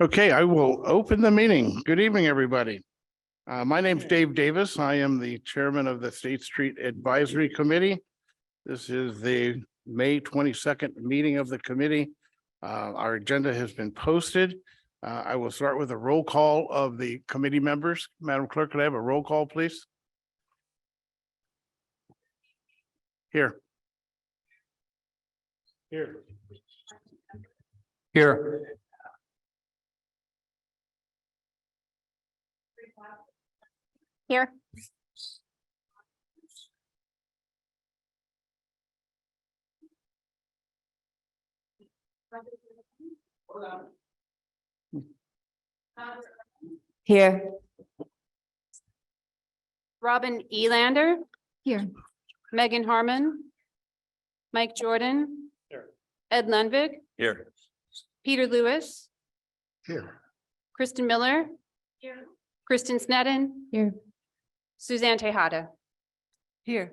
Okay, I will open the meeting. Good evening, everybody. My name's Dave Davis. I am the chairman of the State Street Advisory Committee. This is the May 22nd meeting of the committee. Our agenda has been posted. I will start with a roll call of the committee members. Madam Clerk, could I have a roll call, please? Here. Here. Here. Here. Here. Robin Elander. Here. Megan Harmon. Mike Jordan. Here. Ed Lundvig. Here. Peter Lewis. Here. Kristen Miller. Here. Kristen Sneddon. Here. Suzanne Tejada. Here.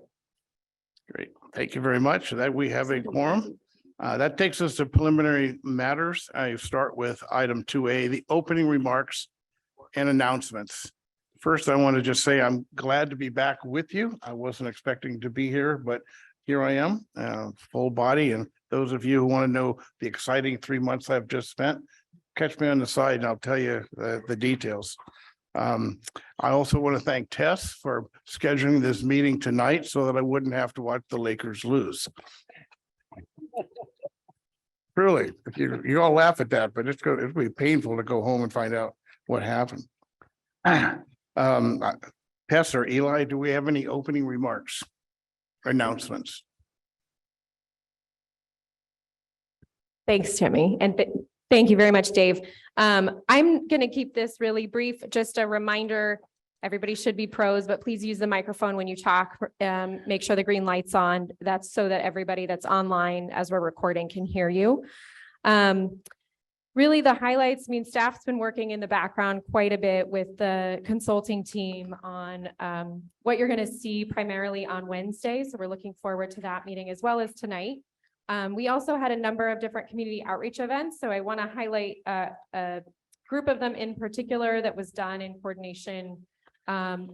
Great. Thank you very much. That we have a quorum. That takes us to preliminary matters. I start with item 2A, the opening remarks and announcements. First, I want to just say I'm glad to be back with you. I wasn't expecting to be here, but here I am, full body. And those of you who want to know the exciting 3 months I've just spent, catch me on the side and I'll tell you the details. I also want to thank Tess for scheduling this meeting tonight so that I wouldn't have to watch the Lakers lose. Truly, if you all laugh at that, but it'll be painful to go home and find out what happened. Tess or Eli, do we have any opening remarks, announcements? Thanks, Timmy. And thank you very much, Dave. I'm going to keep this really brief. Just a reminder, everybody should be pros, but please use the microphone when you talk. Make sure the green light's on. That's so that everybody that's online as we're recording can hear you. Really, the highlights, staff's been working in the background quite a bit with the consulting team on what you're going to see primarily on Wednesday. So we're looking forward to that meeting as well as tonight. We also had a number of different community outreach events. So I want to highlight a group of them in particular that was done in coordination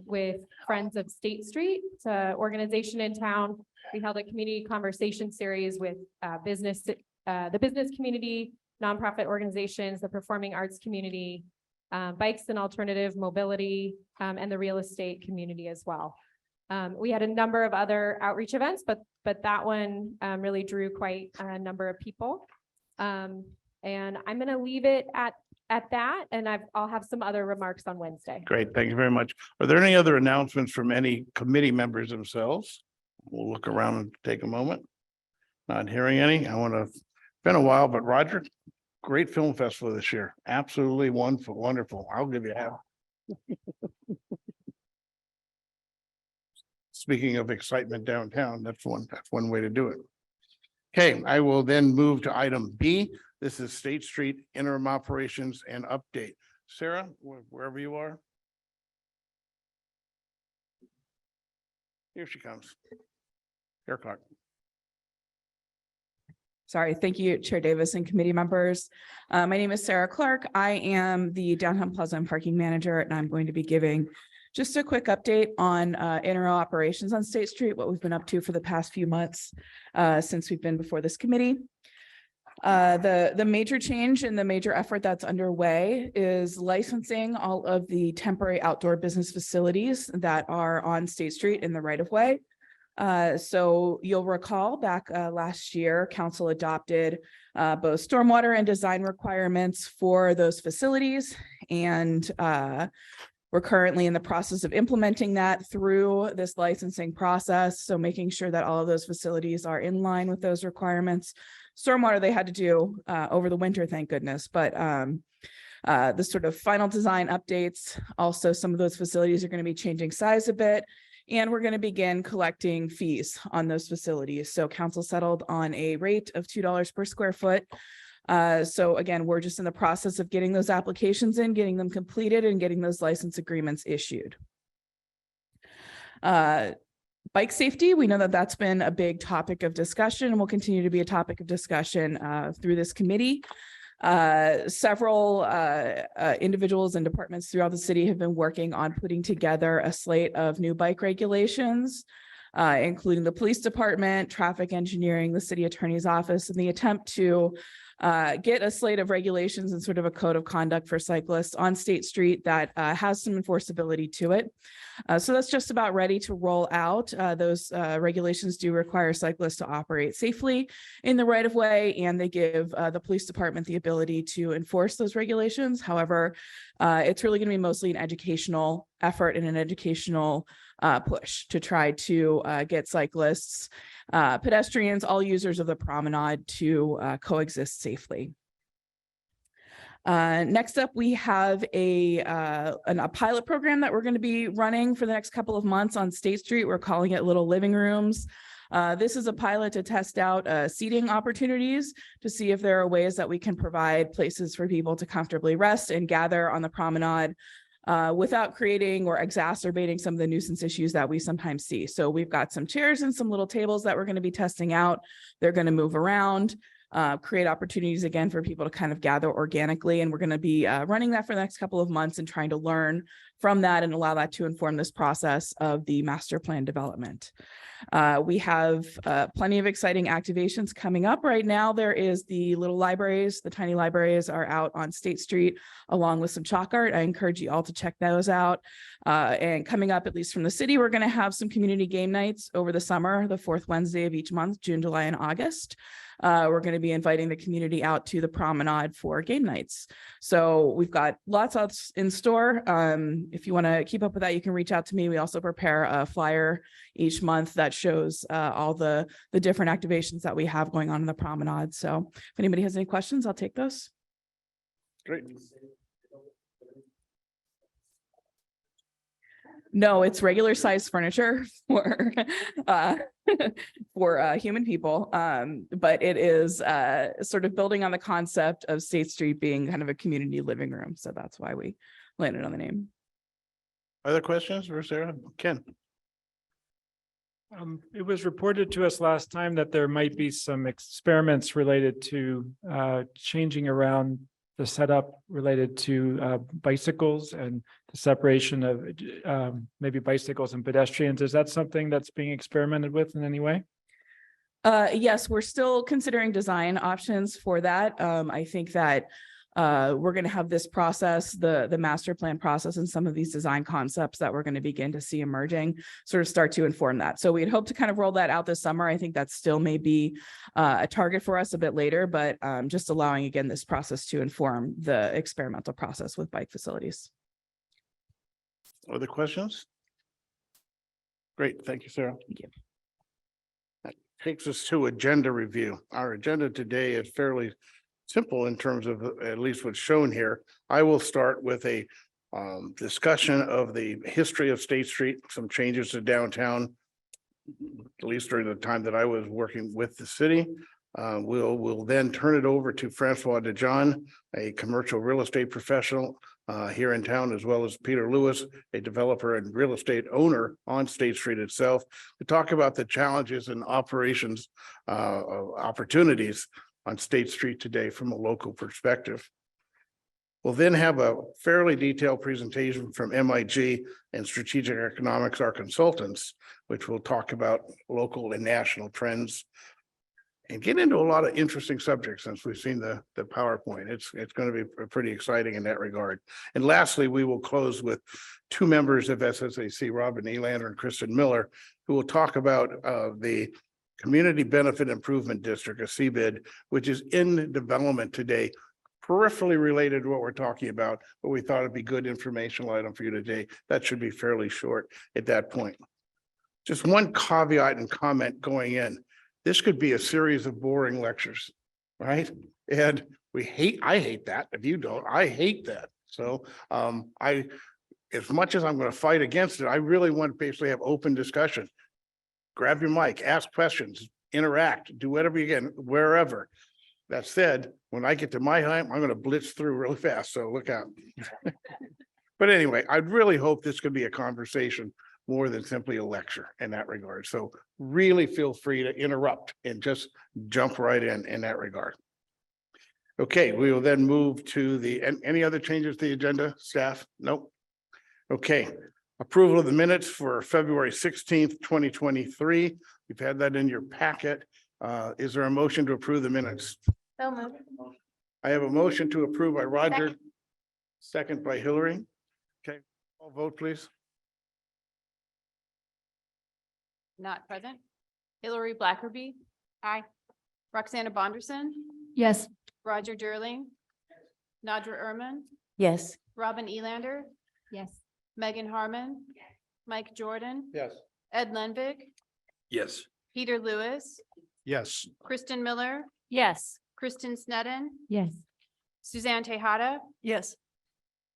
with Friends of State Street. It's an organization in town. We held a community conversation series with the business community, nonprofit organizations, the performing arts community, bikes and alternative mobility, and the real estate community as well. We had a number of other outreach events, but that one really drew quite a number of people. And I'm going to leave it at that, and I'll have some other remarks on Wednesday. Great, thank you very much. Are there any other announcements from any committee members themselves? We'll look around and take a moment. Not hearing any. It's been a while, but Roger, great film festival this year. Absolutely wonderful. I'll give you a half. Speaking of excitement downtown, that's one way to do it. Okay, I will then move to item B. This is State Street interim operations and update. Sarah, wherever you are. Here she comes. Here, Clark. Sorry, thank you, Chair Davis and committee members. My name is Sarah Clark. I am the Downtown Plaza and Parking Manager, and I'm going to be giving just a quick update on interim operations on State Street, what we've been up to for the past few months since we've been before this committee. The major change and the major effort that's underway is licensing all of the temporary outdoor business facilities that are on State Street in the right of way. So you'll recall back last year, council adopted both stormwater and design requirements for those facilities. And we're currently in the process of implementing that through this licensing process. So making sure that all of those facilities are in line with those requirements. Stormwater they had to do over the winter, thank goodness. But the sort of final design updates, also some of those facilities are going to be changing size a bit. And we're going to begin collecting fees on those facilities. So council settled on a rate of $2 per square foot. So again, we're just in the process of getting those applications in, getting them completed, and getting those license agreements issued. Bike safety, we know that that's been a big topic of discussion and will continue to be a topic of discussion through this committee. Several individuals and departments throughout the city have been working on putting together a slate of new bike regulations, including the police department, traffic engineering, the city attorney's office, in the attempt to get a slate of regulations and sort of a code of conduct for cyclists on State Street that has some enforceability to it. So that's just about ready to roll out. Those regulations do require cyclists to operate safely in the right of way, and they give the police department the ability to enforce those regulations. However, it's really going to be mostly an educational effort and an educational push to try to get cyclists, pedestrians, all users of the promenade to coexist safely. Next up, we have a pilot program that we're going to be running for the next couple of months on State Street. We're calling it Little Living Rooms. This is a pilot to test out seating opportunities to see if there are ways that we can provide places for people to comfortably rest and gather on the promenade without creating or exacerbating some of the nuisance issues that we sometimes see. So we've got some chairs and some little tables that we're going to be testing out. They're going to move around, create opportunities again for people to kind of gather organically. And we're going to be running that for the next couple of months and trying to learn from that and allow that to inform this process of the master plan development. We have plenty of exciting activations coming up right now. There is the little libraries, the tiny libraries are out on State Street along with some chalk art. I encourage you all to check those out. And coming up, at least from the city, we're going to have some community game nights over the summer, the fourth Wednesday of each month, June, July, and August. We're going to be inviting the community out to the promenade for game nights. So we've got lots else in store. If you want to keep up with that, you can reach out to me. We also prepare a flyer each month that shows all the different activations that we have going on in the promenade. So if anybody has any questions, I'll take those. Great. No, it's regular size furniture for human people. But it is sort of building on the concept of State Street being kind of a community living room. So that's why we landed on the name. Other questions for Sarah? Ken? It was reported to us last time that there might be some experiments related to changing around the setup related to bicycles and the separation of maybe bicycles and pedestrians. Is that something that's being experimented with in any way? Yes, we're still considering design options for that. I think that we're going to have this process, the master plan process, and some of these design concepts that we're going to begin to see emerging sort of start to inform that. So we'd hope to kind of roll that out this summer. I think that still may be a target for us a bit later, but just allowing again this process to inform the experimental process with bike facilities. Other questions? Great, thank you, Sarah. Thank you. That takes us to agenda review. Our agenda today is fairly simple in terms of at least what's shown here. I will start with a discussion of the history of State Street, some changes to downtown, at least during the time that I was working with the city. We'll then turn it over to Francois DeJohn, a commercial real estate professional here in town, as well as Peter Lewis, a developer and real estate owner on State Street itself, to talk about the challenges and operations opportunities on State Street today from a local perspective. We'll then have a fairly detailed presentation from MIG and Strategic Economics, our consultants, which will talk about local and national trends and get into a lot of interesting subjects since we've seen the PowerPoint. It's going to be pretty exciting in that regard. And lastly, we will close with two members of SSAC, Robin Elander and Kristen Miller, who will talk about the Community Benefit Improvement District, a CBID, which is in development today, peripherally related to what we're talking about, but we thought it'd be good informational item for you today. That should be fairly short at that point. Just one caveat and comment going in. This could be a series of boring lectures, right? And I hate that. If you don't, I hate that. So as much as I'm going to fight against it, I really want to basically have open discussion. Grab your mic, ask questions, interact, do whatever you can, wherever. That said, when I get to my time, I'm going to blitz through really fast. So look out. But anyway, I'd really hope this could be a conversation more than simply a lecture in that regard. So really feel free to interrupt and just jump right in that regard. Okay, we will then move to any other changes to the agenda, staff? Nope. Okay, approval of the minutes for February 16th, 2023. You've had that in your packet. Is there a motion to approve the minutes? So moved. I have a motion to approve by Roger, Second. second by Hillary. Okay, all vote, please. Not present. Hillary Blackerby. Aye. Roxana Bonderson. Yes. Roger Durling. Nadra Erman. Yes. Robin Elander. Yes. Megan Harmon. Mike Jordan. Yes. Ed Lenvig. Yes. Peter Lewis. Yes. Kristen Miller. Yes. Kristen Sneddon. Yes. Suzanne Tejada. Yes.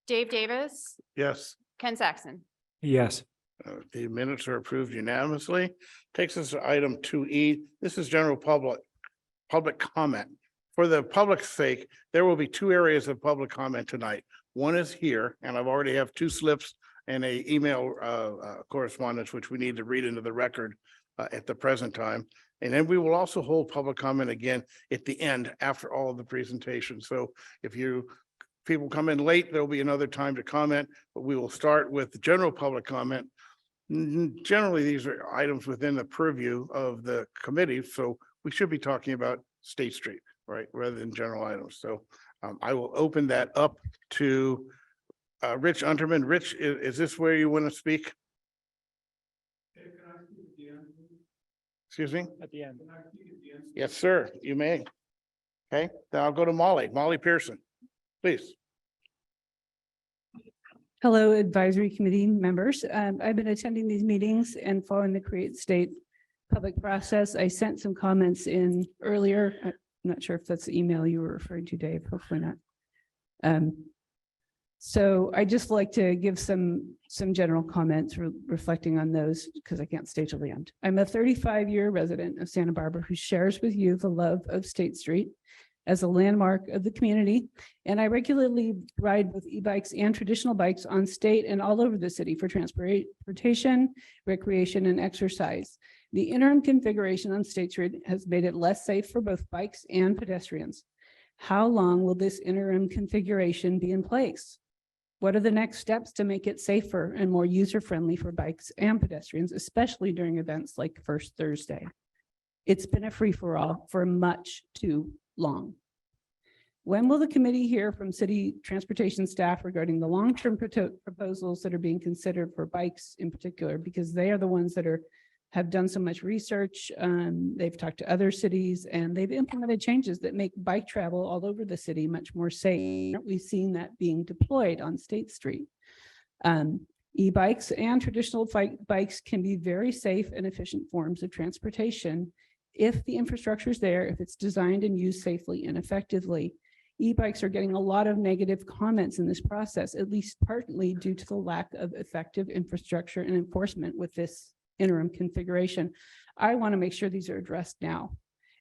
Dave Davis. Yes. Ken Saxon. Yes. The minutes are approved unanimously. Takes us to item 2E. This is general public comment. For the public's sake, there will be two areas of public comment tonight. One is here, and I've already have two slips and a email correspondence, which we need to read into the record at the present time. And then we will also hold public comment again at the end after all of the presentations. So if people come in late, there'll be another time to comment, but we will start with the general public comment. Generally, these are items within the purview of the committee, so we should be talking about State Street, right, rather than general items. So I will open that up to Rich Unterman. Rich, is this where you want to speak? Excuse me? At the end. Yes, sir, you may. Okay, then I'll go to Molly Pearson, please. Hello, advisory committee members. I've been attending these meetings and following the Create State public process. I sent some comments in earlier. I'm not sure if that's the email you were referring to, Dave. Hopefully not. So I just like to give some general comments reflecting on those because I can't stay till the end. I'm a 35-year resident of Santa Barbara who shares with you the love of State Street as a landmark of the community. And I regularly ride with e-bikes and traditional bikes on state and all over the city for transportation, recreation, and exercise. The interim configuration on State Street has made it less safe for both bikes and pedestrians. How long will this interim configuration be in place? What are the next steps to make it safer and more user-friendly for bikes and pedestrians, especially during events like First Thursday? It's been a free-for-all for much too long. When will the committee hear from city transportation staff regarding the long-term proposals that are being considered for bikes in particular, because they are the ones that have done so much research. They've talked to other cities and they've implemented changes that make bike travel all over the city much more safe. We've seen that being deployed on State Street. E-bikes and traditional bikes can be very safe and efficient forms of transportation if the infrastructure is there, if it's designed and used safely and effectively. E-bikes are getting a lot of negative comments in this process, at least partly due to the lack of effective infrastructure and enforcement with this interim configuration. I want to make sure these are addressed now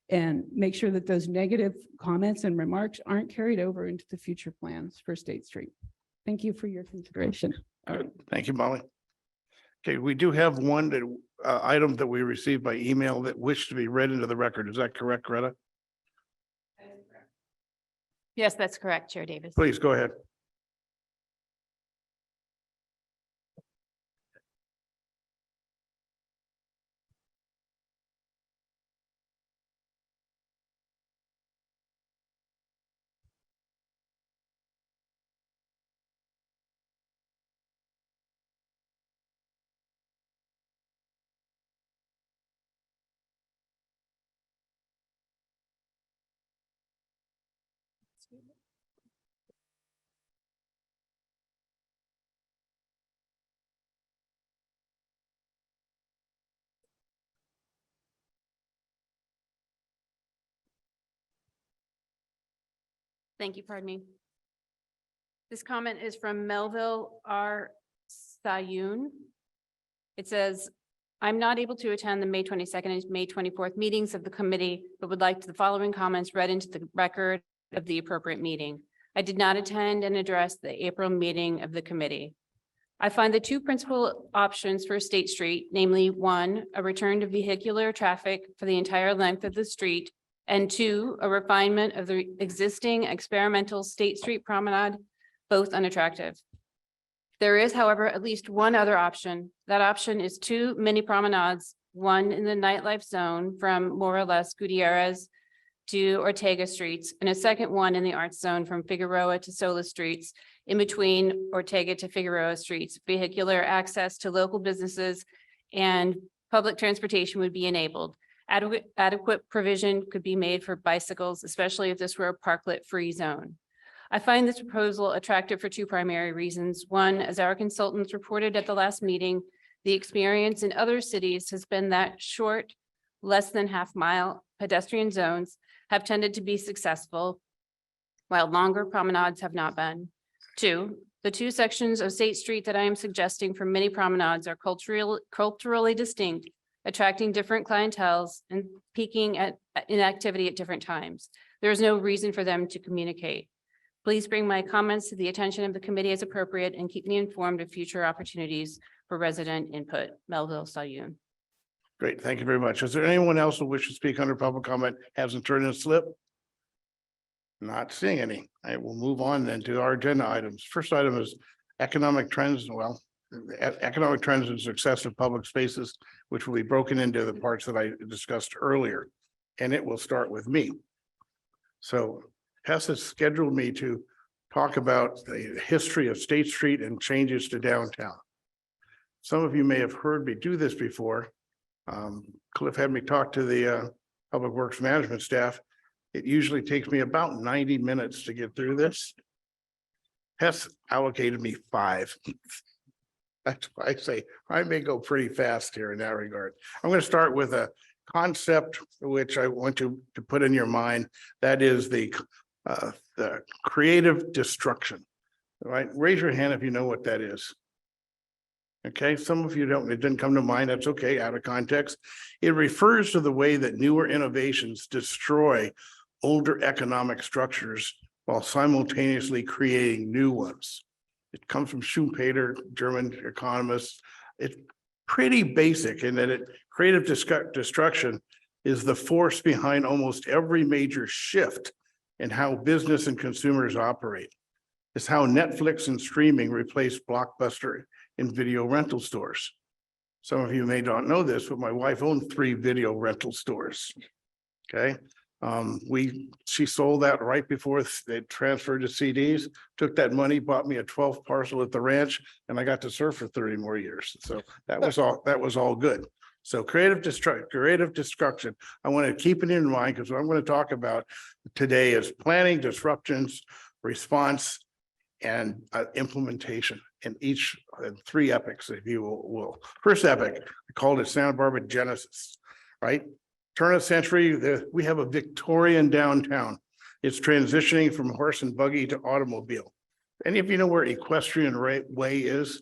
and make sure that those negative comments and remarks aren't carried over into the future plans for State Street. Thank you for your consideration. All right, thank you, Molly. Okay, we do have one item that we received by email that wished to be read into the record. Is that correct, Greta? Yes, that's correct, Chair Davis. Please go ahead. Thank you, pardon me. This comment is from Melville R. Sayoun. It says, I'm not able to attend the May 22nd and May 24th meetings of the committee, but would like the following comments read into the record of the appropriate meeting. I did not attend and address the April meeting of the committee. I find the two principal options for State Street, namely one, a return to vehicular traffic for the entire length of the street, And two, a refinement of the existing experimental State Street Promenade, both unattractive. There is, however, at least one other option. That option is two mini promenades, one in the nightlife zone from more or less Gutierrez to Ortega Streets, and a second one in the arts zone from Figueroa to Sola Streets, in between Ortega to Figueroa Streets. Vehicular access to local businesses and public transportation would be enabled. Adequate provision could be made for bicycles, especially if this were a parklet-free zone. I find this proposal attractive for two primary reasons. One, as our consultants reported at the last meeting, the experience in other cities has been that short, less than half-mile pedestrian zones have tended to be successful, while longer promenades have not been. Two, the two sections of State Street that I am suggesting for mini promenades are culturally distinct, attracting different clienteles and peaking in activity at different times. There is no reason for them to communicate. Please bring my comments to the attention of the committee as appropriate and keep me informed of future opportunities for resident input. Melville Sayoun. Great, thank you very much. Is there anyone else who wishes to speak under public comment, hasn't turned in a slip? Not seeing any. I will move on then to our agenda items. First item is economic trends. Well, economic trends and success of public spaces, which will be broken into the parts that I discussed earlier. And it will start with me. So Hess has scheduled me to talk about the history of State Street and changes to downtown. Some of you may have heard me do this before. Cliff had me talk to the Public Works Management staff. It usually takes me about 90 minutes to get through this. Hess allocated me 5. That's why I say I may go pretty fast here in that regard. I'm going to start with a concept which I want to put in your mind. That is the creative destruction. All right, raise your hand if you know what that is. Okay, some of you don't, it didn't come to mind. That's okay, out of context. It refers to the way that newer innovations destroy older economic structures while simultaneously creating new ones. It comes from Schumpeter, German economist. It's pretty basic in that creative destruction is the force behind almost every major shift in how business and consumers operate. It's how Netflix and streaming replaced Blockbuster in video rental stores. Some of you may not know this, but my wife owned 3 video rental stores. Okay. She sold that right before they transferred to CDs, took that money, bought me a 12th parcel at the ranch, and I got to surf for 30 more years. So that was all good. So creative destruction. I want to keep it in mind because what I'm going to talk about today is planning, disruptions, response, and implementation in each 3 epics, if you will. First epic, I called it Santa Barbara Genesis, right? Turn of century, we have a Victorian downtown. It's transitioning from horse and buggy to automobile. Any of you know where Equestrian Way is?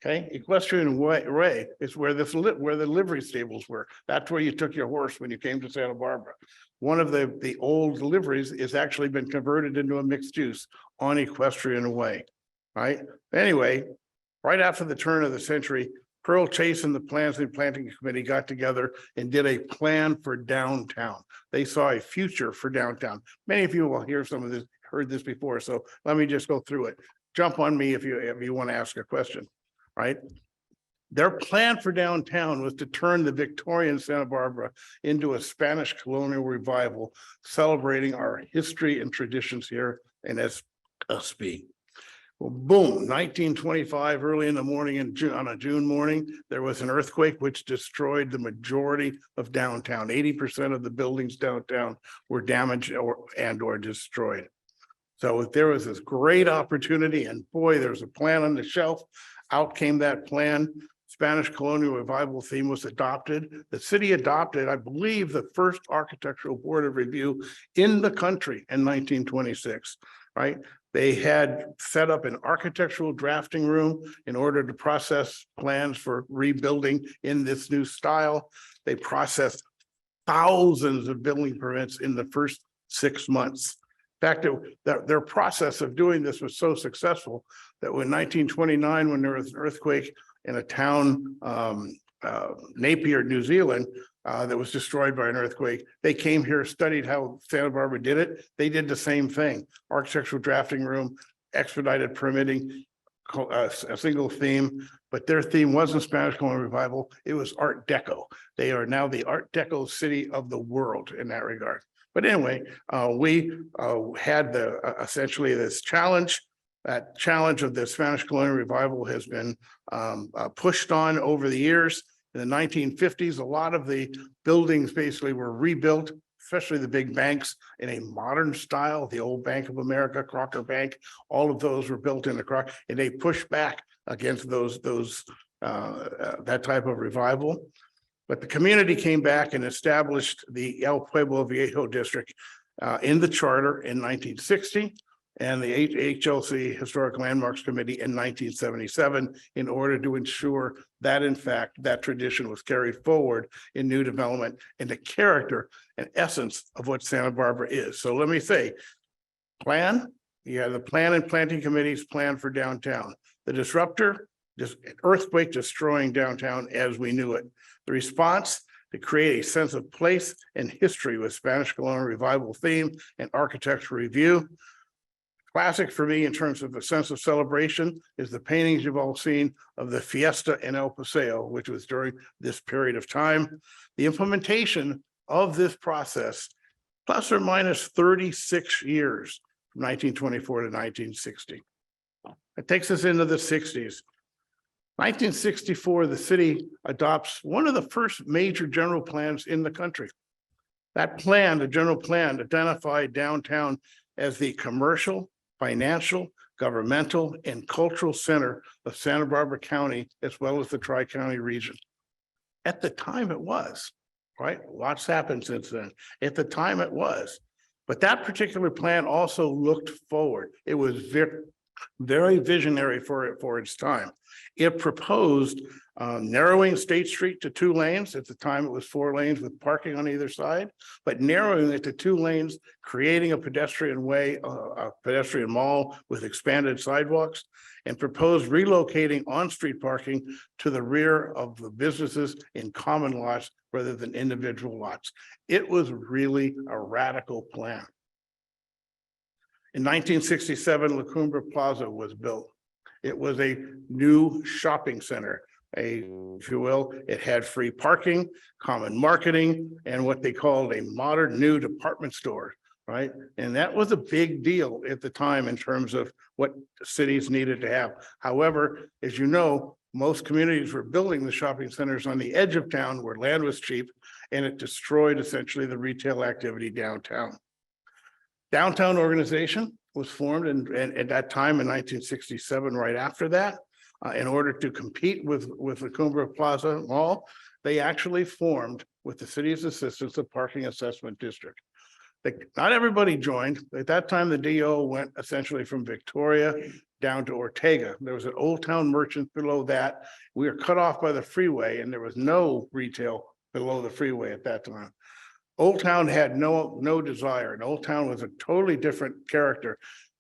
Okay, Equestrian Way is where the livery stables were. That's where you took your horse when you came to Santa Barbara. One of the old liveries is actually been converted into a mixed use on Equestrian Way, right? Anyway, right after the turn of the century, Pearl Chase and the Plans and Planning Committee got together and did a plan for downtown. They saw a future for downtown. Many of you will hear some of this, heard this before, so let me just go through it. Jump on me if you want to ask a question, right? Their plan for downtown was to turn the Victorian Santa Barbara into a Spanish colonial revival, celebrating our history and traditions here in SB. Well, boom, 1925, early in the morning on a June morning, there was an earthquake which destroyed the majority of downtown. 80% of the buildings downtown were damaged or destroyed. So there was this great opportunity, and boy, there's a plan on the shelf. Out came that plan. Spanish colonial revival theme was adopted. The city adopted, I believe, the first architectural board of review in the country in 1926, right? They had set up an architectural drafting room in order to process plans for rebuilding in this new style. They processed thousands of building permits in the first 6 months. In fact, their process of doing this was so successful that in 1929, when there was an earthquake in a town Napier, New Zealand, that was destroyed by an earthquake. They came here, studied how Santa Barbara did it. They did the same thing. Architectural drafting room, expedited permitting, a single theme, but their theme wasn't Spanish Colonial Revival. It was Art Deco. They are now the Art Deco city of the world in that regard. But anyway, we had essentially this challenge. That challenge of the Spanish Colonial Revival has been pushed on over the years. In the 1950s, a lot of the buildings basically were rebuilt, especially the big banks, in a modern style. The old Bank of America, Crocker Bank, all of those were built in the Crocker, and they pushed back against that type of revival. But the community came back and established the El Pueblo Viejo district in the charter in 1960. And the HLC Historic Landmarks Committee in 1977 in order to ensure that in fact that tradition was carried forward in new development and the character and essence of what Santa Barbara is. So let me say, plan, you have the plan and planting committees plan for downtown. The disruptor, just earthquake destroying downtown as we knew it. The response, to create a sense of place and history with Spanish Colonial Revival theme and architectural review. Classic for me in terms of a sense of celebration is the paintings you've all seen of the Fiesta in El Paseo, which was during this period of time. The implementation of this process, plus or minus 36 years from 1924 to 1960. It takes us into the 60s. 1964, the city adopts one of the first major general plans in the country. That plan, the general plan, identified downtown as the commercial, financial, governmental, and cultural center of Santa Barbara County, as well as the Tri-County region. At the time it was, right? Lots happened since then. At the time it was. But that particular plan also looked forward. It was very visionary for its time. It proposed narrowing State Street to 2 lanes. At the time, it was 4 lanes with parking on either side, but narrowing it to 2 lanes, creating a pedestrian way, a pedestrian mall with expanded sidewalks, and proposed relocating on-street parking to the rear of the businesses in common lots rather than individual lots. It was really a radical plan. In 1967, La Cumbre Plaza was built. It was a new shopping center, if you will. It had free parking, common marketing, and what they called a modern new department store, right? And that was a big deal at the time in terms of what cities needed to have. However, as you know, most communities were building the shopping centers on the edge of town where land was cheap, and it destroyed essentially the retail activity downtown. Downtown organization was formed at that time in 1967, right after that, in order to compete with the Cumbre Plaza Mall. They actually formed, with the city's assistance, a parking assessment district. Not everybody joined. At that time, the DO went essentially from Victoria down to Ortega. There was an Old Town Merchant below that. We were cut off by the freeway, and there was no retail below the freeway at that time. Old Town had no desire, and Old Town was a totally different character.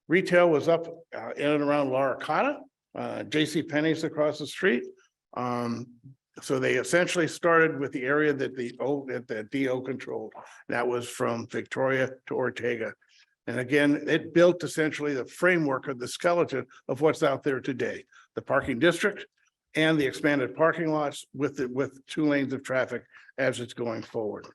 Retail was up in and around La Arcata, JCPenney's across the street. So they essentially started with the area that the DO controlled. That was from Victoria to Ortega. And again, it built essentially the framework of the skeleton of what's out there today. The parking district and the expanded parking lots with 2 lanes of traffic as it's going forward.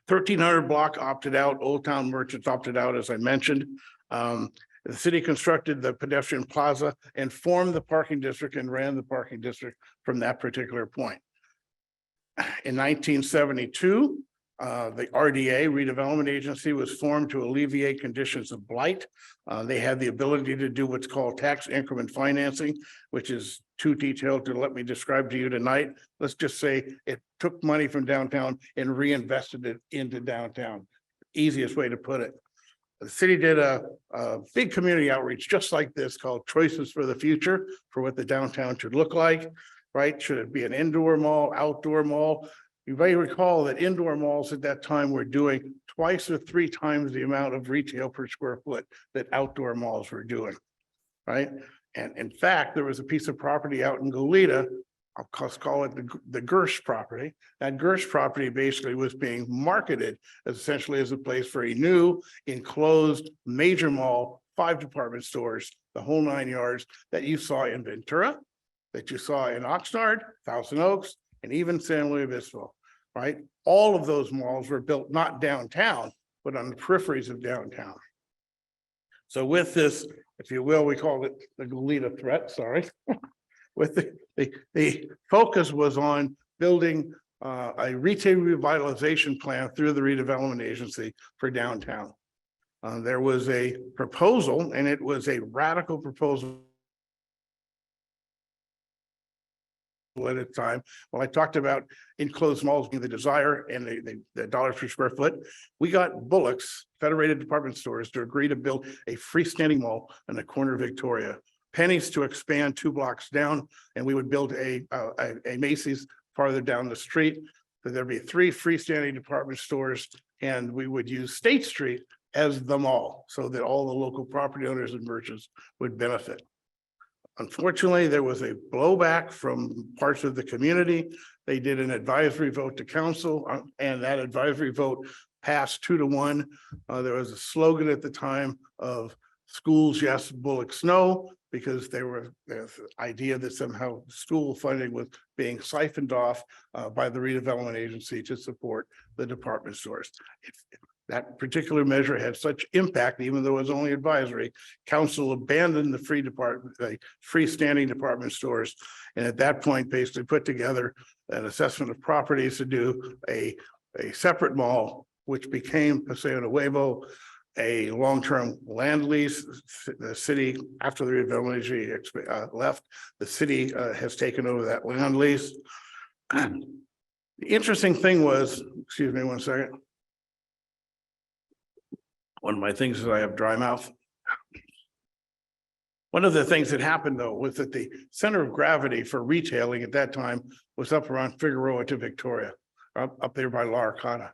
1300 block opted out, Old Town Merchants opted out, as I mentioned. The city constructed the pedestrian plaza and formed the parking district and ran the parking district from that particular point. In 1972, the RDA, Redevelopment Agency, was formed to alleviate conditions of blight. They had the ability to do what's called tax increment financing, which is too detailed to let me describe to you tonight. Let's just say it took money from downtown and reinvested it into downtown. Easiest way to put it. The city did a big community outreach just like this called Choices for the Future for what the downtown should look like, right? Should it be an indoor mall, outdoor mall? You may recall that indoor malls at that time were doing 2 or 3 times the amount of retail per square foot that outdoor malls were doing, right? And in fact, there was a piece of property out in Goleta call it the Gersh property. That Gersh property basically was being marketed as essentially as a place for a new enclosed major mall, 5 department stores, the whole 9 yards that you saw in Ventura, that you saw in Oxnard, Thousand Oaks, and even San Luis Obispo, right? All of those malls were built not downtown, but on the peripheries of downtown. So with this, if you will, we call it the Goleta threat, sorry. With the focus was on building a retail revitalization plan through the redevelopment agency for downtown. There was a proposal, and it was a radical proposal at a time. Well, I talked about enclosed malls being the desire and the dollars per square foot. We got Bullock's Federated Department Stores to agree to build a freestanding mall in the corner of Victoria. Pennies to expand 2 blocks down, and we would build a Macy's farther down the street. So there'd be 3 freestanding department stores, and we would use State Street as the mall so that all the local property owners and merchants would benefit. Unfortunately, there was a blowback from parts of the community. They did an advisory vote to council, and that advisory vote passed 2-1. There was a slogan at the time of schools, yes, Bullocks, no, because there's the idea that somehow school funding was being siphoned off by the redevelopment agency to support the department stores. That particular measure had such impact, even though it was only advisory, council abandoned the freestanding department stores. And at that point, basically put together an assessment of properties to do a separate mall, which became Paseo Nuevo, a long-term land lease. The city, after the redevelopment agency left, the city has taken over that land lease. The interesting thing was, excuse me one second. One of my things is I have dry mouth. One of the things that happened, though, was that the center of gravity for retailing at that time was up around Figueroa to Victoria, up there by La Arcana.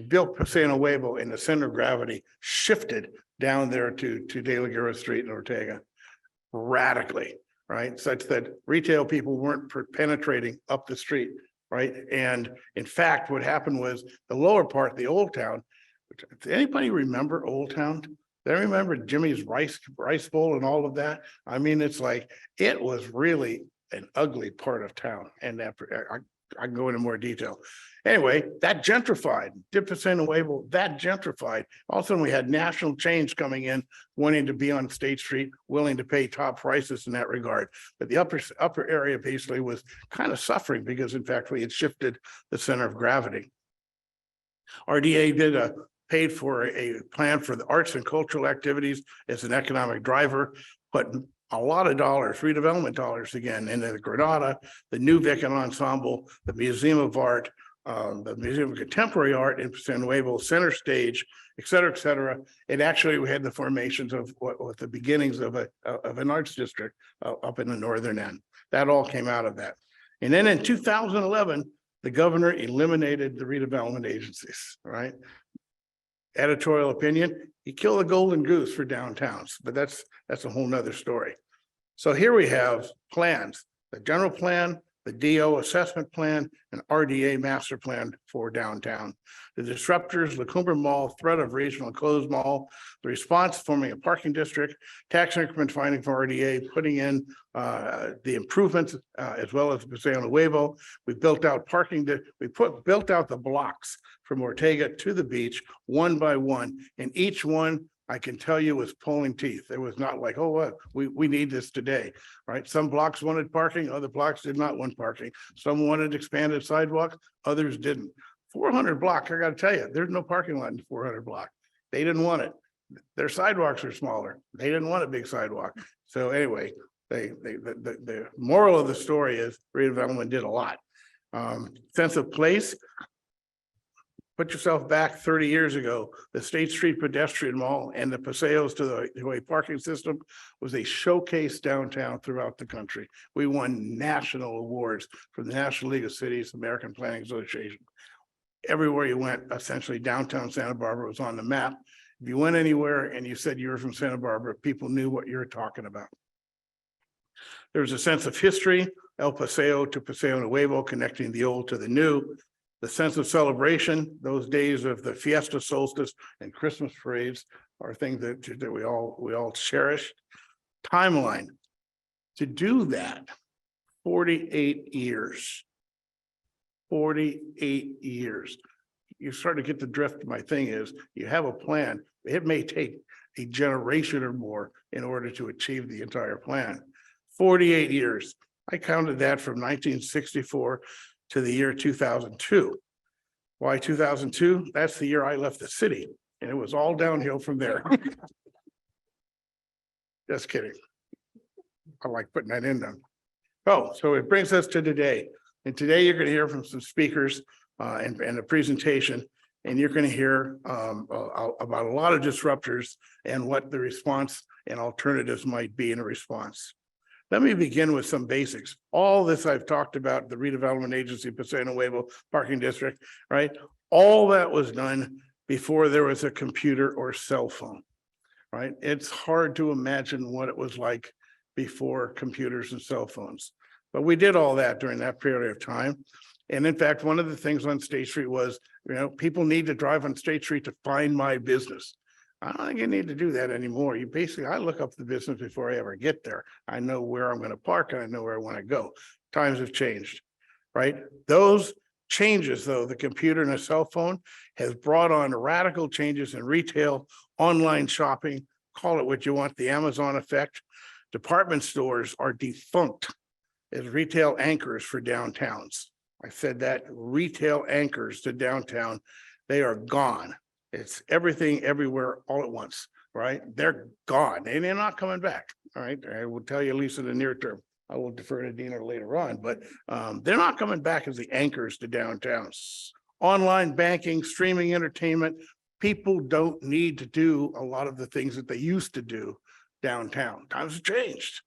Built Paseo Nuevo, and the center of gravity shifted down there to De La Guerra Street and Ortega radically, right? Such that retail people weren't penetrating up the street, right? And in fact, what happened was the lower part, the Old Town. Does anybody remember Old Town? They remember Jimmy's rice bowl and all of that. I mean, it's like, it was really an ugly part of town. And after I can go into more detail. Anyway, that gentrified, Paseo Nuevo, that gentrified. Also, we had national chains coming in, wanting to be on State Street, willing to pay top prices in that regard. But the upper area basically was kind of suffering because in fact, we had shifted the center of gravity. RDA paid for a plan for the arts and cultural activities as an economic driver, but a lot of dollars, redevelopment dollars again, into the Granada, the New Vican Ensemble, the Museum of Art, the Museum of Contemporary Art in Paseo Nuevo, Center Stage, et cetera, et cetera. And actually, we had the formations of what the beginnings of an arts district up in the northern end. That all came out of that. And then in 2011, the governor eliminated the redevelopment agencies, right? Editorial opinion, he killed a golden goose for downtowns, but that's a whole nother story. So here we have plans, the general plan, the DO assessment plan, and RDA master plan for downtown. The disruptors, La Cumbre Mall, threat of regional closed mall, the response forming a parking district, tax increment finding for RDA, putting in the improvements as well as Paseo Nuevo. We built out parking, built out the blocks from Ortega to the beach, one by one, and each one I can tell you was pulling teeth. It was not like, oh, what we need this today, right? Some blocks wanted parking, other blocks did not want parking. Some wanted expanded sidewalks, others didn't. 400 block, I got to tell you, there's no parking lot in 400 block. They didn't want it. Their sidewalks are smaller. They didn't want a big sidewalk. So anyway, the moral of the story is redevelopment did a lot. Sense of place. Put yourself back 30 years ago, the State Street Pedestrian Mall and the Paseos to the highway parking system was a showcase downtown throughout the country. We won national awards from the National League of Cities, American Planning Association. Everywhere you went, essentially downtown Santa Barbara was on the map. If you went anywhere and you said you were from Santa Barbara, people knew what you were talking about. There's a sense of history, El Paseo to Paseo Nuevo, connecting the old to the new. The sense of celebration, those days of the fiesta solstice and Christmas parades are things that we all cherish. Timeline. To do that, 48 years. 48 years. You start to get the drift. My thing is, you have a plan. It may take a generation or more in order to achieve the entire plan. 48 years. I counted that from 1964 to the year 2002. Why 2002? That's the year I left the city, and it was all downhill from there. Just kidding. I like putting that in them. Oh, so it brings us to today. And today you're going to hear from some speakers and a presentation, and you're going to hear about a lot of disruptors and what the response and alternatives might be in a response. Let me begin with some basics. All this I've talked about, the redevelopment agency, Paseo Nuevo Parking District, right? All that was done before there was a computer or cell phone, right? It's hard to imagine what it was like before computers and cell phones. But we did all that during that period of time. And in fact, one of the things on State Street was, people need to drive on State Street to find my business. I don't think you need to do that anymore. I look up the business before I ever get there. I know where I'm going to park and I know where I want to go. Times have changed, right? Those changes, though, the computer and a cell phone has brought on radical changes in retail, online shopping, call it what you want, the Amazon effect. Department stores are defunct as retail anchors for downtowns. I said that, retail anchors to downtown, they are gone. It's everything, everywhere, all at once, right? They're gone and they're not coming back, all right? I will tell you, at least in the near term. I will defer to Dina later on, but they're not coming back as the anchors to downtowns. Online banking, streaming entertainment, people don't need to do a lot of the things that they used to do downtown. Times have changed.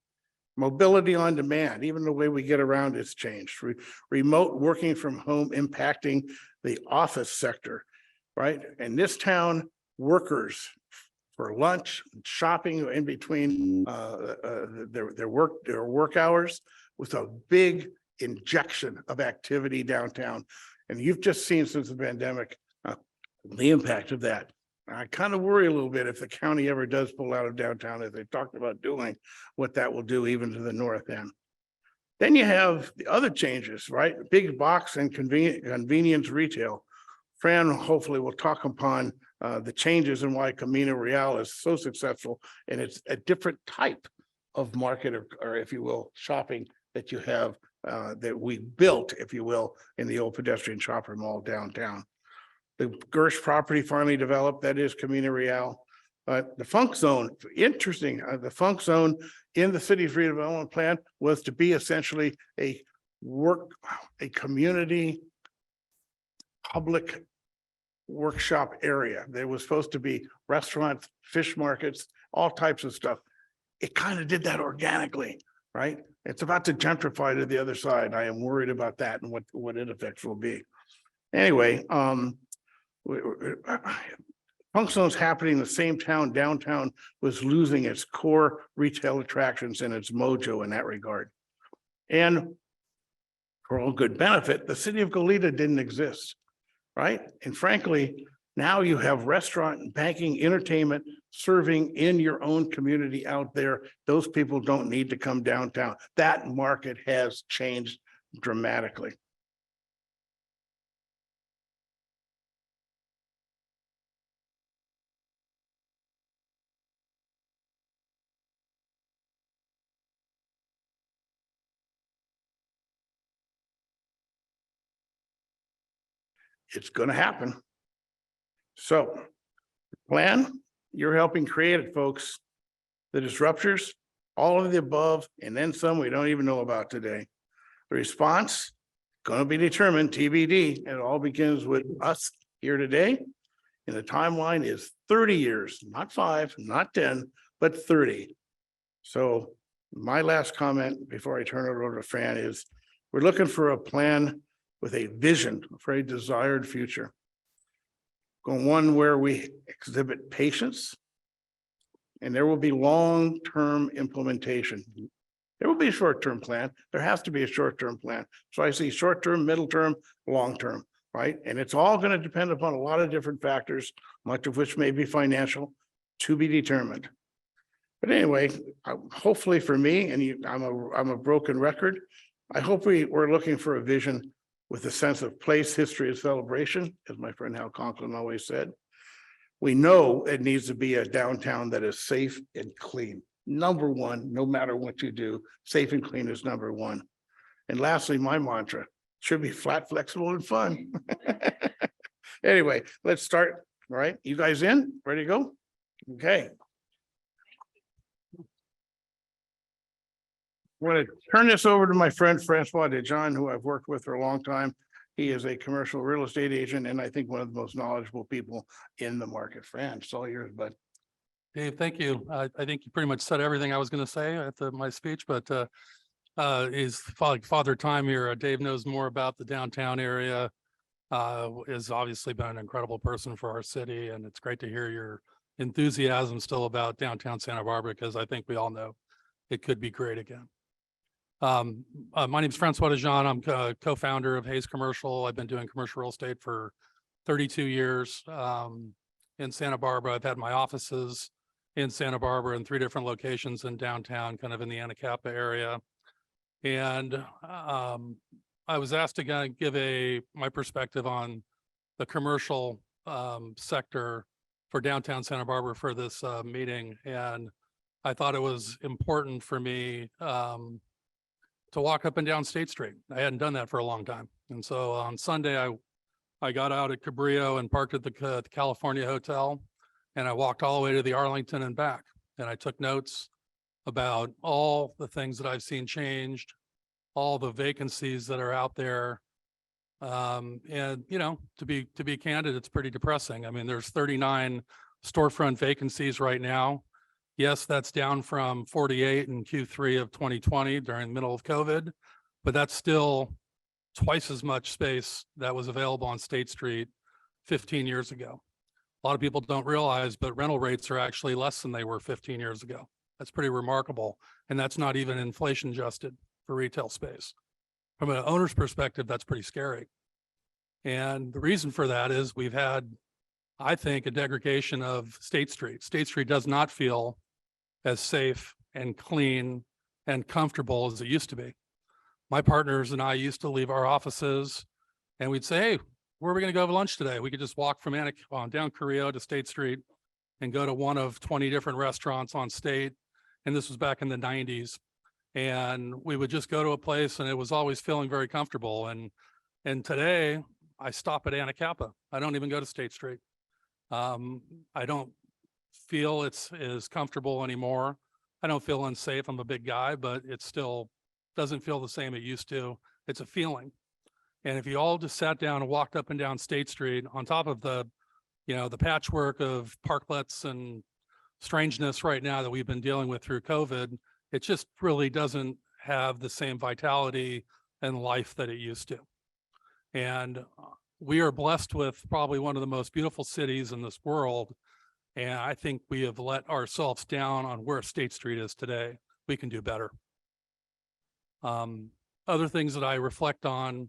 Mobility on demand, even the way we get around has changed. Remote working from home impacting the office sector, right? In this town, workers for lunch, shopping in between their work hours was a big injection of activity downtown. And you've just seen since the pandemic, the impact of that. I kind of worry a little bit if the county ever does pull out of downtown, as they talked about doing, what that will do even to the north end. Then you have the other changes, right? Big box and convenience retail. Fran hopefully will talk upon the changes and why Camino Real is so successful, and it's a different type of market or if you will, shopping that you have that we built, if you will, in the old pedestrian shopper mall downtown. The Gersh property finally developed, that is Camino Real. The Funk Zone, interesting, the Funk Zone in the city's redevelopment plan was to be essentially a community public workshop area. There was supposed to be restaurants, fish markets, all types of stuff. It kind of did that organically, right? It's about to gentrify to the other side. I am worried about that and what it effects will be. Anyway, Funk Zone's happening in the same town. Downtown was losing its core retail attractions and its mojo in that regard. And for all good benefit, the city of Goleta didn't exist, right? And frankly, now you have restaurant, banking, entertainment, serving in your own community out there. Those people don't need to come downtown. That market has changed dramatically. It's going to happen. So, plan, you're helping create it, folks. The disruptors, all of the above, and then some we don't even know about today. The response, going to be determined, TBD. It all begins with us here today. And the timeline is 30 years, not 5, not 10, but 30. So my last comment before I turn it over to Fran is we're looking for a plan with a vision for a desired future. Going one where we exhibit patience, and there will be long-term implementation. There will be a short-term plan. There has to be a short-term plan. So I see short-term, middle-term, long-term, right? And it's all going to depend upon a lot of different factors, much of which may be financial, to be determined. But anyway, hopefully for me, and I'm a broken record. I hope we're looking for a vision with a sense of place, history, and celebration, as my friend Hal Conklin always said. We know it needs to be a downtown that is safe and clean. Number one, no matter what you do, safe and clean is number one. And lastly, my mantra should be flat, flexible, and fun. Anyway, let's start. All right, you guys in? Ready to go? Okay. I'm going to turn this over to my friend Francois DeJohn, who I've worked with for a long time. He is a commercial real estate agent and I think one of the most knowledgeable people in the market. Fran, it's all yours, bud. Dave, thank you. I think you pretty much said everything I was going to say at my speech, but is Father Time here. Dave knows more about the downtown area. Has obviously been an incredible person for our city, and it's great to hear your enthusiasm still about downtown Santa Barbara, because I think we all know it could be great again. My name is Francois DeJohn. I'm co-founder of Hayes Commercial. I've been doing commercial real estate for 32 years in Santa Barbara. I've had my offices in Santa Barbara in 3 different locations in downtown, kind of in the Anacapa area. And I was asked to kind of give my perspective on the commercial sector for downtown Santa Barbara for this meeting. And I thought it was important for me to walk up and down State Street. I hadn't done that for a long time. And so on Sunday, I got out at Cabrillo and parked at the California Hotel, and I walked all the way to the Arlington and back. And I took notes about all the things that I've seen changed, all the vacancies that are out there. And, you know, to be candid, it's pretty depressing. I mean, there's 39 storefront vacancies right now. Yes, that's down from 48 in Q3 of 2020 during the middle of COVID, but that's still twice as much space that was available on State Street 15 years ago. A lot of people don't realize, but rental rates are actually less than they were 15 years ago. That's pretty remarkable. And that's not even inflation adjusted for retail space. From an owner's perspective, that's pretty scary. And the reason for that is we've had, I think, a degradation of State Street. State Street does not feel as safe and clean and comfortable as it used to be. My partners and I used to leave our offices and we'd say, hey, where are we going to go have lunch today? We could just walk from down Carrillo to State Street and go to one of 20 different restaurants on State. And this was back in the 90s. And we would just go to a place and it was always feeling very comfortable. And today I stop at Anacapa. I don't even go to State Street. I don't feel it's as comfortable anymore. I don't feel unsafe. I'm a big guy, but it still doesn't feel the same it used to. It's a feeling. And if you all just sat down and walked up and down State Street on top of the patchwork of parklets and strangeness right now that we've been dealing with through COVID, it just really doesn't have the same vitality and life that it used to. And we are blessed with probably one of the most beautiful cities in this world. And I think we have let ourselves down on where State Street is today. We can do better. Other things that I reflect on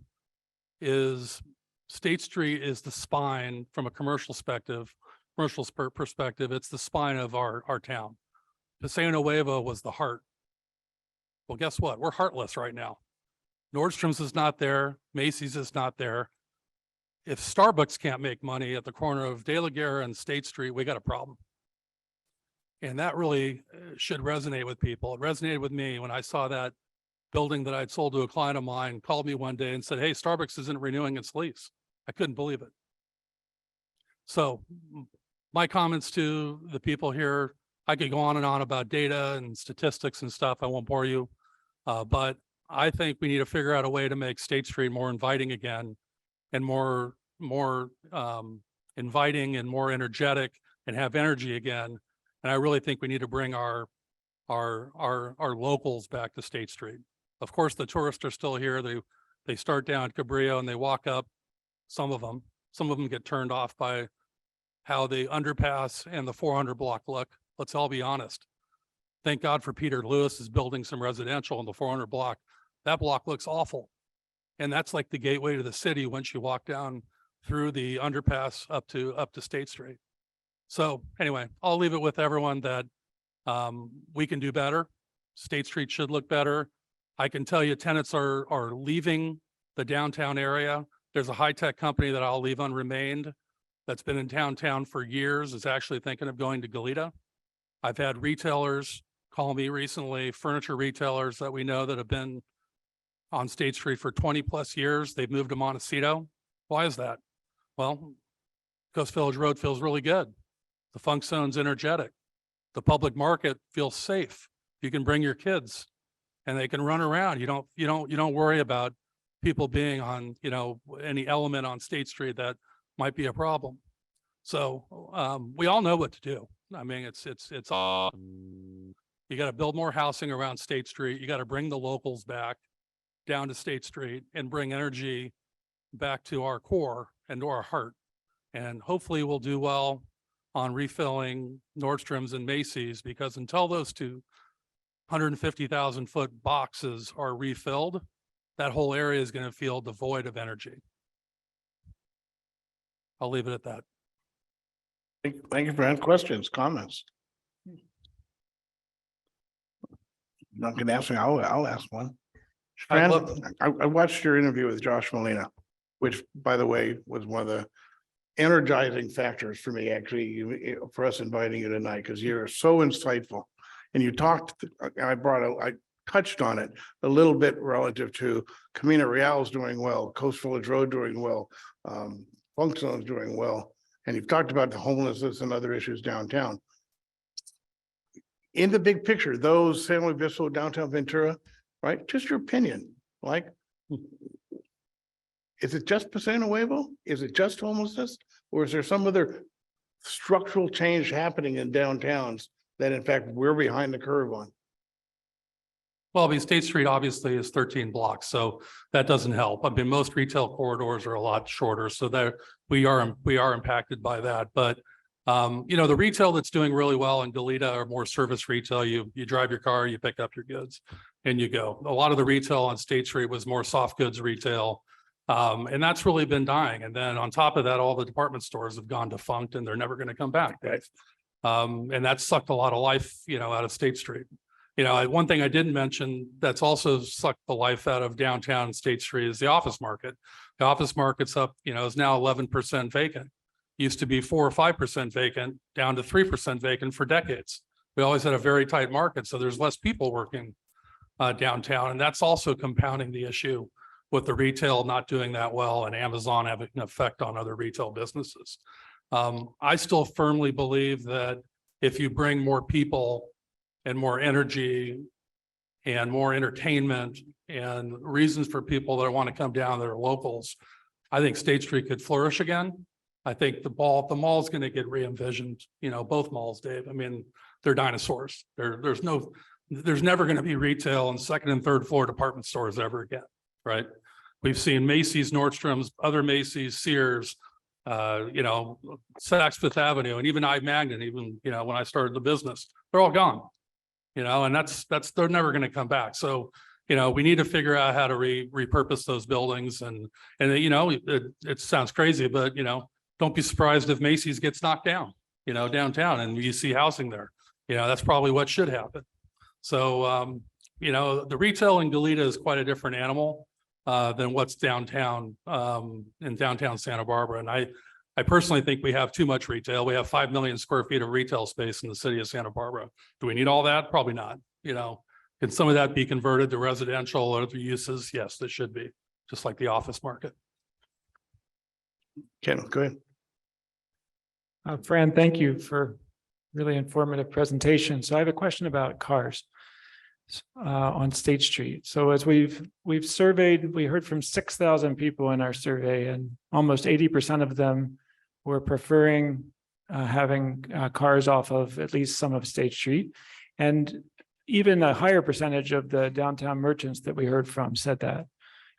is State Street is the spine from a commercial perspective. It's the spine of our town. Paseo Nuevo was the heart. Well, guess what? We're heartless right now. Nordstrom's is not there. Macy's is not there. If Starbucks can't make money at the corner of De La Guerra and State Street, we got a problem. And that really should resonate with people. It resonated with me when I saw that building that I'd sold to a client of mine called me one day and said, hey, Starbucks isn't renewing its lease. I couldn't believe it. So my comments to the people here, I could go on and on about data and statistics and stuff. I won't bore you. But I think we need to figure out a way to make State Street more inviting again, and more inviting and more energetic and have energy again. And I really think we need to bring our locals back to State Street. Of course, the tourists are still here. They start down at Cabrillo and they walk up. Some of them get turned off by how the underpass and the 400 block look. Let's all be honest. Thank God for Peter Lewis is building some residential in the 400 block. That block looks awful. And that's like the gateway to the city once you walk down through the underpass up to State Street. So anyway, I'll leave it with everyone that we can do better. State Street should look better. I can tell you tenants are leaving the downtown area. There's a high-tech company that I'll leave unremained that's been in downtown for years, is actually thinking of going to Goleta. I've had retailers call me recently, furniture retailers that we know that have been on State Street for 20 plus years. They've moved to Montecito. Why is that? Well, Coast Village Road feels really good. The funk zone's energetic. The public market feels safe. You can bring your kids and they can run around. You don't worry about people being on, any element on State Street that might be a problem. So we all know what to do. I mean, it's all, you got to build more housing around State Street. You got to bring the locals back down to State Street and bring energy back to our core and to our heart. And hopefully we'll do well on refilling Nordstrom's and Macy's, because until those 250,000 foot boxes are refilled, that whole area is going to feel devoid of energy. I'll leave it at that. Thank you for that. Questions, comments? Not gonna ask me, I'll ask one. I'd Fran, love- I watched your interview with Josh Molina, which, by the way, was one of the energizing factors for me, actually, for us inviting you tonight, because you're so insightful. And you talked, I touched on it a little bit relative to Camino Real's doing well, Coast Village Road doing well, Funk Zone's doing well. And you've talked about the homelessness and other issues downtown. In the big picture, those San Luis Obispo, downtown Ventura, right? Just your opinion, like, is it just Paseo Nuevo? Is it just homelessness? Or is there some other structural change happening in downtowns that in fact we're behind the curve on? Well, I mean, State Street obviously is 13 blocks, so that doesn't help. I mean, most retail corridors are a lot shorter, so there we are impacted by that. But the retail that's doing really well in Goleta are more service retail. You drive your car, you pick up your goods, and you go. A lot of the retail on State Street was more soft goods retail, and that's really been dying. And then on top of that, all the department stores have gone defunct, and they're never going to come back. Right. And that sucked a lot of life, out of State Street. One thing I didn't mention that's also sucked the life out of downtown State Street is the office market. The office market's up, is now 11% vacant. Used to be 4 or 5% vacant, down to 3% vacant for decades. We always had a very tight market, so there's less people working downtown, and that's also compounding the issue with the retail not doing that well and Amazon having an effect on other retail businesses. I still firmly believe that if you bring more people and more energy and more entertainment and reasons for people that want to come down that are locals, I think State Street could flourish again. I think the mall's going to get re-envisioned, both malls, Dave. I mean, they're dinosaurs. There's never going to be retail in second and third floor department stores ever again, right? We've seen Macy's, Nordstrom's, other Macy's, Sears, Saks Fifth Avenue, and even I Magnin, even, when I started the business, they're all gone. And that's they're never going to come back. So, we need to figure out how to repurpose those buildings. And it sounds crazy, but, don't be surprised if Macy's gets knocked down, downtown, and you see housing there. That's probably what should happen. So, the retail in Goleta is quite a different animal than what's downtown in downtown Santa Barbara. And I personally think we have too much retail. We have 5 million square feet of retail space in the city of Santa Barbara. Do we need all that? Probably not. Can some of that be converted to residential or other uses? Yes, that should be, just like the office market. Ken, go ahead. Fran, thank you for really informative presentation. So I have a question about cars on State Street. So as we've surveyed, we heard from 6,000 people in our survey, and almost 80% of them were preferring having cars off of at least some of State Street. And even a higher percentage of the downtown merchants that we heard from said that.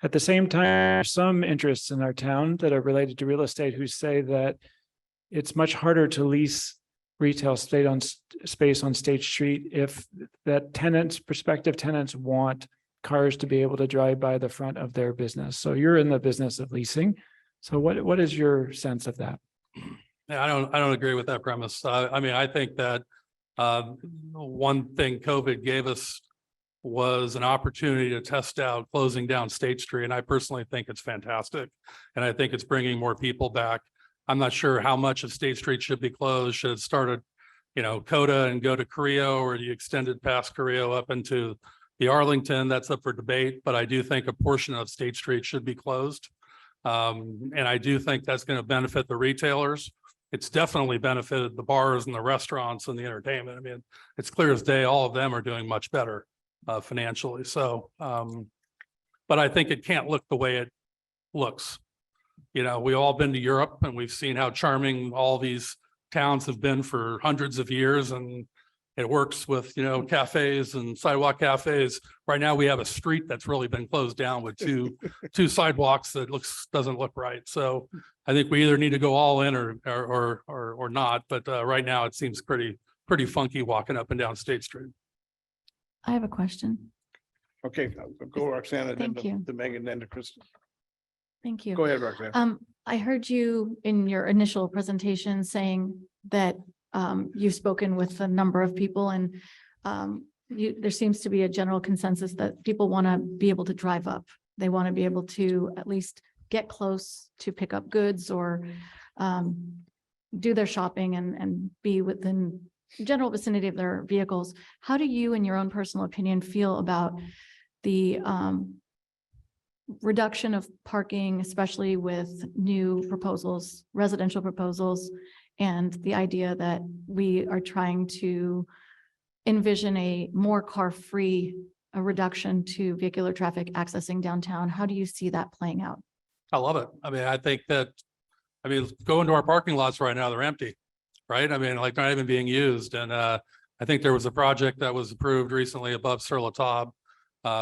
At the same time, some interests in our town that are related to real estate who say that it's much harder to lease retail space on State Street if that tenants, prospective tenants want cars to be able to drive by the front of their business. So you're in the business of leasing. So what is your sense of that? Yeah, I don't agree with that premise. I mean, I think that one thing COVID gave us was an opportunity to test out closing down State Street. And I personally think it's fantastic. And I think it's bringing more people back. I'm not sure how much of State Street should be closed. Should it start at, Coda and go to Carrillo, or do you extend it past Carrillo up into the Arlington? That's up for debate, but I do think a portion of State Street should be closed. And I do think that's going to benefit the retailers. It's definitely benefited the bars and the restaurants and the entertainment. I mean, it's clear as day, all of them are doing much better financially. So, but I think it can't look the way it looks. We've all been to Europe and we've seen how charming all these towns have been for hundreds of years, and it works with, cafes and sidewalk cafes. Right now, we have a street that's really been closed down with two sidewalks that doesn't look right. So I think we either need to go all in or not. But right now, it seems pretty funky walking up and down State Street. I have a question. Okay, go Roxana, then Thank you. to Megan, then to Kristen. Thank you. Go ahead, Roxana. I heard you in your initial presentation saying that you've spoken with a number of people, and there seems to be a general consensus that people want to be able to drive up. They want to be able to at least get close to pick up goods or do their shopping and be within general vicinity of their vehicles. How do you, in your own personal opinion, feel about the reduction of parking, especially with new proposals, residential proposals, and the idea that we are trying to envision a more car-free, a reduction to vehicular traffic accessing downtown? How do you see that playing out? I love it. I mean, I think that, go into our parking lots right now, they're empty, right? I mean, like not even being used. And I think there was a project that was approved recently above Sur La Table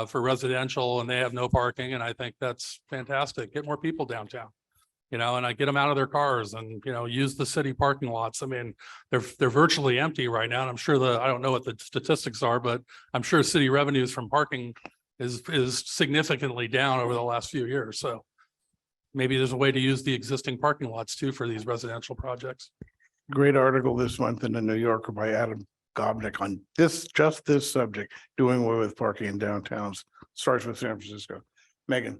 for residential, and they have no parking. And I think that's fantastic. Get more people downtown, and I get them out of their cars and, use the city parking lots. I mean, they're virtually empty right now. And I'm sure I don't know what the statistics are, but I'm sure city revenues from parking is significantly down over the last few years. So maybe there's a way to use the existing parking lots too for these residential projects. Great article this month in the New Yorker by Adam Gobnick on this subject, doing away with parking in downtowns. Starts with San Francisco. Megan.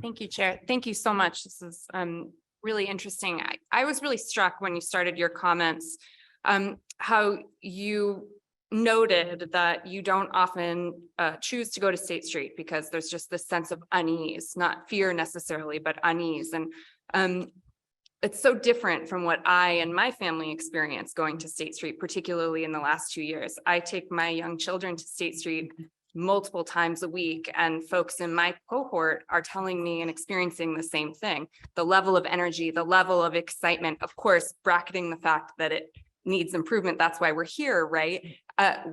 Thank you, Chair. Thank you so much. This is really interesting. I was really struck when you started your comments, how you noted that you don't often choose to go to State Street because there's just this sense of unease, not fear necessarily, but unease. And it's so different from what I and my family experienced going to State Street, particularly in the last 2 years. I take my young children to State Street multiple times a week, and folks in my cohort are telling me and experiencing the same thing. The level of energy, the level of excitement, of course, bracketing the fact that it needs improvement. That's why we're here, right?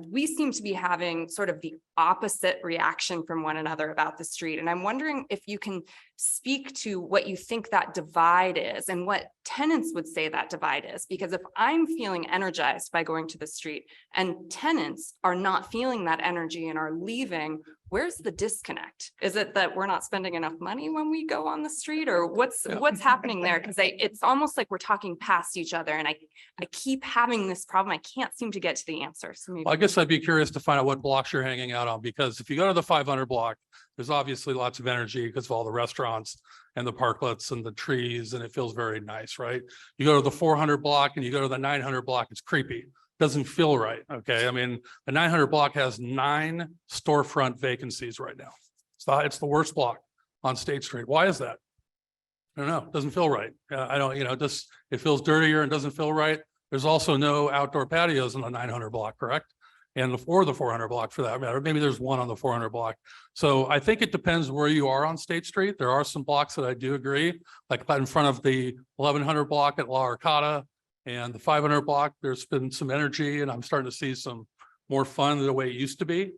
We seem to be having sort of the opposite reaction from one another about the street. And I'm wondering if you can speak to what you think that divide is and what tenants would say that divide is. Because if I'm feeling energized by going to the street and tenants are not feeling that energy and are leaving, where's the disconnect? Is it that we're not spending enough money when we go on the street, or what's happening there? Because it's almost like we're talking past each other, and I keep having this problem. I can't seem to get to the answer. So maybe Well, I guess I'd be curious to find out what blocks you're hanging out on, because if you go to the 500 block, there's obviously lots of energy because of all the restaurants and the parklets and the trees, and it feels very nice, right? You go to the 400 block and you go to the 900 block, it's creepy. Doesn't feel right. Okay. I mean, the 900 block has 9 storefront vacancies right now. It's the worst block on State Street. Why is that? I don't know. It doesn't feel right. I don't, it feels dirtier and doesn't feel right. There's also no outdoor patios on the 900 block, correct? And the 400 block for that matter. Maybe there's one on the 400 block. So I think it depends where you are on State Street. There are some blocks that I do agree, like in front of the 1100 block at La Arcata. And the 500 block, there's been some energy, and I'm starting to see some more fun the way it used to be.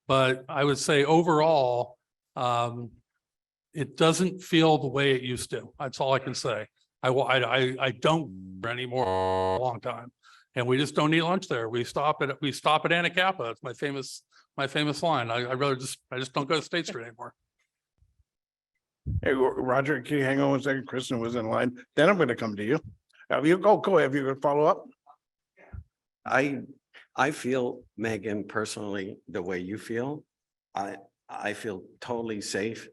But I would say overall, it doesn't feel the way it used to. That's all I can say. I don't anymore a long time. And we just don't eat lunch there. We stop at Anacapa. It's my famous line. I just don't go to State Street anymore. Hey, Roger, can you hang on one second? Kristen was in line. Then I'm going to come to you. You go ahead. Have you gonna follow up? I feel, Megan, personally, the way you feel. I feel totally safe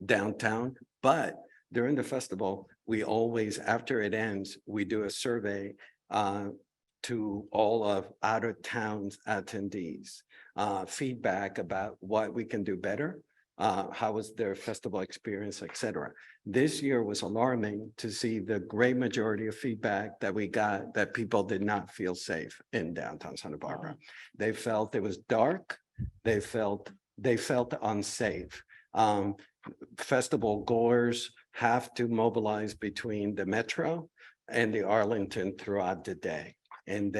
downtown, but during the festival, we always, after it ends, we do a survey to all of out of towns attendees, feedback about what we can do better. How was their festival experience, et cetera. This year was alarming to see the great majority of feedback that we got that people did not feel safe in downtown Santa Barbara. They felt it was dark. They felt unsafe. Festival goers have to mobilize between the Metro and the Arlington throughout the day. And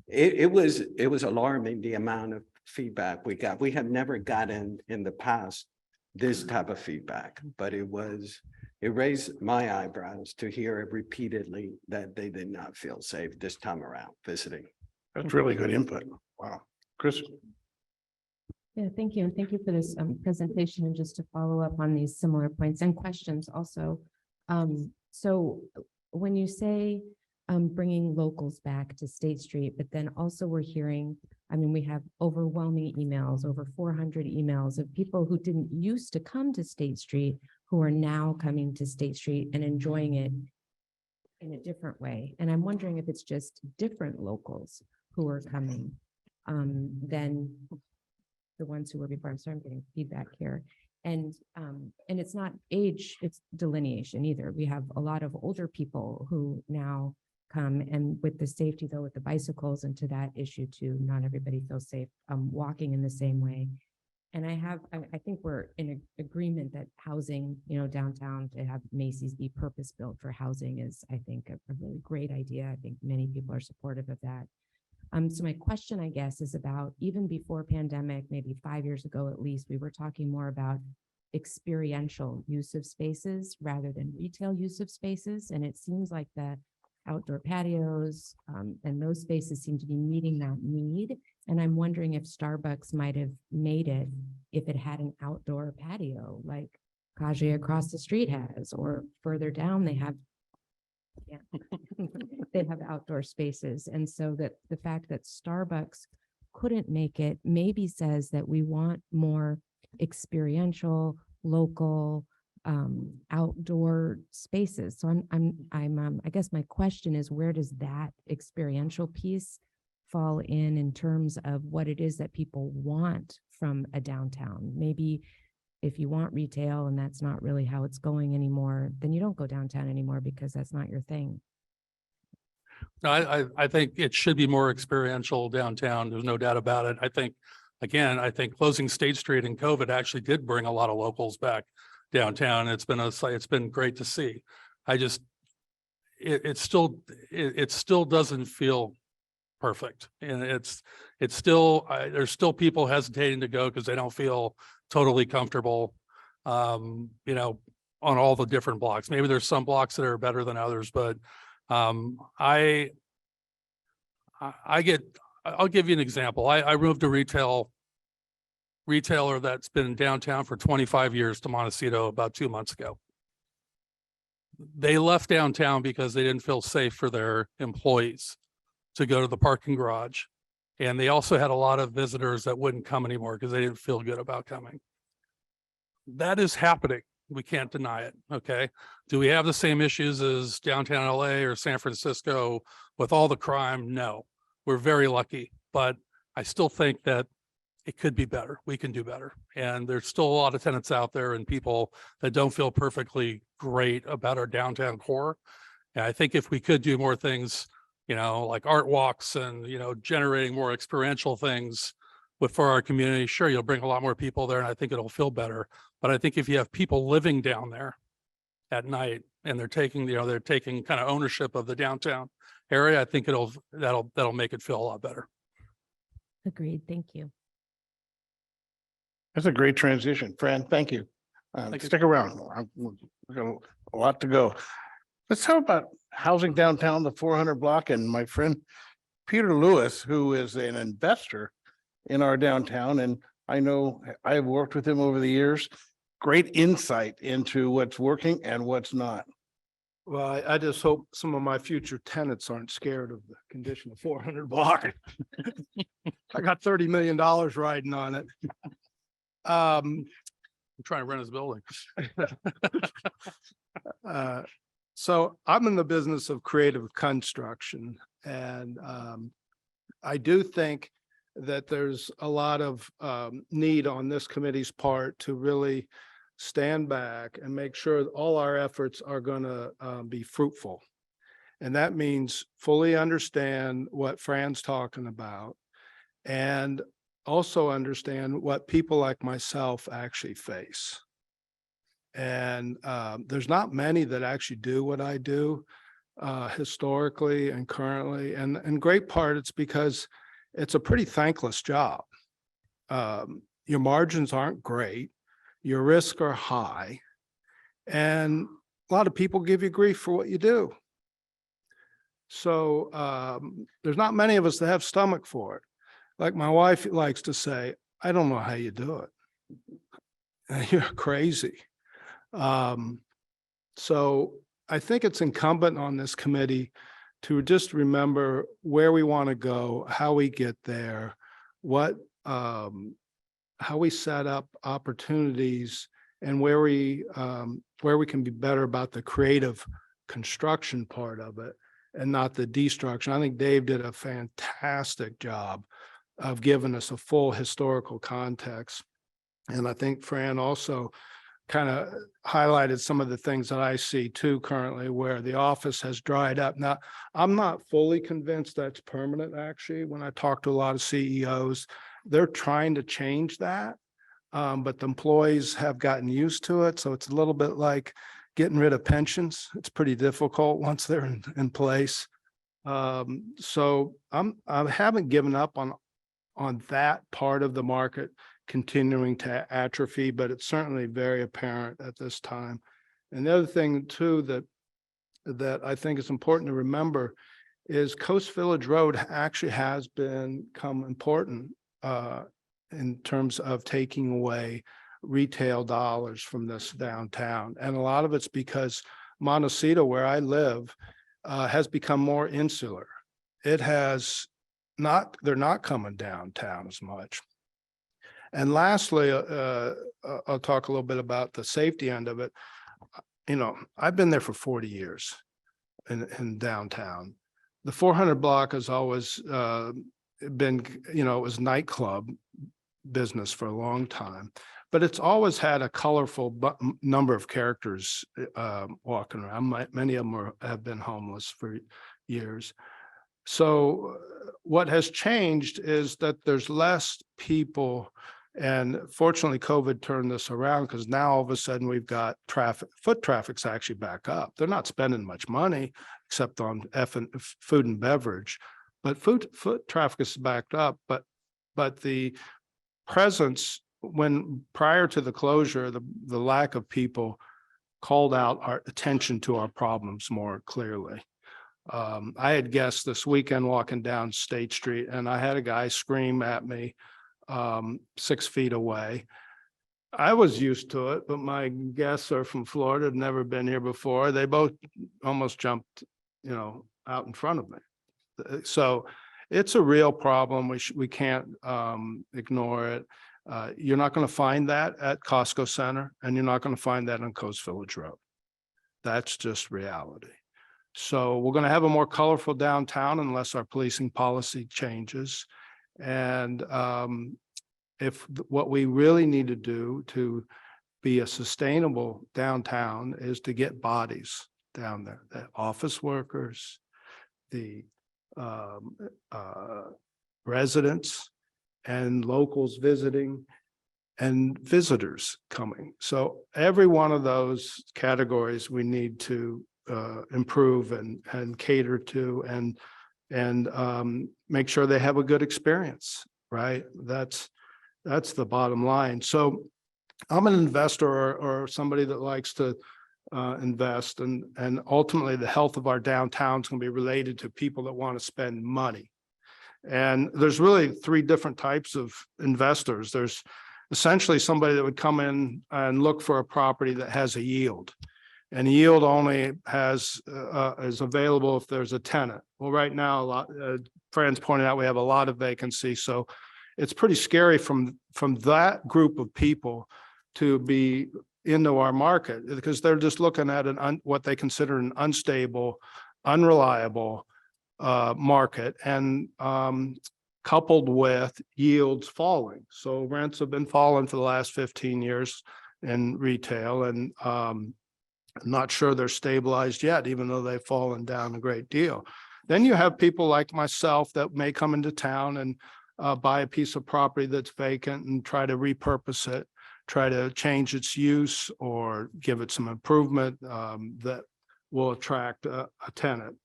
it was alarming the amount of feedback we got. We have never gotten in the past this type of feedback, but it raised my eyebrows to hear it repeatedly that they did not feel safe this time around visiting. That's really good input. Wow. Chris? Yeah, thank you. And thank you for this presentation. And just to follow up on these similar points and questions also. So when you say bringing locals back to State Street, but then also we're hearing, I mean, we have overwhelming emails, over 400 emails of people who didn't used to come to State Street, who are now coming to State Street and enjoying it in a different way. And I'm wondering if it's just different locals who are coming than the ones who were before. I'm sorry, I'm getting feedback here. And it's not age, it's delineation either. We have a lot of older people who now come, and with the safety though, with the bicycles, and to that issue too, not everybody feels safe walking in the same way. And I think we're in agreement that housing, downtown, to have Macy's be purpose built for housing is, I think, a really great idea. I think many people are supportive of that. So my question, I guess, is about, even before pandemic, maybe 5 years ago at least, we were talking more about experiential use of spaces rather than retail use of spaces. And it seems like the outdoor patios and those spaces seem to be meeting that need. And I'm wondering if Starbucks might have made it if it had an outdoor patio like Kaji across the street has, or further down they have they have outdoor spaces. And so that the fact that Starbucks couldn't make it maybe says that we want more experiential, local, outdoor spaces. So I guess my question is, where does that experiential piece fall in terms of what it is that people want from a downtown? Maybe if you want retail and that's not really how it's going anymore, then you don't go downtown anymore because that's not your thing. No, I think it should be more experiential downtown. There's no doubt about it. I think closing State Street in COVID actually did bring a lot of locals back downtown. It's been great to see. It still doesn't feel perfect. And there's still people hesitating to go because they don't feel totally comfortable, on all the different blocks. Maybe there's some blocks that are better than others, but I'll give you an example. I moved a retailer that's been downtown for 25 years to Montecito about 2 months ago. They left downtown because they didn't feel safe for their employees to go to the parking garage. And they also had a lot of visitors that wouldn't come anymore because they didn't feel good about coming. That is happening. We can't deny it. Okay. Do we have the same issues as downtown LA or San Francisco with all the crime? No, we're very lucky, but I still think that it could be better. We can do better. And there's still a lot of tenants out there and people that don't feel perfectly great about our downtown core. And I think if we could do more things, like art walks and, generating more experiential things for our community, sure, you'll bring a lot more people there and I think it'll feel better. But I think if you have people living down there at night and they're taking kind of ownership of the downtown area, I think that'll make it feel a lot better. Agreed. Thank you. That's a great transition. Fran, thank you. Thank you. Stick around. We've got a lot to go. Let's talk about housing downtown, the 400 block, and my friend Peter Lewis, who is an investor in our downtown, and I know I've worked with him over the years. Great insight into what's working and what's not. Well, I just hope some of my future tenants aren't scared of the condition of 400 block. I got $30 million riding on it. I'm trying to rent his building. So I'm in the business of creative construction, and I do think that there's a lot of need on this committee's part to really stand back and make sure that all our efforts are going to be fruitful. And that means fully understand what Fran's talking about and also understand what people like myself actually face. And there's not many that actually do what I do historically and currently. And in great part, it's because it's a pretty thankless job. Your margins aren't great. Your risks are high. And a lot of people give you grief for what you do. So there's not many of us that have stomach for it. Like my wife likes to say, I don't know how you do it. You're crazy. So I think it's incumbent on this committee to just remember where we want to go, how we get there, what, how we set up opportunities, and where we can be better about the creative construction part of it and not the destruction. I think Dave did a fantastic job of giving us a full historical context. And I think Fran also kind of highlighted some of the things that I see too currently, where the office has dried up. Now, I'm not fully convinced that's permanent, actually. When I talk to a lot of CEOs, they're trying to change that, but the employees have gotten used to it. So it's a little bit like getting rid of pensions. It's pretty difficult once they're in place. So I haven't given up on that part of the market continuing to atrophy, but it's certainly very apparent at this time. And the other thing too that I think is important to remember is Coast Village Road actually has become important in terms of taking away retail dollars from this downtown. And a lot of it's because Montecito, where I live, has become more insular. It has not, they're not coming downtown as much. And lastly, I'll talk a little bit about the safety end of it. You know, I've been there for 40 years in downtown. The 400 block has always been, you know, it was nightclub business for a long time, but it's always had a colorful number of characters walking around. Many of them have been homeless for years. So what has changed is that there's less people. And fortunately, COVID turned this around because now all of a sudden we've got foot traffic's actually back up. They're not spending much money except on food and beverage, but foot traffic is backed up. But the presence, when prior to the closure, the lack of people called out our attention to our problems more clearly. I had guests this weekend walking down State Street, and I had a guy scream at me 6 feet away. I was used to it, but my guests are from Florida, have never been here before. They both almost jumped, you know, out in front of me. So it's a real problem. We can't ignore it. You're not going to find that at Costco Center, and you're not going to find that on Coast Village Road. That's just reality. So we're going to have a more colorful downtown unless our policing policy changes. And if what we really need to do to be a sustainable downtown is to get bodies down there, the office workers, the residents and locals visiting and visitors coming. So every one of those categories we need to improve and cater to and make sure they have a good experience, right? That's the bottom line. So I'm an investor or somebody that likes to invest, and ultimately the health of our downtown is going to be related to people that want to spend money. And there's really three different types of investors. There's essentially somebody that would come in and look for a property that has a yield. And yield only has is available if there's a tenant. Well, right now, a lot, Fran's pointed out, we have a lot of vacancy. So it's pretty scary from that group of people to be into our market, because they're just looking at what they consider an unstable, unreliable market, and coupled with yields falling. So rents have been falling for the last 15 years in retail, and I'm not sure they're stabilized yet, even though they've fallen down a great deal. Then you have people like myself that may come into town and buy a piece of property that's vacant and try to repurpose it, try to change its use or give it some improvement that will attract a tenant.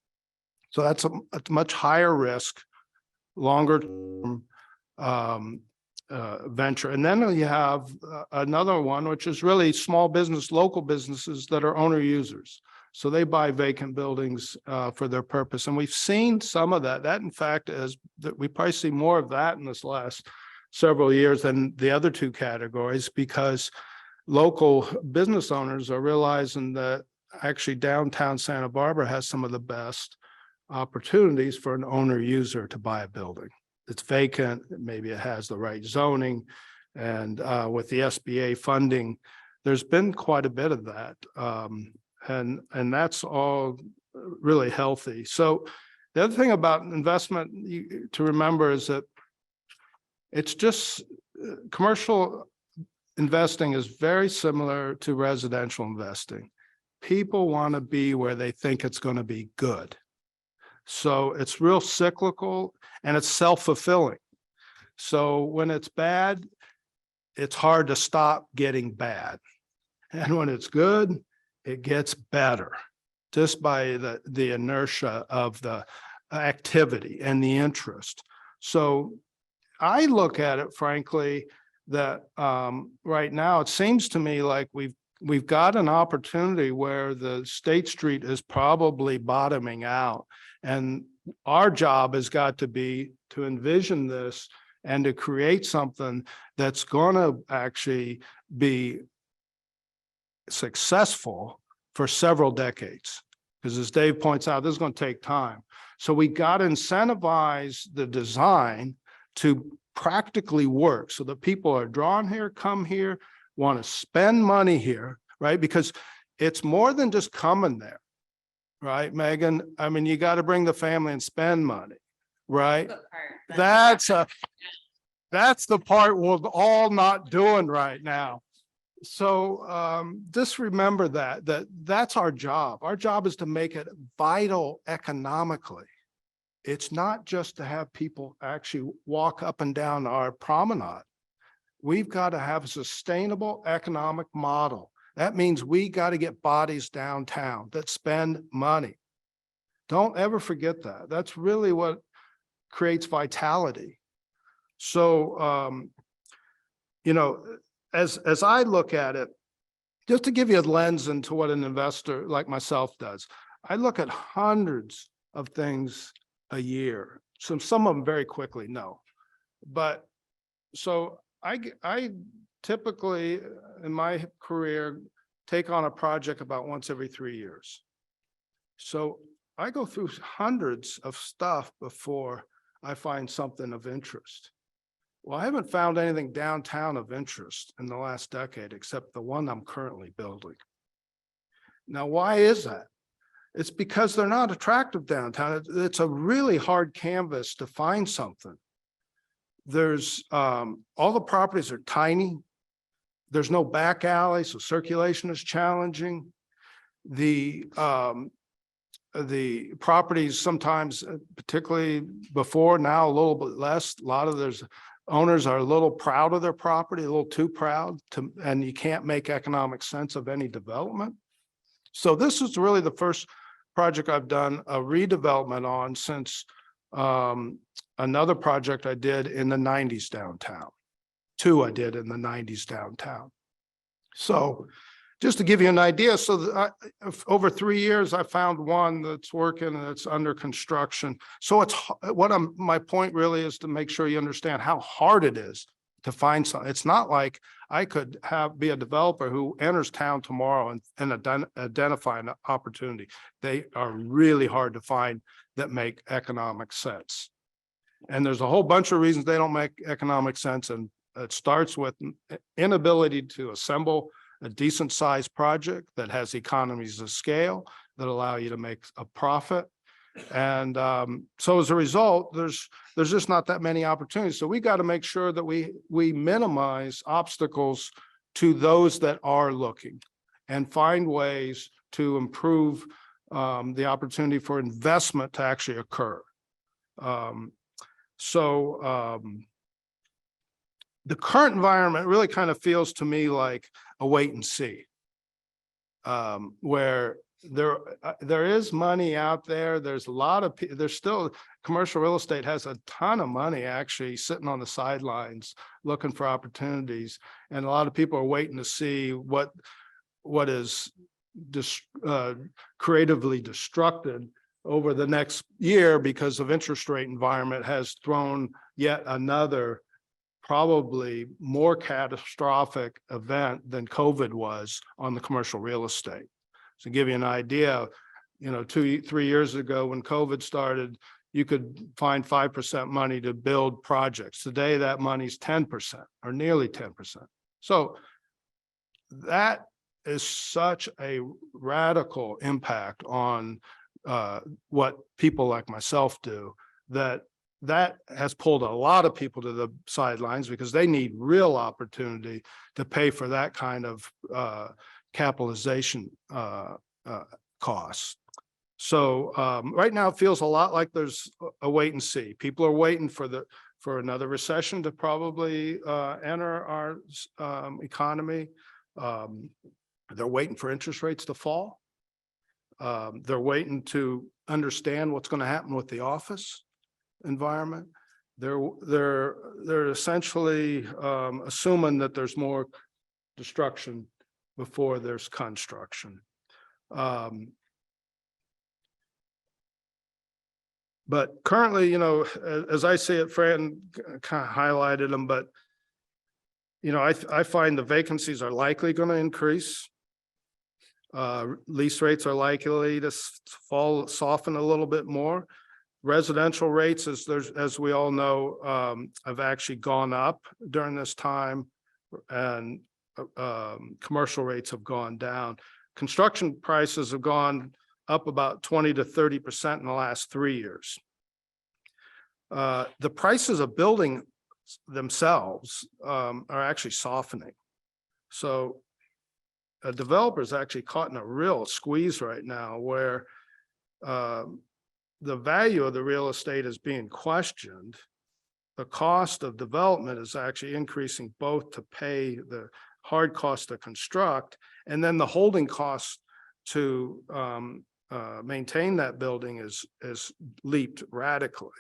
So that's a much higher risk, longer term venture. And then you have another one, which is really small business, local businesses that are owner users. So they buy vacant buildings for their purpose. And we've seen some of that. That in fact is that we probably see more of that in this last several years than the other two categories, because local business owners are realizing that actually downtown Santa Barbara has some of the best opportunities for an owner user to buy a building. It's vacant, maybe it has the right zoning, and with the SBA funding, there's been quite a bit of that. And that's all really healthy. So the other thing about investment to remember is that it's just commercial investing is very similar to residential investing. People want to be where they think it's going to be good. So it's real cyclical and it's self-fulfilling. So when it's bad, it's hard to stop getting bad. And when it's good, it gets better just by the inertia of the activity and the interest. So I look at it, frankly, that right now it seems to me like we've got an opportunity where the State Street is probably bottoming out, and our job has got to be to envision this and to create something that's going to actually be successful for several decades. Because as Dave points out, this is going to take time. So we got to incentivize the design to practically work so that people are drawn here, come here, want to spend money here, right? Because it's more than just coming there, right, Megan? I mean, you got to bring the family and spend money, right? That's the part we're all not doing right now. So just remember that's our job. Our job is to make it vital economically. It's not just to have people actually walk up and down our promenade. We've got to have a sustainable economic model. That means we got to get bodies downtown that spend money. Don't ever forget that. That's really what creates vitality. So, you know, as I look at it, just to give you a lens into what an investor like myself does, I look at hundreds of things a year. Some of them very quickly, no. But so I typically in my career take on a project about once every 3 years. So I go through hundreds of stuff before I find something of interest. Well, I haven't found anything downtown of interest in the last decade, except the one I'm currently building. Now, why is that? It's because they're not attractive downtown. It's a really hard canvas to find something. There's all the properties are tiny. There's no back alley, so circulation is challenging. The properties sometimes, particularly before, now a little bit less. A lot of there's owners are a little proud of their property, a little too proud to, and you can't make economic sense of any development. So this is really the first project I've done a redevelopment on since another project I did in the 90s downtown. Two I did in the 90s downtown. So just to give you an idea, so over 3 years, I found one that's working and it's under construction. So my point really is to make sure you understand how hard it is to find something. It's not like I could be a developer who enters town tomorrow and identify an opportunity. They are really hard to find that make economic sense. And there's a whole bunch of reasons they don't make economic sense. And it starts with inability to assemble a decent sized project that has economies of scale that allow you to make a profit. And so as a result, there's just not that many opportunities. So we got to make sure that we minimize obstacles to those that are looking and find ways to improve the opportunity for investment to actually occur. The current environment really kind of feels to me like a wait and see, where there is money out there. There's a lot of, there's still, commercial real estate has a ton of money actually sitting on the sidelines looking for opportunities. And a lot of people are waiting to see what is creatively destructed over the next year because of interest rate environment has thrown yet another probably more catastrophic event than COVID was on the commercial real estate. To give you an idea, 2-3 years ago when COVID started, you could find 5% money to build projects. Today, that money's 10% or nearly 10%. So that is such a radical impact on what people like myself do, that has pulled a lot of people to the sidelines because they need real opportunity to pay for that kind of capitalization costs. So right now it feels a lot like there's a wait and see. People are waiting for another recession to probably enter our economy. They're waiting for interest rates to fall. They're waiting to understand what's going to happen with the office environment. They're essentially assuming that there's more destruction before there's construction. But currently, as I see it, Fran kind of highlighted them, but I find the vacancies are likely going to increase. Lease rates are likely to soften a little bit more. Residential rates, as we all know, have actually gone up during this time, and commercial rates have gone down. Construction prices have gone up about 20 to 30% in the last 3 years. The prices of building themselves are actually softening. So a developer is actually caught in a real squeeze right now where the value of the real estate is being questioned. The cost of development is actually increasing both to pay the hard cost to construct and then the holding costs to maintain that building is leaped radically.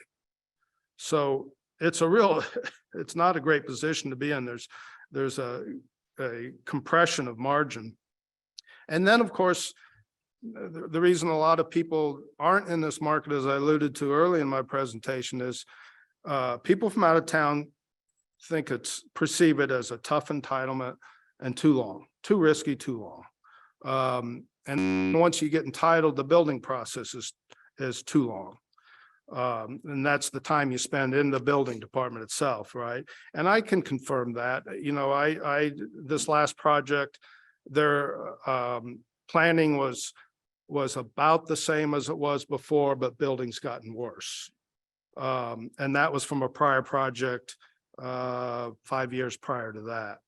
So it's it's not a great position to be in. There's a compression of margin. And then, of course, the reason a lot of people aren't in this market, as I alluded to early in my presentation, is people from out of town perceive it as a tough entitlement and too long, too risky, too long. And once you get entitled, the building process is too long. And that's the time you spend in the building department itself, right? And I can confirm that. This last project, their planning was about the same as it was before, but building's gotten worse. And that was from a prior project 5 years prior to that.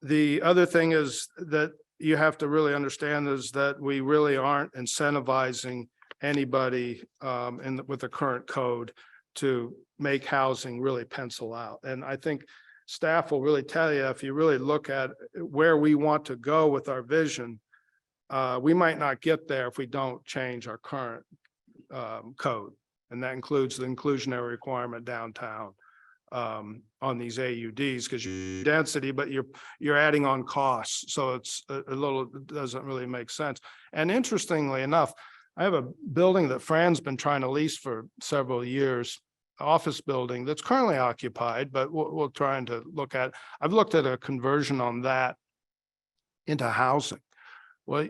The other thing is that you have to really understand is that we really aren't incentivizing anybody with the current code to make housing really pencil out. And I think staff will really tell you, if you really look at where we want to go with our vision, we might not get there if we don't change our current code. And that includes the inclusionary requirement downtown. on these AUDs because you density, but you're adding on costs. So it's a little, it doesn't really make sense. And interestingly enough, I have a building that Fran's been trying to lease for several years, office building that's currently occupied, but we're trying to look at, I've looked at a conversion on that into housing. Well,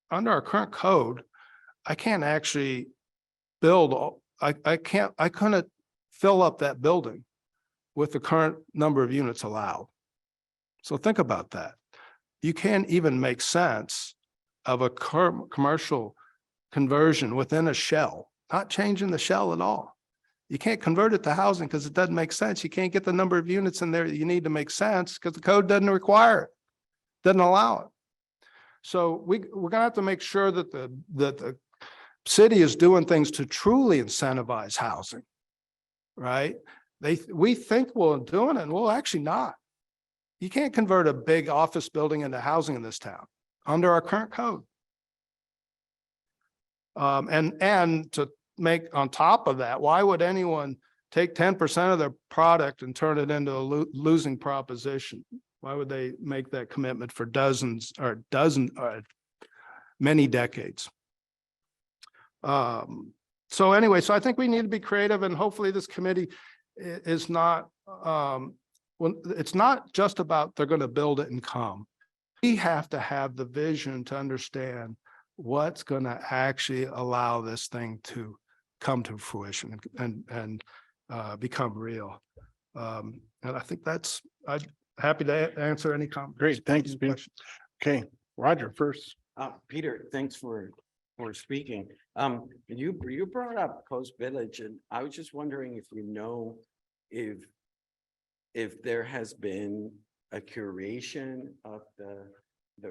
under our current code, I can't actually build, I couldn't fill up that building with the current number of units allowed. So think about that. You can't even make sense of a commercial conversion within a shell, not changing the shell at all. You can't convert it to housing because it doesn't make sense. You can't get the number of units in there that you need to make sense because the code doesn't require it, doesn't allow it. So we're gonna have to make sure that the city is doing things to truly incentivize housing, right? We think we're doing it, and we're actually not. You can't convert a big office building into housing in this town under our current code. And to make on top of that, why would anyone take 10% of their product and turn it into a losing proposition? Why would they make that commitment for many decades? So anyway, so I think we need to be creative, and hopefully this committee is not, well, it's not just about they're going to build it and come. We have to have the vision to understand what's going to actually allow this thing to come to fruition and become real. And I think I'm happy to answer any comments. Great, thanks. Okay, Roger first. Peter, thanks for speaking. You brought up Coast Village, and I was just wondering if you know if there has been a curation of the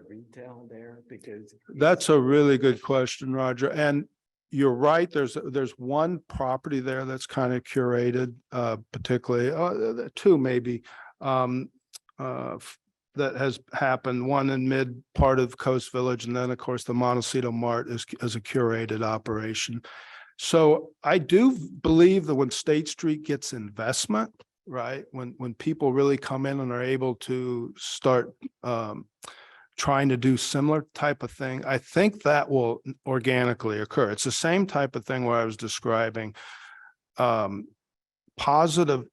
retail there, because That's a really good question, Roger. And you're right. There's one property there that's kind of curated, particularly two maybe, that has happened. One in mid part of Coast Village, and then of course the Montecito Mart is a curated operation. So I do believe that when State Street gets investment, right, when people really come in and are able to start trying to do similar type of thing, I think that will organically occur. It's the same type of thing where I was describing positive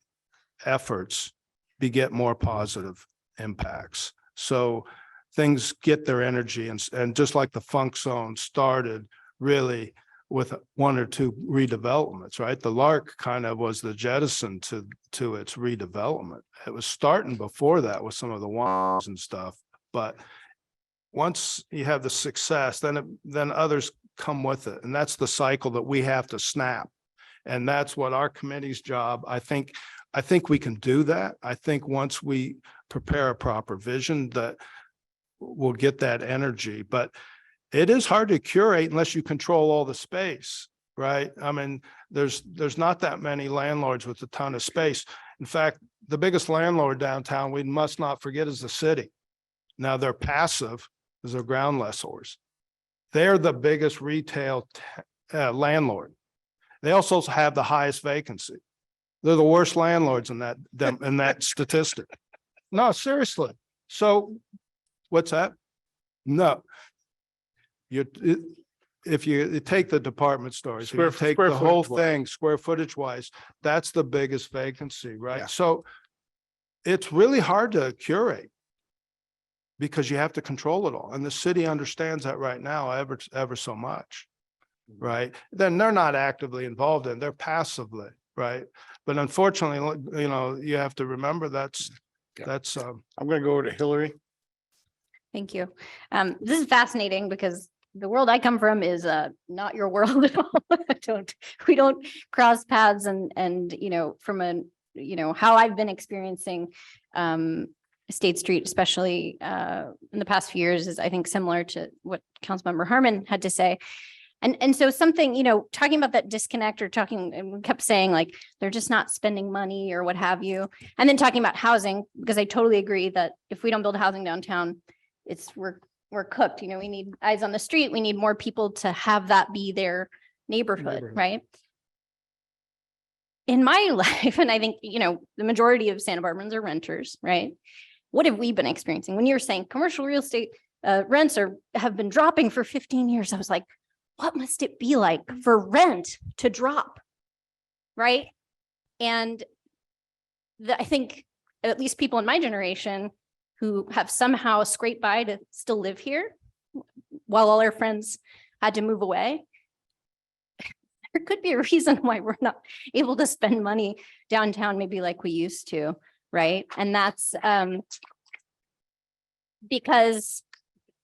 efforts beget more positive impacts. So things get their energy, and just like the Funk Zone started really with one or two redevelopments, right? The Lark kind of was the jettison to its redevelopment. It was starting before that with some of the ones and stuff, but once you have the success, then others come with it. And that's the cycle that we have to snap. And that's what our committee's job. I think we can do that. I think once we prepare a proper vision that we'll get that energy, but it is hard to curate unless you control all the space, right? I mean, there's not that many landlords with a ton of space. In fact, the biggest landlord downtown, we must not forget, is the city. Now they're passive, because they're ground lessors. They're the biggest retail landlord. They also have the highest vacancy. They're the worst landlords in that statistic. No, seriously. So what's that? No. If you take the department stores, you take the whole thing square footage wise, that's the biggest vacancy, right? Yeah. So it's really hard to curate because you have to control it all. And the city understands that right now ever so much, right? Then they're not actively involved in, they're passively, right? But unfortunately, you have to remember that's. I'm going to go over to Hillary. Thank you. This is fascinating because the world I come from is not your world at all. We don't cross paths and from how I've been experiencing State Street, especially in the past few years, is I think similar to what Councilmember Harmon had to say. And so something, talking about that disconnect or and we kept saying like, they're just not spending money or what have you. And then talking about housing, because I totally agree that if we don't build housing downtown, we're cooked. We need eyes on the street. We need more people to have that be their neighborhood, right? in my life, and I think, the majority of Santa Barbara's are renters, right? What have we been experiencing? When you're saying commercial real estate rents have been dropping for 15 years, I was like, what must it be like for rent to drop? Right? And I think at least people in my generation who have somehow scraped by to still live here while all our friends had to move away, there could be a reason why we're not able to spend money downtown maybe like we used to, right? And that's because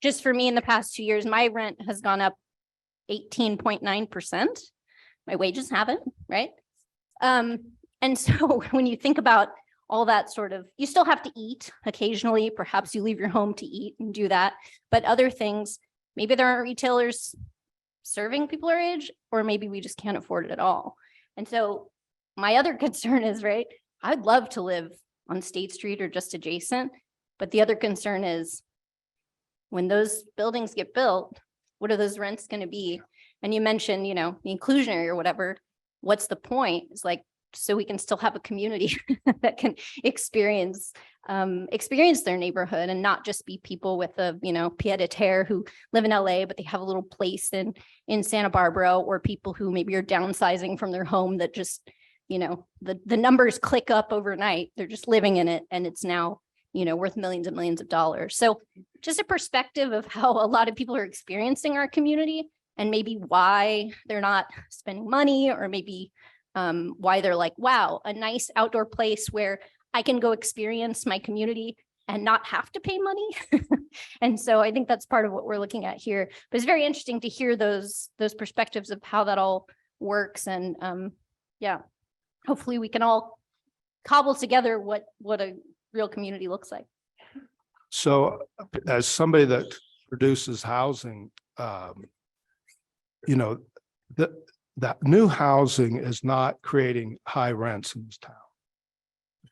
just for me in the past 2 years, my rent has gone up 18.9%. My wages haven't, right? And so when you think about all that sort of, you still have to eat occasionally, perhaps you leave your home to eat and do that, but other things, maybe there aren't retailers serving people our age, or maybe we just can't afford it at all. And so my other concern is, right, I'd love to live on State Street or just adjacent, but the other concern is when those buildings get built, what are those rents going to be? And you mentioned, the inclusionary or whatever, what's the point? It's like, so we can still have a community that can experience their neighborhood and not just be people with a, pied a terre who live in LA, but they have a little place in Santa Barbara, or people who maybe are downsizing from their home that just, the numbers click up overnight. They're just living in it and it's now, worth millions and millions of dollars. So just a perspective of how a lot of people are experiencing our community and maybe why they're not spending money, or maybe why they're like, wow, a nice outdoor place where I can go experience my community and not have to pay money. And so I think that's part of what we're looking at here. But it's very interesting to hear those perspectives of how that all works. And hopefully we can all cobble together what a real community looks like. So as somebody that produces housing, that new housing is not creating high rents in this town.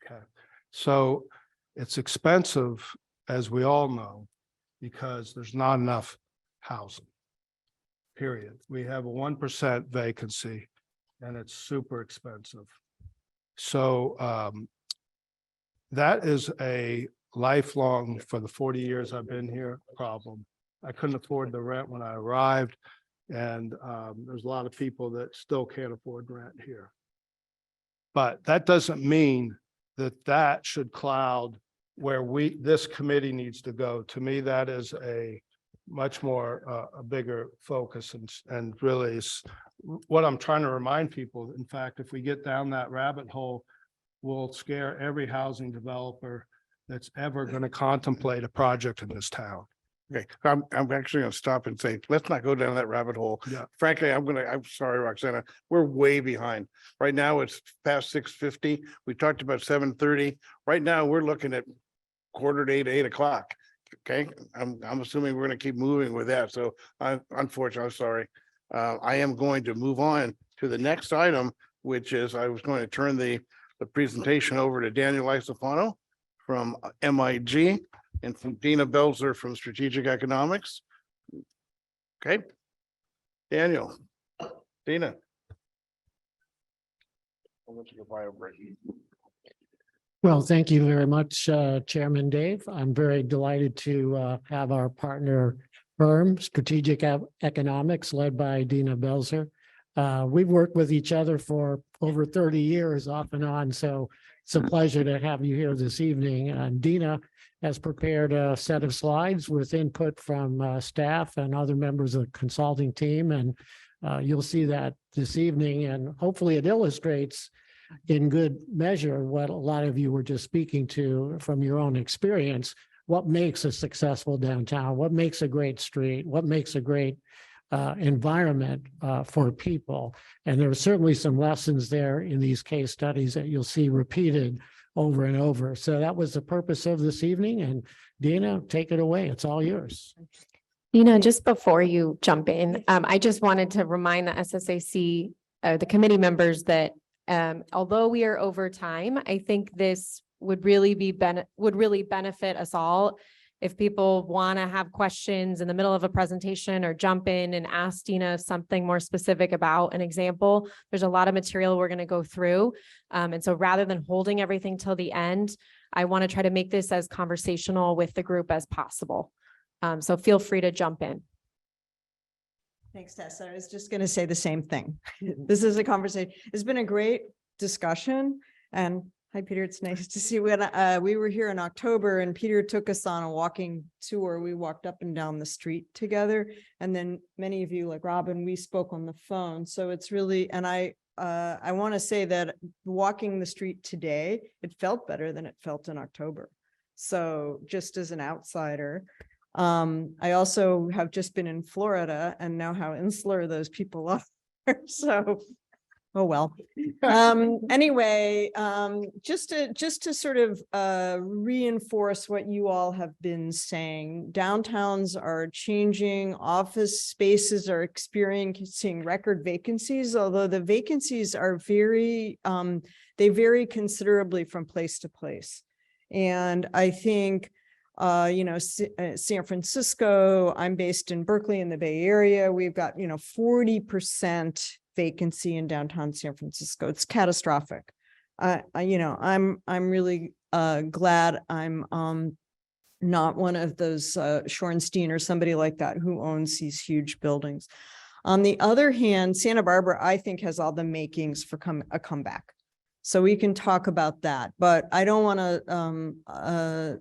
Okay, so it's expensive, as we all know, because there's not enough housing. Period. We have a 1% vacancy and it's super expensive. So that is a lifelong, for the 40 years I've been here, problem. I couldn't afford the rent when I arrived. And there's a lot of people that still can't afford rent here. But that doesn't mean that should cloud where this committee needs to go. To me, that is a much more a bigger focus, and really is what I'm trying to remind people. In fact, if we get down that rabbit hole, we'll scare every housing developer that's ever going to contemplate a project in this town. Okay, I'm actually gonna stop and say, let's not go down that rabbit hole. Yeah. Frankly, I'm sorry, Roxana, we're way behind. Right now, it's past 6:50. We talked about 7:30. Right now, we're looking at 7:45 to 8 o'clock. Okay, I'm assuming we're gonna keep moving with that. So unfortunately, I'm sorry. I am going to move on to the next item, which is I was going to turn the presentation over to Daniel Isofano from MIG. And from Dina Belzer from Strategic Economics. Okay. Daniel, Dina. I'll let you go bio break. Well, thank you very much, Chairman Dave. I'm very delighted to have our partner firm, Strategic Economics, led by Dina Belzer. We've worked with each other for over 30 years off and on, so it's a pleasure to have you here this evening. And Dina has prepared a set of slides with input from staff and other members of the consulting team. And you'll see that this evening, and hopefully it illustrates in good measure what a lot of you were just speaking to from your own experience, what makes a successful downtown, what makes a great street, what makes a great environment for people. And there are certainly some lessons there in these case studies that you'll see repeated over and over. So that was the purpose of this evening. And Dina, take it away. It's all yours. Just before you jump in, I just wanted to remind the SSAC, the committee members that although we are over time, I think this would really benefit us all If people want to have questions in the middle of a presentation or jump in and ask Dina something more specific about an example, there's a lot of material we're going to go through. And so rather than holding everything till the end, I want to try to make this as conversational with the group as possible. So feel free to jump in. Thanks, Tess. I was just going to say the same thing. This is a conversation. It's been a great discussion. And hi, Peter. It's nice to see you. When we were here in October and Peter took us on a walking tour, we walked up and down the street together. And then many of you, like Robin, we spoke on the phone. So it's really, and I want to say that walking the street today, it felt better than it felt in October. So just as an outsider, I also have just been in Florida and know how insular those people are. So, oh, well. Anyway, just to sort of reinforce what you all have been saying, downtowns are changing, office spaces are experiencing record vacancies, although the vacancies are they vary considerably from place to place. And I think San Francisco, I'm based in Berkeley in the Bay Area. We've got, 40% vacancy in downtown San Francisco. It's catastrophic. I'm really glad I'm not one of those Shorenstein or somebody like that who owns these huge buildings. On the other hand, Santa Barbara, I think, has all the makings for a comeback. So we can talk about that, but I don't want to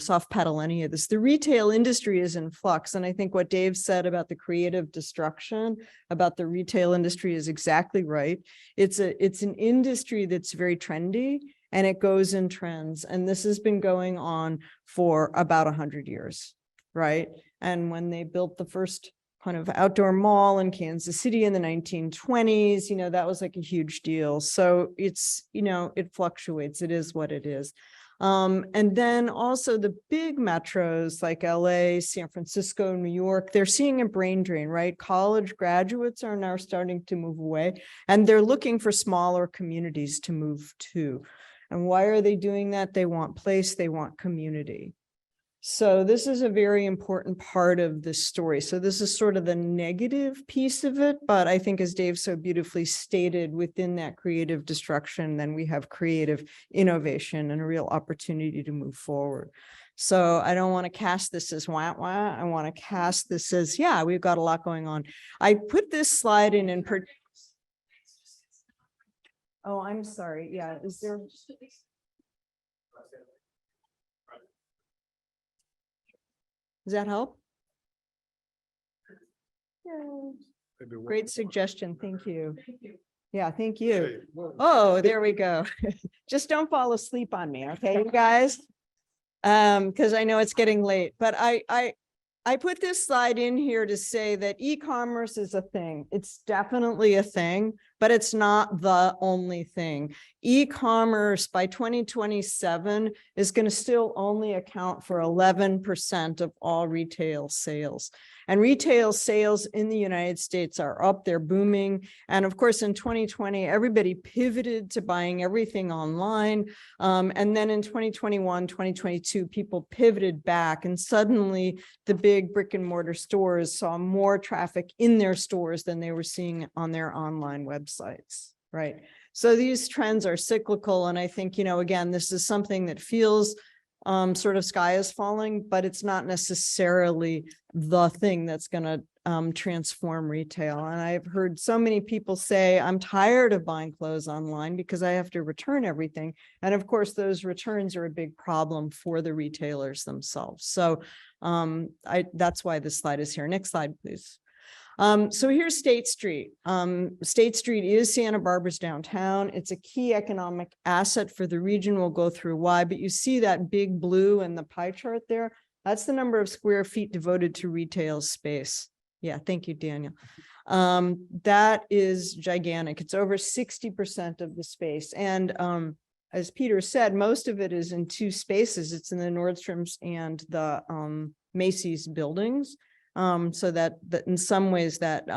soft pedal any of this. The retail industry is in flux. And I think what Dave said about the creative destruction about the retail industry is exactly right. It's an industry that's very trendy and it goes in trends. And this has been going on for about 100 years, right? And when they built the first kind of outdoor mall in Kansas City in the 1920s, that was like a huge deal. So it's, it fluctuates. It is what it is. And then also the big metros like LA, San Francisco, New York, they're seeing a brain drain, right? College graduates are now starting to move away and they're looking for smaller communities to move to. And why are they doing that? They want place, they want community. So this is a very important part of this story. So this is sort of the negative piece of it, but I think as Dave so beautifully stated, within that creative destruction, then we have creative innovation and a real opportunity to move forward. So I don't want to cast this as wah wah. I want to cast this as, yeah, we've got a lot going on. I put this slide in. Oh, I'm sorry. Yeah, is there? Does that help? Yeah. Great suggestion. Thank you. Yeah, thank you. Oh, there we go. Just don't fall asleep on me, okay, you guys? Because I know it's getting late, but I put this slide in here to say that e-commerce is a thing. It's definitely a thing, but it's not the only thing. E-commerce by 2027 is going to still only account for 11% of all retail sales. And retail sales in the United States are up, they're booming. And of course, in 2020, everybody pivoted to buying everything online. And then in 2021, 2022, people pivoted back and suddenly the big brick and mortar stores saw more traffic in their stores than they were seeing on their online websites, right? So these trends are cyclical. And I think, again, this is something that feels sort of sky is falling, but it's not necessarily the thing that's going to transform retail. And I've heard so many people say, I'm tired of buying clothes online because I have to return everything. And of course, those returns are a big problem for the retailers themselves. So that's why this slide is here. Next slide, please. So here's State Street. State Street is Santa Barbara's downtown. It's a key economic asset for the region. We'll go through why, but you see that big blue in the pie chart there? That's the number of square feet devoted to retail space. Yeah, thank you, Daniel. That is gigantic. It's over 60% of the space. And as Peter said, most of it is in two spaces. It's in the Nordstrom's and the Macy's buildings. So that in some ways that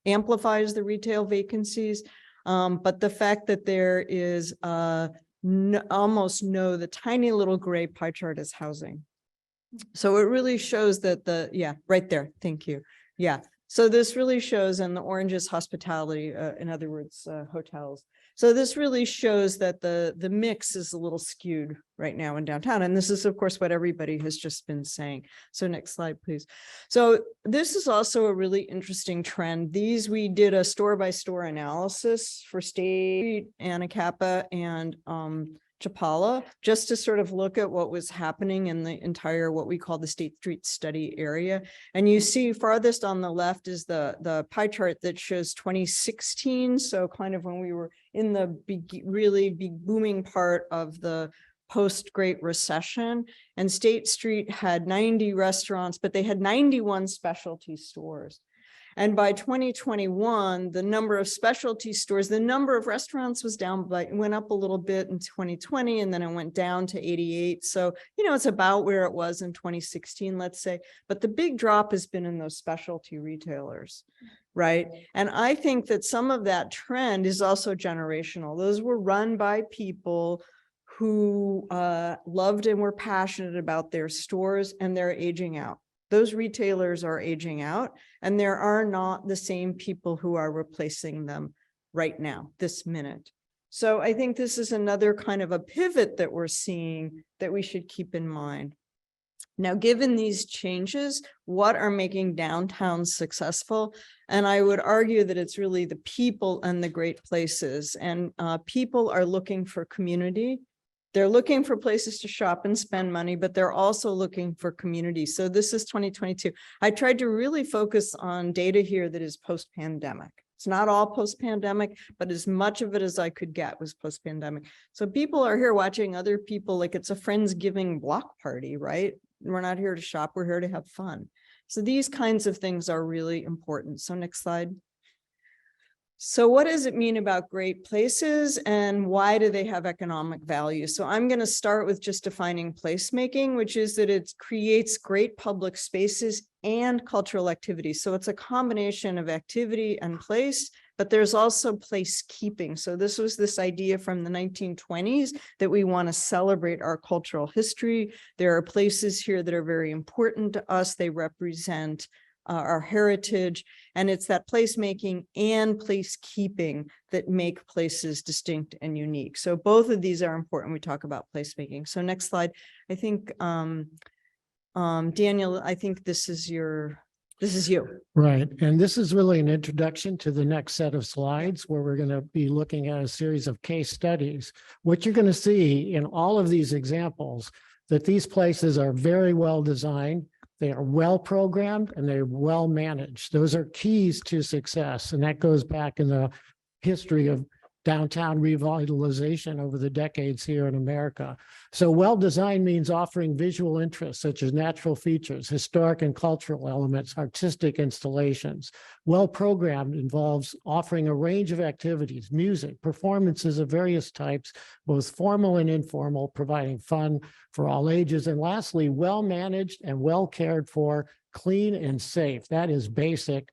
amplifies the retail vacancies. But the fact that there is almost the tiny little gray pie chart is housing. So it really shows that right there, thank you. Yeah, so this really shows, and the orange is hospitality, in other words, hotels. So this really shows that the mix is a little skewed right now in downtown. And this is, of course, what everybody has just been saying. So next slide, please. So this is also a really interesting trend. We did a store by store analysis for State, Anacapa, and Chapala, just to sort of look at what was happening in the entire, what we call the State Street study area. And you see farthest on the left is the pie chart that shows 2016. So kind of when we were in the really big booming part of the post-Great Recession, and State Street had 90 restaurants, but they had 91 specialty stores. And by 2021, the number of specialty stores, the number of restaurants was down, but went up a little bit in 2020, and then it went down to 88. So, it's about where it was in 2016, let's say. But the big drop has been in those specialty retailers, right? And I think that some of that trend is also generational. Those were run by people who loved and were passionate about their stores, and they're aging out. Those retailers are aging out, and there are not the same people who are replacing them right now, this minute. So I think this is another kind of a pivot that we're seeing that we should keep in mind. Now, given these changes, what are making downtowns successful? And I would argue that it's really the people and the great places. And people are looking for community. They're looking for places to shop and spend money, but they're also looking for community. So this is 2022. I tried to really focus on data here that is post-pandemic. It's not all post-pandemic, but as much of it as I could get was post-pandemic. So people are here watching other people like it's a Friendsgiving block party, right? We're not here to shop, we're here to have fun. So these kinds of things are really important. So next slide. So what does it mean about great places, and why do they have economic value? So I'm going to start with just defining placemaking, which is that it creates great public spaces and cultural activities. So it's a combination of activity and place, but there's also place keeping. So this was this idea from the 1920s that we want to celebrate our cultural history. There are places here that are very important to us. They represent our heritage, and it's that placemaking and place keeping that make places distinct and unique. So both of these are important when we talk about placemaking. So next slide. I think Daniel, I think this is you. Right. And this is really an introduction to the next set of slides where we're going to be looking at a series of case studies. What you're going to see in all of these examples, that these places are very well designed. They are well programmed and they're well managed. Those are keys to success. And that goes back in the history of downtown revitalization over the decades here in America. So well-designed means offering visual interests such as natural features, historic and cultural elements, artistic installations. Well-programmed involves offering a range of activities, music, performances of various types, both formal and informal, providing fun for all ages. And lastly, well-managed and well-cared for, clean and safe. That is basic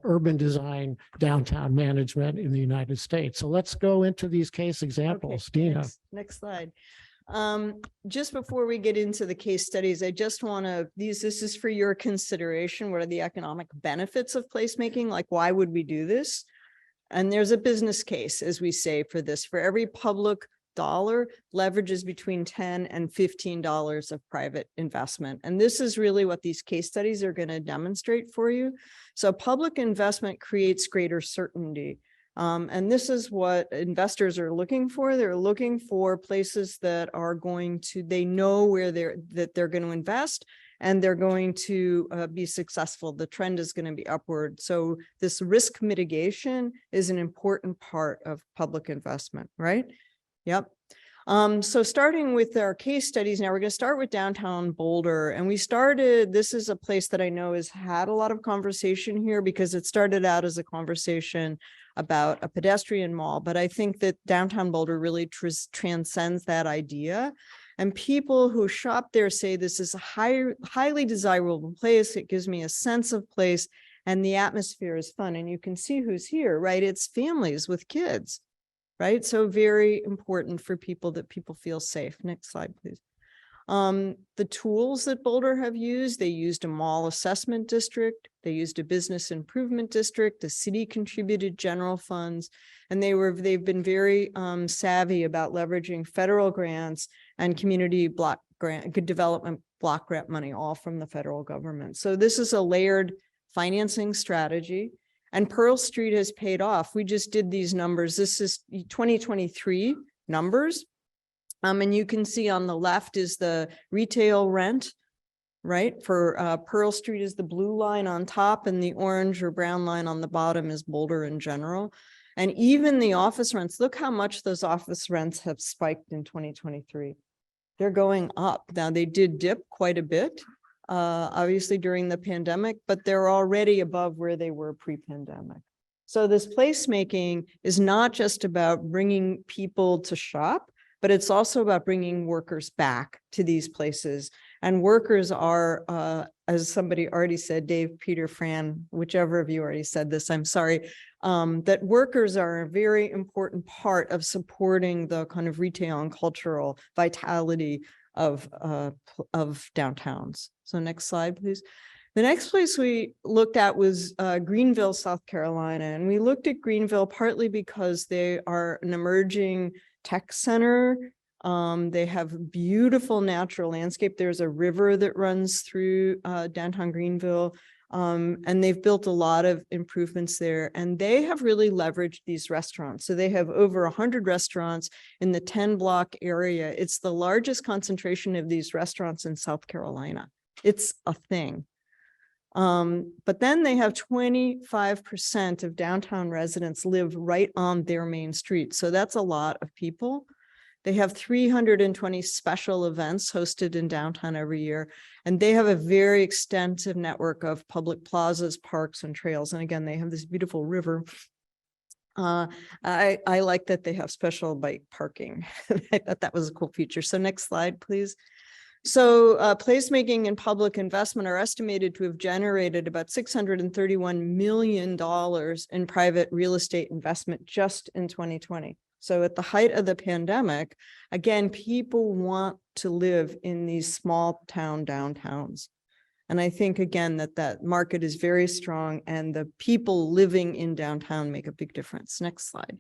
urban design, downtown management in the United States. So let's go into these case examples. Okay, Dina. next slide. Just before we get into the case studies, I just want to, this is for your consideration. What are the economic benefits of placemaking? Like, why would we do this? And there's a business case, as we say, for this. For every public dollar, leverages between $10 and $15 of private investment. And this is really what these case studies are going to demonstrate for you. So public investment creates greater certainty. And this is what investors are looking for. They're looking for places that are going to, they know where they're going to invest, and they're going to be successful. The trend is going to be upward. So this risk mitigation is an important part of public investment, right? Yep. So starting with our case studies, now we're going to start with downtown Boulder. And we started, this is a place that I know has had a lot of conversation here because it started out as a conversation about a pedestrian mall. But I think that downtown Boulder really transcends that idea. And people who shop there say this is a highly desirable place. It gives me a sense of place, and the atmosphere is fun. And you can see who's here, right? It's families with kids. Right? So very important for people that people feel safe. Next slide, please. The tools that Boulder have used, they used a mall assessment district, they used a business improvement district, the city contributed general funds, and they've been very savvy about leveraging federal grants and community block grant, good development block grant money, all from the federal government. So this is a layered financing strategy, and Pearl Street has paid off. We just did these numbers. This is 2023 numbers. And you can see on the left is the retail rent, right? For Pearl Street is the blue line on top, and the orange or brown line on the bottom is Boulder in general. And even the office rents, look how much those office rents have spiked in 2023. They're going up. Now, they did dip quite a bit, obviously during the pandemic, but they're already above where they were pre-pandemic. So this placemaking is not just about bringing people to shop, but it's also about bringing workers back to these places. And workers are, as somebody already said, Dave, Peter, Fran, whichever of you already said this, I'm sorry, that workers are a very important part of supporting the kind of retail and cultural vitality of downtowns. So next slide, please. The next place we looked at was Greenville, South Carolina. And we looked at Greenville partly because they are an emerging tech center. They have beautiful natural landscape. There's a river that runs through downtown Greenville. And they've built a lot of improvements there, and they have really leveraged these restaurants. So they have over 100 restaurants in the 10-block area. It's the largest concentration of these restaurants in South Carolina. It's a thing. But then they have 25% of downtown residents live right on their main street. So that's a lot of people. They have 320 special events hosted in downtown every year, and they have a very extensive network of public plazas, parks, and trails. And again, they have this beautiful river. I like that they have special bike parking. I thought that was a cool feature. So next slide, please. So placemaking and public investment are estimated to have generated about $631 million in private real estate investment just in 2020. So at the height of the pandemic, again, people want to live in these small town downtowns. And I think, again, that market is very strong, and the people living in downtown make a big difference. Next slide.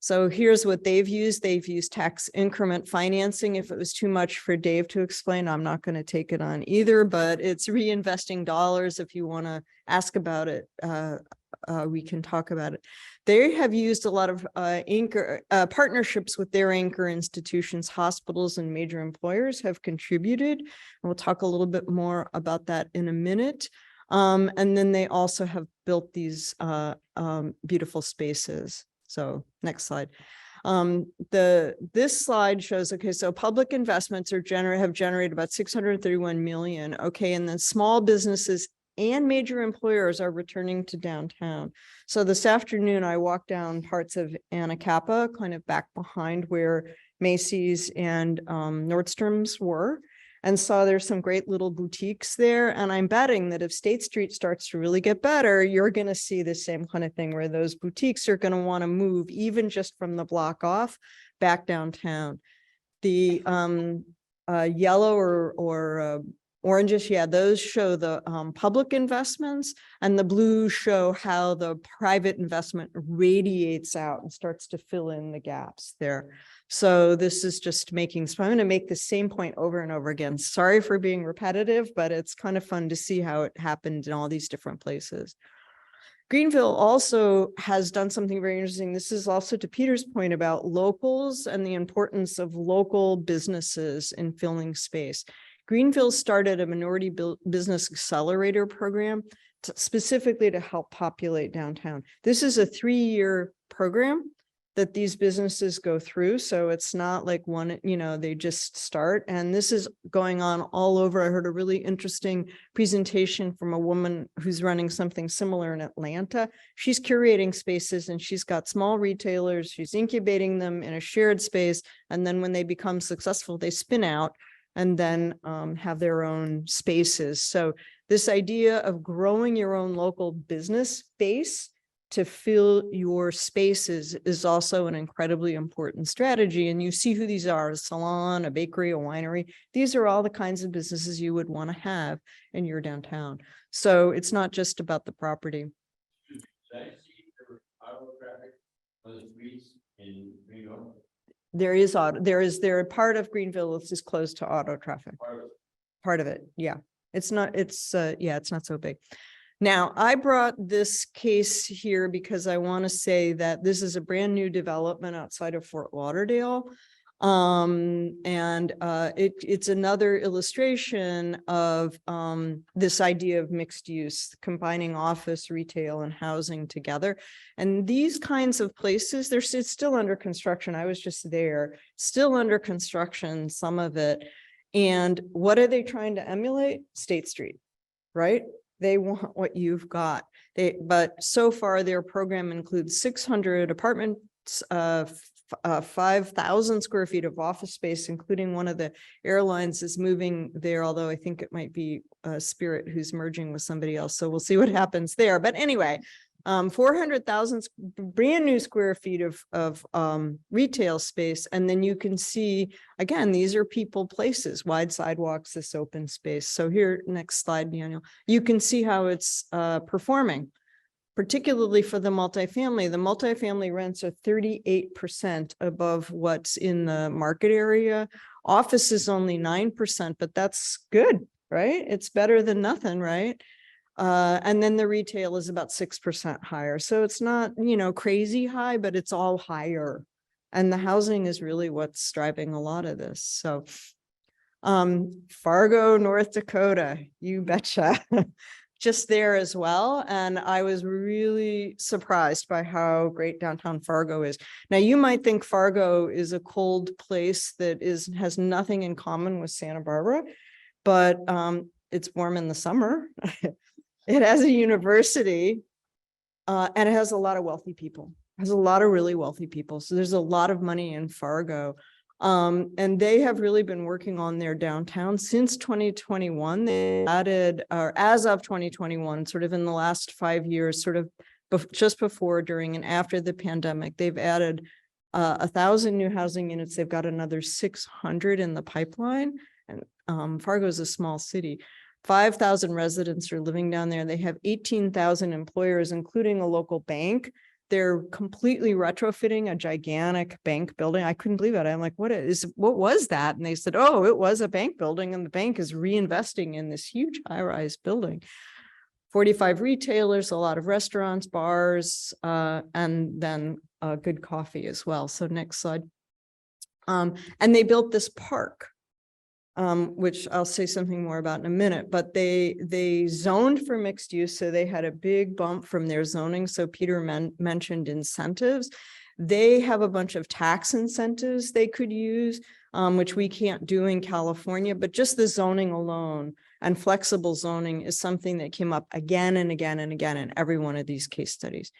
So here's what they've used. They've used tax increment financing. If it was too much for Dave to explain, I'm not going to take it on either, but it's reinvesting dollars. If you want to ask about it, we can talk about it. They have used a lot of partnerships with their anchor institutions. Hospitals and major employers have contributed. And we'll talk a little bit more about that in a minute. And then they also have built these beautiful spaces. So next slide. This slide shows, okay, so public investments have generated about 631 million. Okay, and then small businesses and major employers are returning to downtown. So this afternoon, I walked down parts of Anacapa, kind of back behind where Macy's and Nordstrom's were, and saw there's some great little boutiques there. And I'm betting that if State Street starts to really get better, you're going to see the same kind of thing where those boutiques are going to want to move, even just from the block off, back downtown. The yellow or oranges, yeah, those show the public investments, and the blue show how the private investment radiates out and starts to fill in the gaps there. So this is just making, so I'm going to make the same point over and over again. Sorry for being repetitive, but it's kind of fun to see how it happened in all these different places. Greenville also has done something very interesting. This is also to Peter's point about locals and the importance of local businesses in filling space. Greenville started a minority business accelerator program specifically to help populate downtown. This is a 3-year program that these businesses go through. So it's not like one, they just start. And this is going on all over. I heard a really interesting presentation from a woman who's running something similar in Atlanta. She's curating spaces, and she's got small retailers. She's incubating them in a shared space. And then when they become successful, they spin out and then have their own spaces. So this idea of growing your own local business base to fill your spaces is also an incredibly important strategy. And you see who these are: a salon, a bakery, a winery. These are all the kinds of businesses you would want to have in your downtown. So it's not just about the property. There is auto, there part of Greenville is closed to auto traffic. Part of it, yeah. It's not so big. Now, I brought this case here because I want to say that this is a brand new development outside of Fort Lauderdale. It's another illustration of this idea of mixed use, combining office, retail, and housing together. And these kinds of places, it's still under construction. I was just there, still under construction, some of it. And what are they trying to emulate? State Street, right? They want what you've got. But so far their program includes 600 apartments, 5,000 square feet of office space, including one of the airlines is moving there, although I think it might be Spirit who's merging with somebody else. So we'll see what happens there. But anyway, 400,000 brand new square feet of retail space. And then you can see, again, these are people places, wide sidewalks, this open space. So here, next slide, Daniel, you can see how it's performing, particularly for the multifamily. The multifamily rents are 38% above what's in the market area. Office is only 9%, but that's good, right? It's better than nothing, right? And then the retail is about 6% higher. So it's not, crazy high, but it's all higher. And the housing is really what's driving a lot of this. So Fargo, North Dakota, you betcha. Just there as well. And I was really surprised by how great downtown Fargo is. Now, you might think Fargo is a cold place that has nothing in common with Santa Barbara, but it's warm in the summer. It has a university and it has a lot of wealthy people. It has a lot of really wealthy people. So there's a lot of money in Fargo. And they have really been working on their downtown since 2021. They added, or as of 2021, sort of in the last 5 years, sort of just before, during, and after the pandemic, they've added 1,000 new housing units. They've got another 600 in the pipeline. And Fargo is a small city. 5,000 residents are living down there. They have 18,000 employers, including a local bank. They're completely retrofitting a gigantic bank building. I couldn't believe it. I'm like, what was that? And they said, oh, it was a bank building, and the bank is reinvesting in this huge high-rise building. 45 retailers, a lot of restaurants, bars, and then good coffee as well. So next slide. And they built this park, which I'll say something more about in a minute, but they zoned for mixed use. So they had a big bump from their zoning. So Peter mentioned incentives. They have a bunch of tax incentives they could use, which we can't do in California, but just the zoning alone and flexible zoning is something that came up again and again and again in every one of these case studies.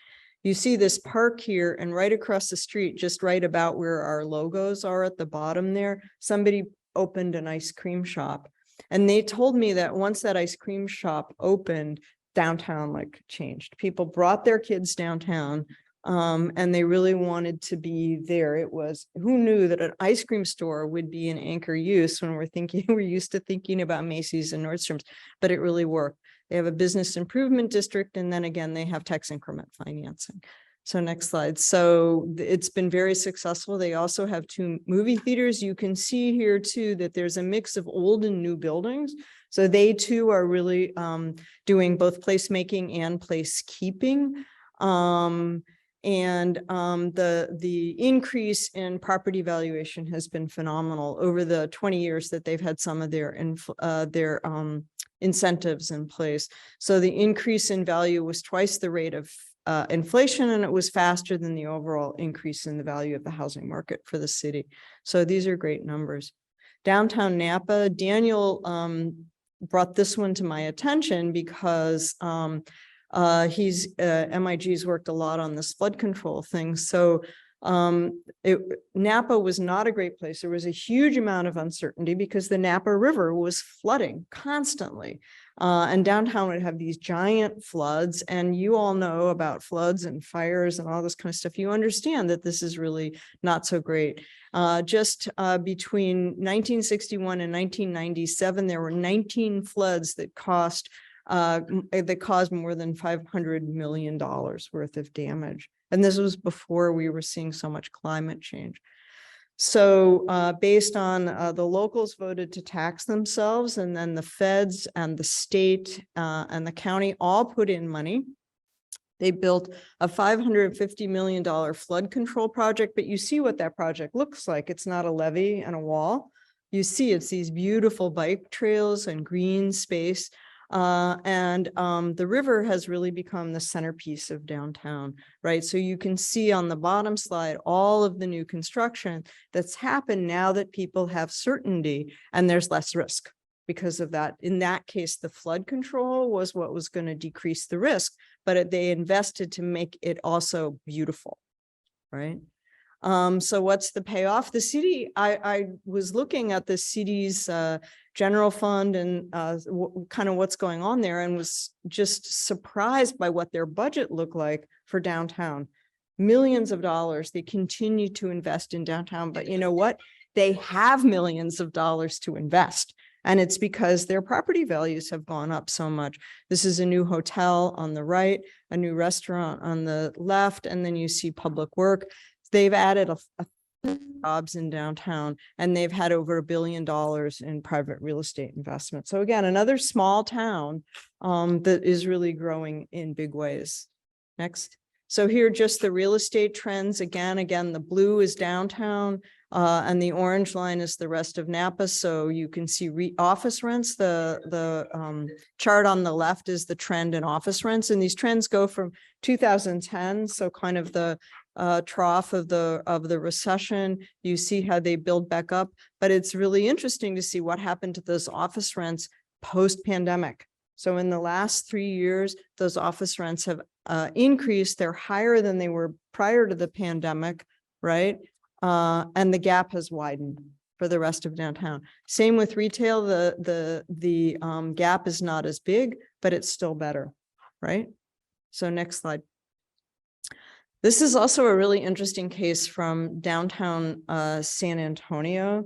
You see this park here, and right across the street, just right about where our logos are at the bottom there, somebody opened an ice cream shop. And they told me that once that ice cream shop opened, downtown changed. People brought their kids downtown and they really wanted to be there. It was, who knew that an ice cream store would be an anchor use when we're used to thinking about Macy's and Nordstrom's, but it really worked. They have a business improvement district, and then again, they have tax increment financing. So next slide. So it's been very successful. They also have 2 movie theaters. You can see here too that there's a mix of old and new buildings. So they too are really doing both placemaking and place keeping. The increase in property valuation has been phenomenal over the 20 years that they've had some of their incentives in place. So the increase in value was twice the rate of inflation, and it was faster than the overall increase in the value of the housing market for the city. So these are great numbers. Downtown Napa, Daniel brought this one to my attention because MIG's worked a lot on this flood control thing. So Napa was not a great place. There was a huge amount of uncertainty because the Napa River was flooding constantly. And downtown would have these giant floods, and you all know about floods and fires and all this kind of stuff. You understand that this is really not so great. Just between 1961 and 1997, there were 19 floods that caused more than $500 million worth of damage. And this was before we were seeing so much climate change. So based on the locals voted to tax themselves, and then the feds and the state and the county all put in money. They built a $550 million flood control project, but you see what that project looks like. It's not a levee and a wall. You see it's these beautiful bike trails and green space. The river has really become the centerpiece of downtown, right? So you can see on the bottom slide, all of the new construction that's happened now that people have certainty and there's less risk because of that. In that case, the flood control was what was going to decrease the risk, but they invested to make it also beautiful, right? So what's the payoff? The city, I was looking at the city's general fund and kind of what's going on there, and was just surprised by what their budget looked like for downtown. Millions of dollars. They continue to invest in downtown, but you know what? They have millions of dollars to invest. And it's because their property values have gone up so much. This is a new hotel on the right, a new restaurant on the left, and then you see public work. They've added a jobs in downtown, and they've had over $1 billion in private real estate investment. So again, another small town that is really growing in big ways. Next. So here, just the real estate trends. Again, the blue is downtown, and the orange line is the rest of Napa. So you can see office rents. The chart on the left is the trend in office rents, and these trends go from 2010. So kind of the trough of the recession. You see how they build back up, but it's really interesting to see what happened to those office rents post-pandemic. So in the last 3 years, those office rents have increased. They're higher than they were prior to the pandemic, right? And the gap has widened for the rest of downtown. Same with retail. The gap is not as big, but it's still better, right? So next slide. This is also a really interesting case from downtown San Antonio.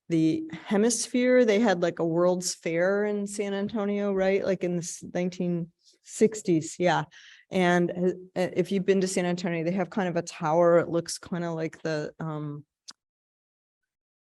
The Hemisphere, they had like a World's Fair in San Antonio, right? Like in the 1960s, yeah. And if you've been to San Antonio, they have kind of a tower. It looks kind of like the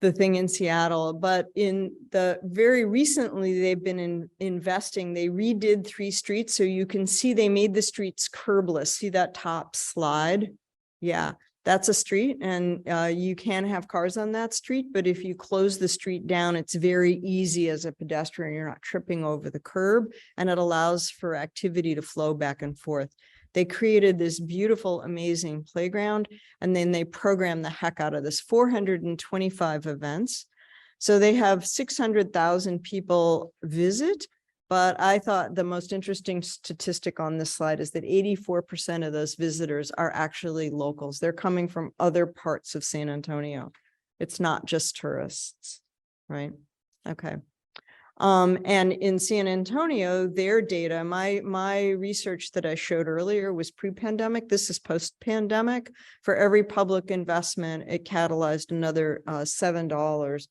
thing in Seattle, but in the very recently, they've been investing. They redid 3 streets. So you can see they made the streets curbless. See that top slide? Yeah, that's a street, and you can have cars on that street. But if you close the street down, it's very easy as a pedestrian. You're not tripping over the curb, and it allows for activity to flow back and forth. They created this beautiful, amazing playground, and then they programmed the heck out of this 425 events. So they have 600,000 people visit, but I thought the most interesting statistic on this slide is that 84% of those visitors are actually locals. They're coming from other parts of San Antonio. It's not just tourists, right? Okay. And in San Antonio, their data, my research that I showed earlier was pre-pandemic. This is post-pandemic. For every public investment, it catalyzed another $7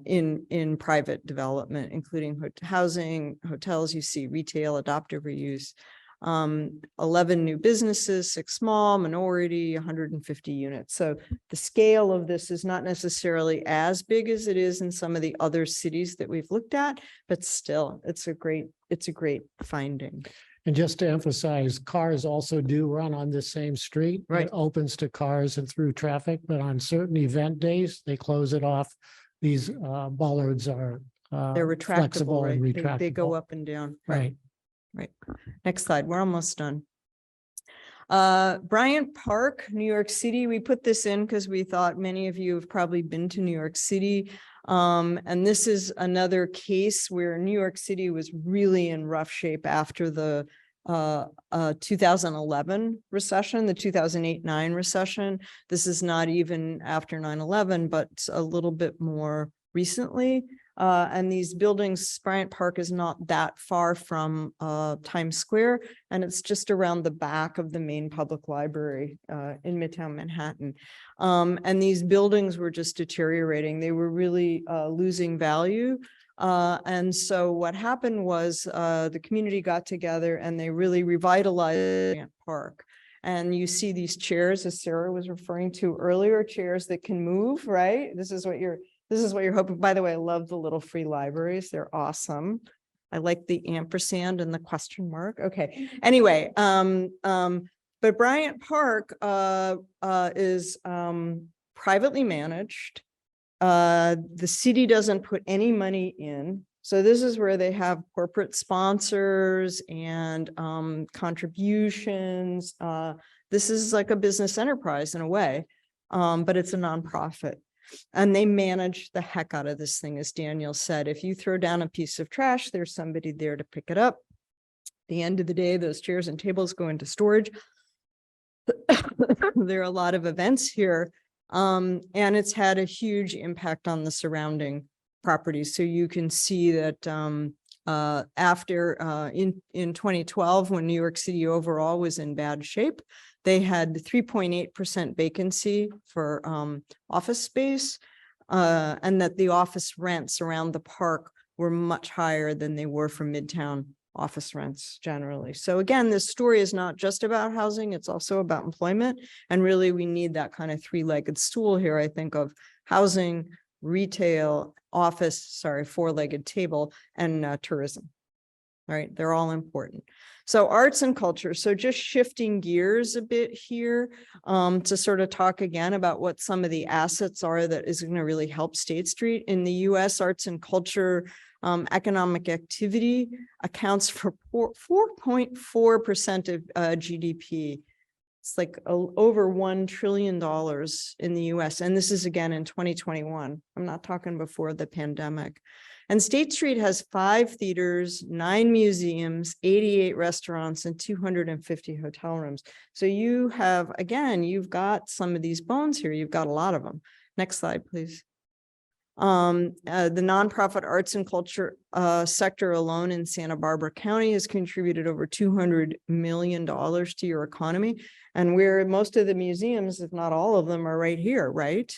in private development, including housing, hotels, you see retail, adoptive reuse, 11 new businesses, 6 small, minority, 150 units. So the scale of this is not necessarily as big as it is in some of the other cities that we've looked at, but still it's a great finding. And just to emphasize, cars also do run on the same street. Right. It opens to cars and through traffic, but on certain event days, they close it off. These bollards are They're retractable, flexible and right? They go retractable. up and down. Right. Right. Next slide. We're almost done. Bryant Park, New York City. We put this in because we thought many of you have probably been to New York City. And this is another case where New York City was really in rough shape after the 2011 recession, the 2008-9 recession. This is not even after 9/11, but a little bit more recently. And these buildings, Bryant Park is not that far from Times Square, and it's just around the back of the main public library in Midtown Manhattan. And these buildings were just deteriorating. They were really losing value. And so what happened was the community got together and they really revitalized Bryant Park. And you see these chairs, as Sarah was referring to earlier, chairs that can move, right? This is what you're hoping. By the way, I love the little free libraries. They're awesome. I like the ampersand and the question mark. Okay. Anyway, but Bryant Park is privately managed. The city doesn't put any money in. So this is where they have corporate sponsors and contributions. This is like a business enterprise in a way, but it's a nonprofit. And they manage the heck out of this thing, as Daniel said. If you throw down a piece of trash, there's somebody there to pick it up. At the end of the day, those chairs and tables go into storage. There are a lot of events here. And it's had a huge impact on the surrounding properties. So you can see that after in 2012, when New York City overall was in bad shape, they had 3.8% vacancy for office space, and that the office rents around the park were much higher than they were for Midtown office rents generally. So again, this story is not just about housing, it's also about employment. And really, we need that kind of three-legged stool here, I think, of housing, retail, office, four-legged table, and tourism. All right, they're all important. So arts and culture. So just shifting gears a bit here to sort of talk again about what some of the assets are that is going to really help State Street. In the US, arts and culture economic activity accounts for 4.4% of GDP. It's like over $1 trillion in the US. And this is again in 2021. I'm not talking before the pandemic. And State Street has 5 theaters, 9 museums, 88 restaurants, and 250 hotel rooms. So you have, again, you've got some of these bones here. You've got a lot of them. Next slide, please. The nonprofit arts and culture sector alone in Santa Barbara County has contributed over $200 million to your economy. And where most of the museums, if not all of them, are right here, right?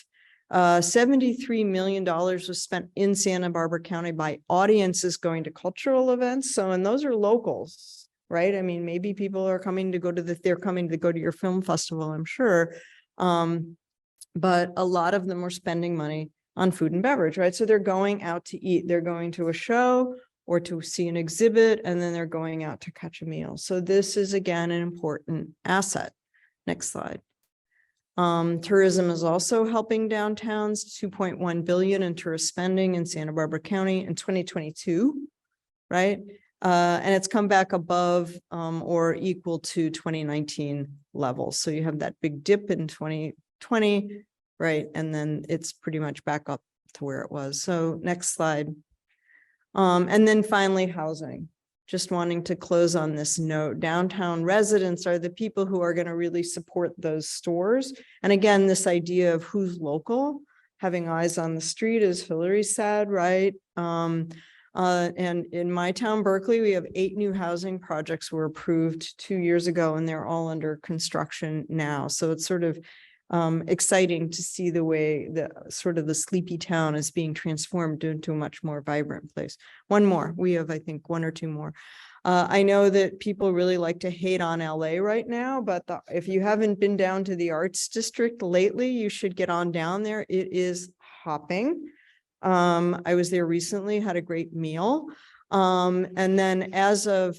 $73 million was spent in Santa Barbara County by audiences going to cultural events. So, and those are locals, right? I mean, maybe people are coming to go to they're coming to go to your film festival, I'm sure. But a lot of them are spending money on food and beverage, right? So they're going out to eat, they're going to a show or to see an exhibit, and then they're going out to catch a meal. So this is, again, an important asset. Next slide. Tourism is also helping downtowns, $2.1 billion in tourist spending in Santa Barbara County in 2022, right? And it's come back above or equal to 2019 levels. So you have that big dip in 2020, right? And then it's pretty much back up to where it was. So next slide. And then finally, housing. Just wanting to close on this note, downtown residents are the people who are going to really support those stores. And again, this idea of who's local, having eyes on the street, as Hillary said, right? And in my town, Berkeley, we have 8 new housing projects were approved 2 years ago, and they're all under construction now. So it's sort of exciting to see the way the sort of the sleepy town is being transformed into a much more vibrant place. One more, we have, I think, 1 or 2 more. I know that people really like to hate on LA right now, but if you haven't been down to the Arts District lately, you should get on down there. It is hopping. I was there recently, had a great meal. And then as of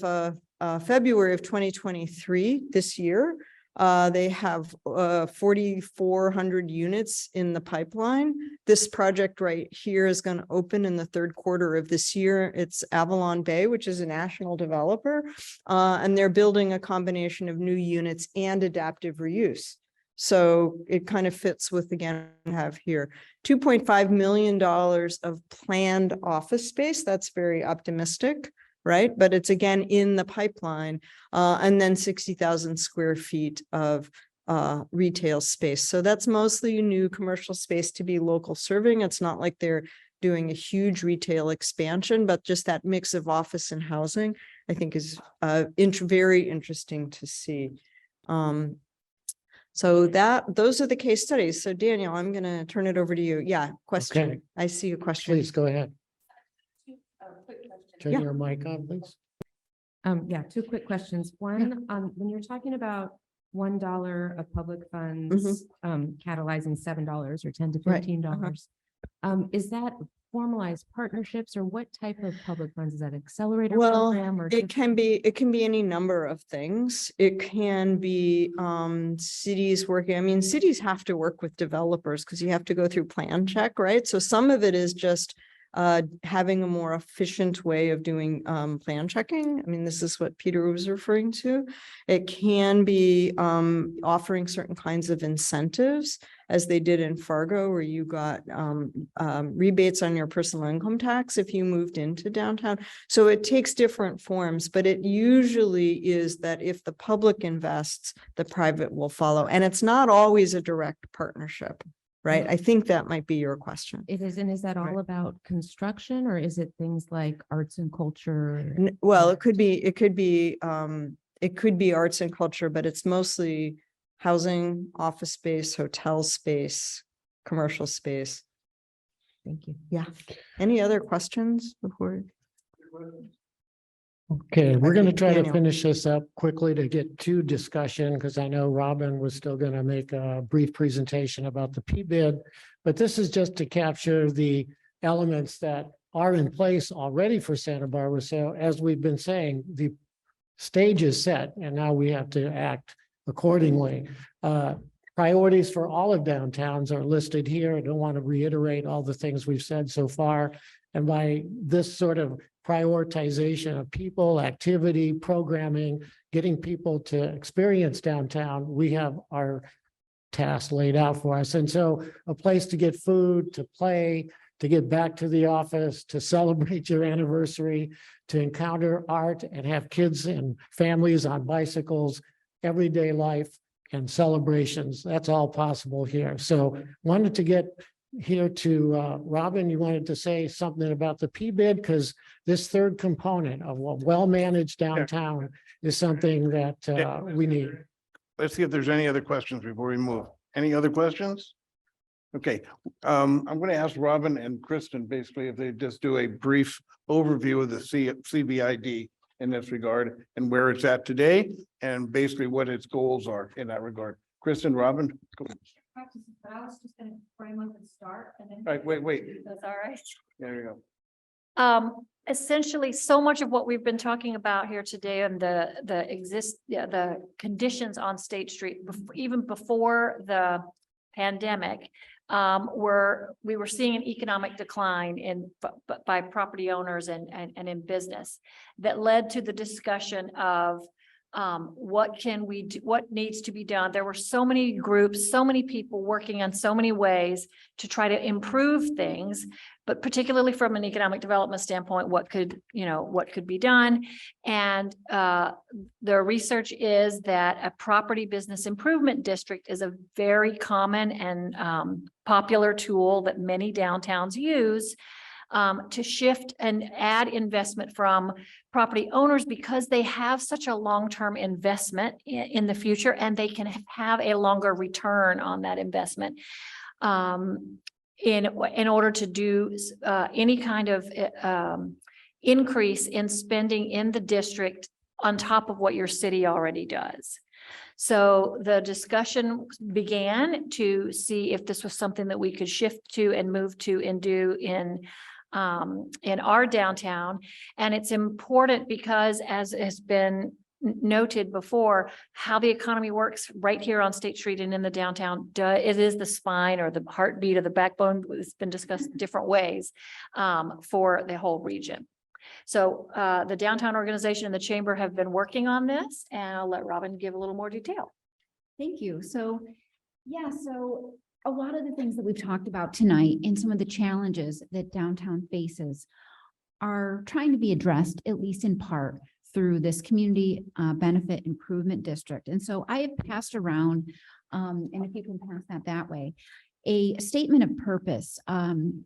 February of 2023, this year, they have 4,400 units in the pipeline. This project right here is going to open in the 3rd quarter of this year. It's Avalon Bay, which is a national developer, and they're building a combination of new units and adaptive reuse. So it kind of fits with, again, have here $2.5 million of planned office space. That's very optimistic. right? But it's again in the pipeline, and then 60,000 square feet of retail space. So that's mostly new commercial space to be local serving. It's not like they're doing a huge retail expansion, but just that mix of office and housing, I think is very interesting to see. So those are the case studies. So Daniel, I'm going to turn it over to you. Yeah, question. Okay. I see a question. Please go ahead. Turn Yeah. your mic on, please. Yeah, two quick questions. One, when you're talking about $1 of public funds, catalyzing $7 or 10 to Right, $15, is that formalized partnerships or what type of public funds? Is that accelerator Well, program or? it can be any number of things. It can be cities working. I mean, cities have to work with developers because you have to go through plan check, right? So some of it is just having a more efficient way of doing plan checking. I mean, this is what Peter was referring to. It can be offering certain kinds of incentives, as they did in Fargo, where you got rebates on your personal income tax if you moved into downtown. So it takes different forms, but it usually is that if the public invests, the private will follow. And it's not always a direct partnership. Right. I think that might be your question. It is, and is that all about construction or is it things like arts and culture? Well, it could be arts and culture, but it's mostly housing, office space, hotel space, commercial space. Thank you. Yeah. Any other questions before? Okay, we're going to think try to Daniel. finish this up quickly to get to discussion because I know Robin was still going to make a brief presentation about the P-bid. But this is just to capture the elements that are in place already for Santa Barbara. So as we've been saying, the stage is set and now we have to act accordingly. Priorities for all of downtowns are listed here. I don't want to reiterate all the things we've said so far. And by this sort of prioritization of people, activity, programming, getting people to experience downtown, we have our tasks laid out for us. And so a place to get food, to play, to get back to the office, to celebrate your anniversary, to encounter art and have kids and families on bicycles, everyday life and celebrations. That's all possible here. So wanted to get here to Robin, you wanted to say something about the P-bid because this third component of a well-managed downtown is something that we need. Let's see if there's any other questions before we move. Any other questions? Okay, I'm going to ask Robin and Kristen basically if they just do a brief overview of the CBID in this regard and where it's at today and basically what its goals are in that regard. Kristen, Robin? Go. But I was just gonna frame up and start and then. All right, wait. That's all right. There you go. Essentially, so much of what we've been talking about here today and the conditions on State Street, even before the pandemic, we were seeing an economic decline by property owners and in business that led to the discussion of what can we do, what needs to be done. There were so many groups, so many people working on so many ways to try to improve things, but particularly from an economic development standpoint, what could be done. And the research is that a property business improvement district is a very common and popular tool that many downtowns use to shift and add investment from property owners because they have such a long-term investment in the future and they can have a longer return on that investment. In order to do any kind of increase in spending in the district on top of what your city already does. So the discussion began to see if this was something that we could shift to and move to and do in our downtown. And it's important because, as has been noted before, how the economy works right here on State Street and in the downtown, it is the spine or the heartbeat of the backbone. It's been discussed different ways for the whole region. So the downtown organization and the chamber have been working on this, and I'll let Robin give a little more detail. Thank you. So, yeah, so a lot of the things that we've talked about tonight and some of the challenges that downtown faces are trying to be addressed, at least in part, through this community benefit improvement district. And so I have passed around, and if you can pass that way, a statement of purpose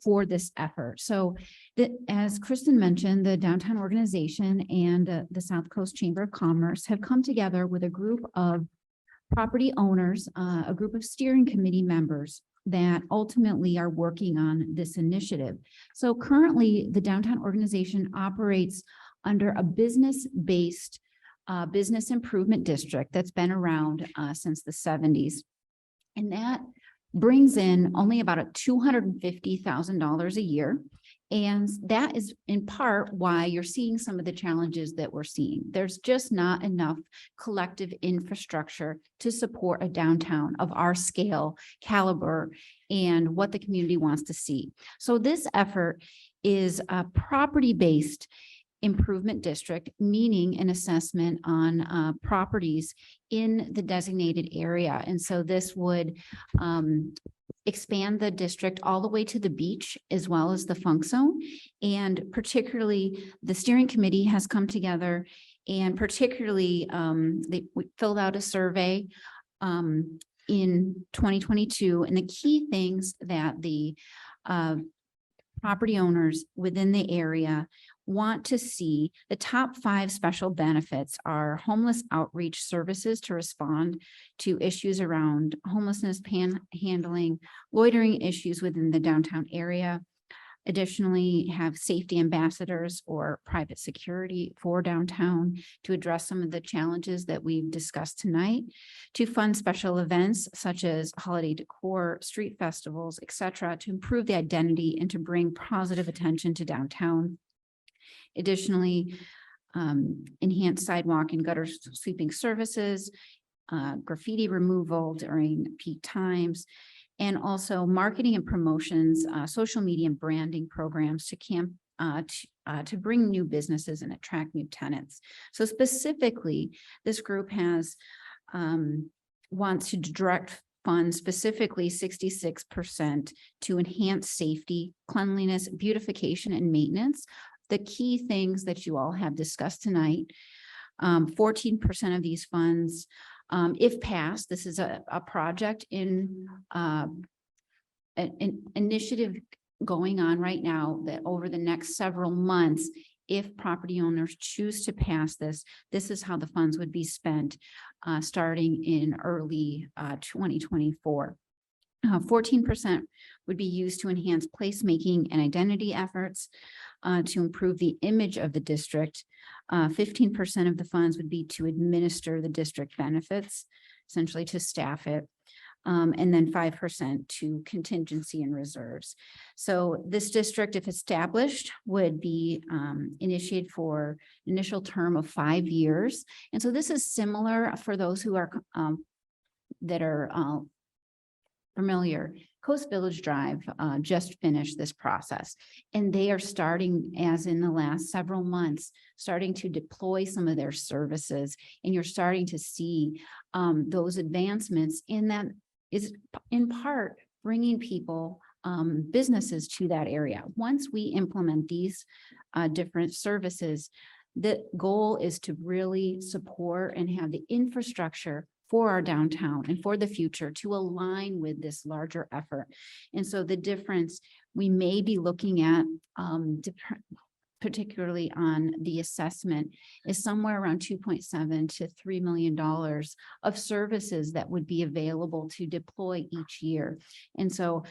for this effort. So that, as Kristen mentioned, the downtown organization and the South Coast Chamber of Commerce have come together with a group of property owners, a group of steering committee members that ultimately are working on this initiative. So currently, the downtown organization operates under a business-based business improvement district that's been around since the 70s. And that brings in only about $250,000 a year. And that is in part why you're seeing some of the challenges that we're seeing. There's just not enough collective infrastructure to support a downtown of our scale, caliber, and what the community wants to see. So this effort is a property-based improvement district, meaning an assessment on properties in the designated area. And so this would expand the district all the way to the beach as well as the funk zone. And particularly the steering committee has come together, and particularly we filled out a survey in 2022. And the key things that the property owners within the area want to see, the top 5 special benefits are homeless outreach services to respond to issues around homelessness, panhandling, loitering issues within the downtown area. Additionally, have safety ambassadors or private security for downtown to address some of the challenges that we've discussed tonight, to fund special events such as holiday decor, street festivals, etc., to improve the identity and to bring positive attention to downtown. Additionally, enhanced sidewalk and gutter sweeping services, graffiti removal during peak times, and also marketing and promotions, social media and branding programs to bring new businesses and attract new tenants. So specifically, this group has wants to direct funds, specifically 66%, to enhance safety, cleanliness, beautification, and maintenance. The key things that you all have discussed tonight. 14% of these funds, if passed, this is a project in an initiative going on right now that over the next several months, if property owners choose to pass this, this is how the funds would be spent starting in early 2024. 14% would be used to enhance placemaking and identity efforts to improve the image of the district. 15% of the funds would be to administer the district benefits, essentially to staff it. And then 5% to contingency and reserves. So this district, if established, would be initiated for initial term of 5 years. And so this is similar for those who are that are familiar. Coast Village Drive just finished this process, and they are starting, as in the last several months, starting to deploy some of their services, and you're starting to see those advancements, and that is in part bringing people, businesses to that area. Once we implement these different services, the goal is to really support and have the infrastructure for our downtown and for the future to align with this larger effort. And so the difference we may be looking at, particularly on the assessment, is somewhere around $2.7 to $3 million of services that would be available to deploy each year. And so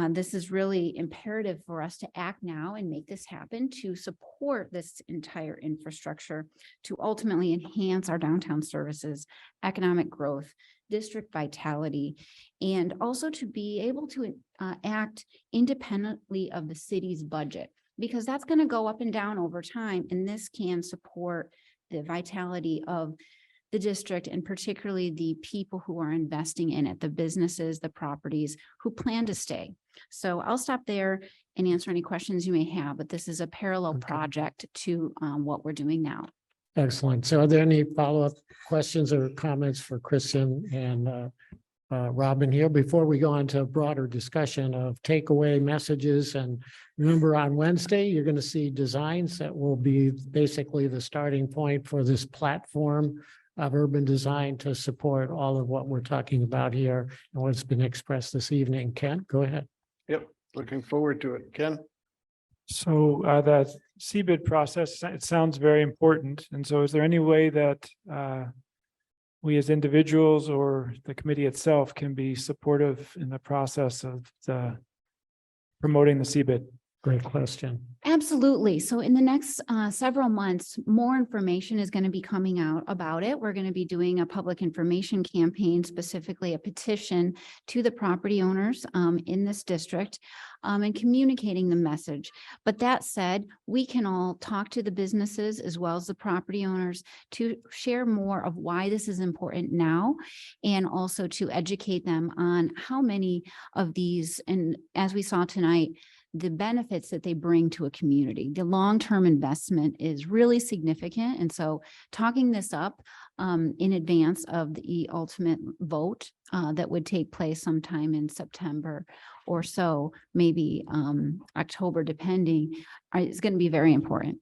this is really imperative for us to act now and make this happen, to support this entire infrastructure, to ultimately enhance our downtown services, economic growth, district vitality, and also to be able to act independently of the city's budget, because that's going to go up and down over time. And this can support the vitality of the district, and particularly the people who are investing in it, the businesses, the properties who plan to stay. So I'll stop there and answer any questions you may have, but this is a parallel project to what we're doing now. Excellent. So are there any follow-up questions or comments for Kristen and Robin here. Before we go on to a broader discussion of takeaway messages, and remember on Wednesday, you're going to see designs that will be basically the starting point for this platform of urban design to support all of what we're talking about here and what's been expressed this evening. Ken, go ahead. Yep, looking forward to it. Ken? So the CBID process, it sounds very important. And so is there any way that we as individuals or the committee itself can be supportive in the process of promoting the CBID? Great question. Absolutely. So in the next several months, more information is going to be coming out about it. We're going to be doing a public information campaign, specifically a petition to the property owners in this district and communicating the message. But that said, we can all talk to the businesses as well as the property owners to share more of why this is important now, and also to educate them on how many of these, and as we saw tonight, the benefits that they bring to a community. The long-term investment is really significant. And so talking this up in advance of the ultimate vote that would take place sometime in September or so, maybe October, depending, is going to be very important.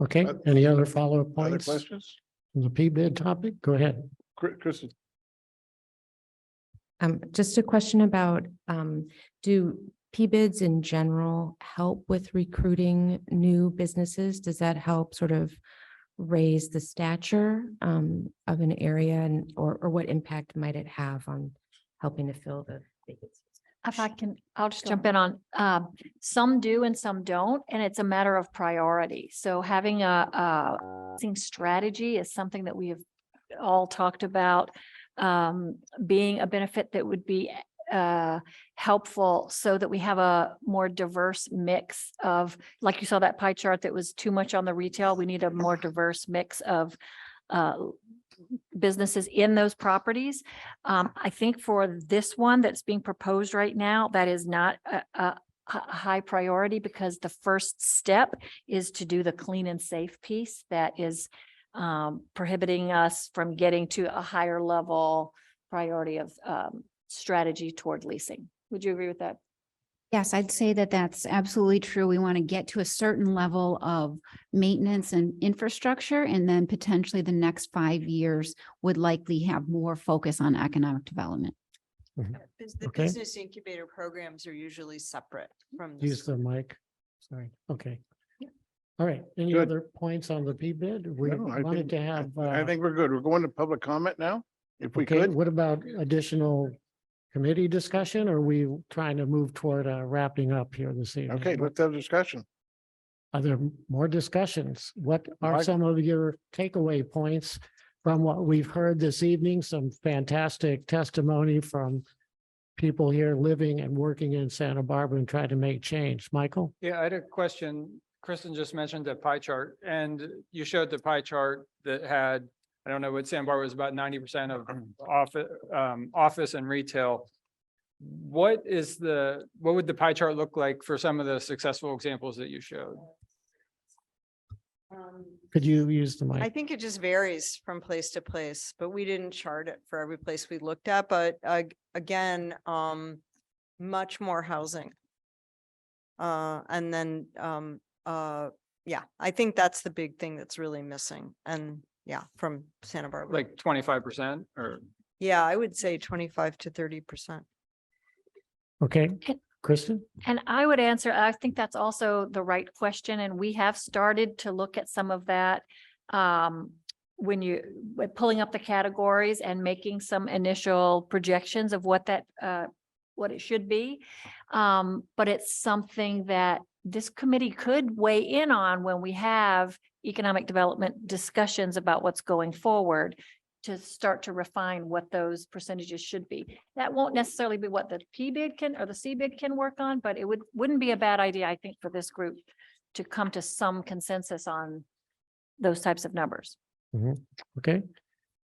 Okay, any other follow-up Other points? questions? On the PBID topic? Go ahead. Kristen? Just a question about, do PBIDs in general help with recruiting new businesses? Does that help sort of raise the stature of an area, and or what impact might it have on helping to fill the vacancies? If I can, I'll just jump in on, some do and some don't, and it's a matter of priority. So having a strategy is something that we have all talked about, being a benefit that would be helpful so that we have a more diverse mix of, like you saw that pie chart that was too much on the retail. We need a more diverse mix of businesses in those properties. I think for this one that's being proposed right now, that is not a high priority, because the first step is to do the clean and safe piece that is prohibiting us from getting to a higher level priority of strategy toward leasing. Would you agree with that? Yes, I'd say that that's absolutely true. We want to get to a certain level of maintenance and infrastructure, and then potentially the next 5 years would likely have more focus on economic development. The Okay. business incubator programs are usually separate from this. Use the mic. Sorry. Okay. All right. Any Good. other points on the PBID? We No, I wanted think- to have. I think we're good. We're going to public comment now, if we Okay, could. what about additional committee discussion? Or are we trying to move toward wrapping up here this evening? Okay, let's have a discussion. Are there more discussions? What are Mike? some of your takeaway points from what we've heard this evening? Some fantastic testimony from people here living and working in Santa Barbara and trying to make change. Michael? Yeah, I had a question. Kristen just mentioned the pie chart, and you showed the pie chart that had, I don't know, what Santa Barbara was about 90% of office and retail. What would the pie chart look like for some of the successful examples that you showed? Could you use the mic? I think it just varies from place to place, but we didn't chart it for every place we looked at, but again, much more housing. And then, yeah, I think that's the big thing that's really missing. And yeah, from Santa Barbara. Like 25% or? Yeah, I would say 25 to 30%. Okay, Kristen? And I would answer, I think that's also the right question, and we have started to look at some of that. When pulling up the categories and making some initial projections of what what it should be. But it's something that this committee could weigh in on when we have economic development discussions about what's going forward, to start to refine what those percentages should be. That won't necessarily be what the PBID can or the CBID can work on, but it wouldn't be a bad idea, I think, for this group to come to some consensus on those types of numbers. Okay.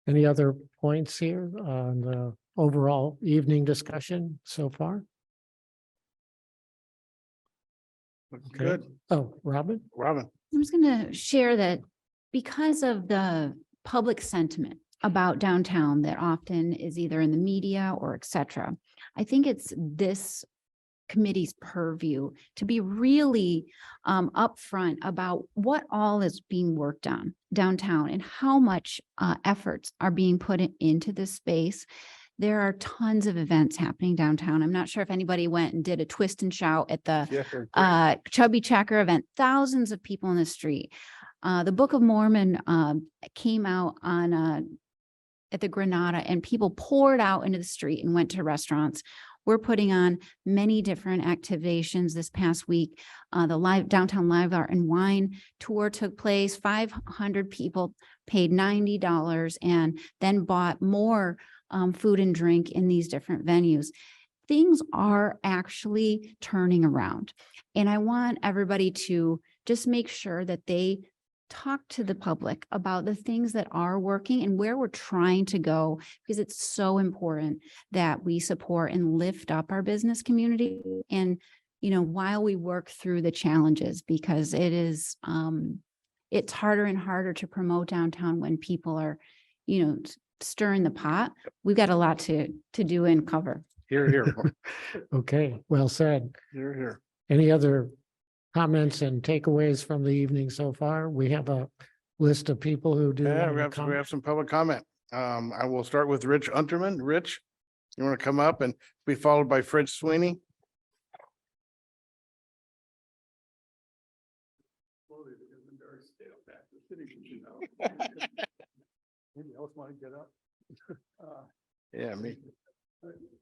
Any other points here on the overall evening discussion so far? Okay. Good. Oh, Robin? Robin? I was going to share that because of the public sentiment about downtown that often is either in the media or et cetera. I think it's this committee's purview to be really upfront about what all is being worked on downtown and how much efforts are being put into this space. There are tons of events happening downtown. I'm not sure if anybody went and did a twist and shout at the Chubby Checker event. Thousands of people in the street. The Book of Mormon came out on at the Granada, and people poured out into the street and went to restaurants. We're putting on many different activations this past week. The Downtown Live Art and Wine Tour took place. 500 people paid $90 and then bought more food and drink in these different venues. Things are actually turning around. And I want everybody to just make sure that they talk to the public about the things that are working and where we're trying to go, because it's so important that we support and lift up our business community. And, you know, while we work through the challenges, because it is, it's harder and harder to promote downtown when people are, you know, stirring the pot. We've got a lot to do and cover. Here, here. Okay, well said. Here, here. Any other comments and takeaways from the evening so far? We have a list of people who do. Yeah, want we to have comment. some public comment. I will start with Rich Unterman. Rich, you want to come up and be followed by Fred Sweeney? Anybody else want to get up? Yeah, me.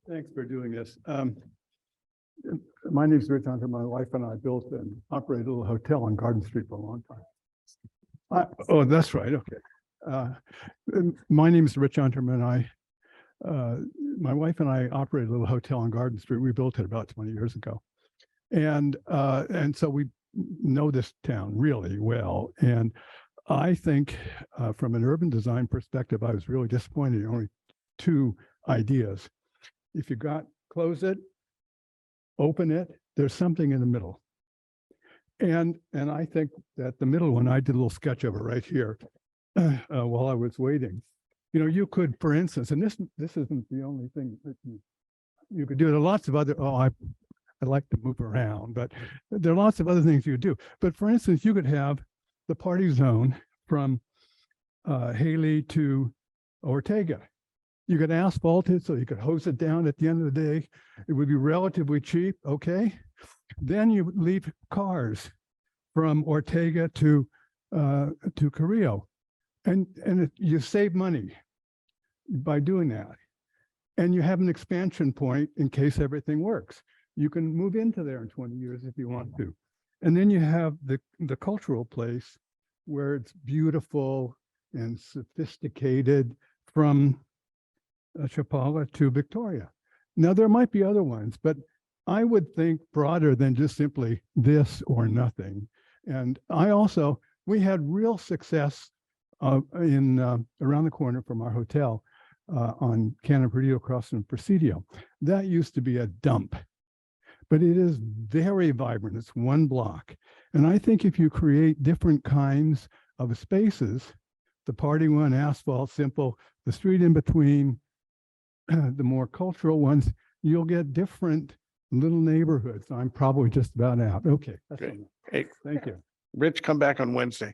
Thanks for doing this. My name is Rich Hunter. My wife and I built and operated a little hotel on Garden Street for a long time. Oh, that's right. Okay. My name is Rich Unterman. My wife and I operated a little hotel on Garden Street. We built it about 20 years ago. And so we know this town really well. And I think from an urban design perspective, I was really disappointed. Only two ideas. If you close it, open it, there's something in the middle. And I think that the middle one, I did a little sketch of it right here while I was waiting. You know, you could, for instance, and this isn't the only thing that you could do. There are lots of other, I like to move around, but there are lots of other things you could do. But for instance, you could have the party zone from Haley to Ortega. You could asphalt it so you could hose it down at the end of the day. It would be relatively cheap, okay? Then you leave cars from Ortega to Carrillo. And you save money by doing that. And you have an expansion point in case everything works. You can move into there in 20 years if you want to. And then you have the cultural place where it's beautiful and sophisticated from Chapala to Victoria. Now, there might be other ones, but I would think broader than just simply this or nothing. And we had real success in around the corner from our hotel on Canon Perdido across from Presidio. That used to be a dump, but it is very vibrant. It's one block. And I think if you create different kinds of spaces, the party one, asphalt, simple, the street in between, the more cultural ones, you'll get different little neighborhoods. I'm probably just about out. Okay. Great. Hey, Thank you. Rich, come back on Wednesday.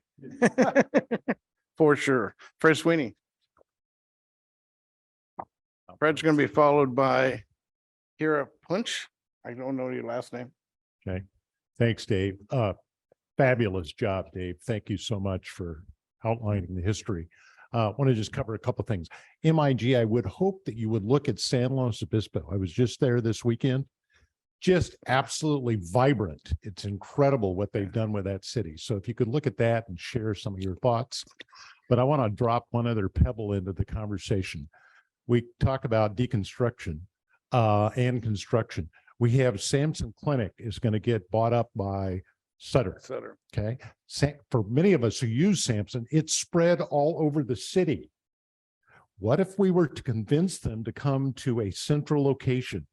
For sure. Fred Sweeney. Fred's going to be followed by Kira Punch. I don't know your last name. Okay. Thanks, Dave. Fabulous job, Dave. Thank you so much for outlining the history. I want to just cover a couple of things. MIG, I would hope that you would look at San Luis Obispo. I was just there this weekend. Just absolutely vibrant. It's incredible what they've done with that city. So if you could look at that and share some of your thoughts. But I want to drop one other pebble into the conversation. We talk about deconstruction and construction. We have Sampson Clinic is going to get bought up by Sutter. Okay. For many of us who use Sampson, it's spread all over the city. What if we were to convince them to come to a central location,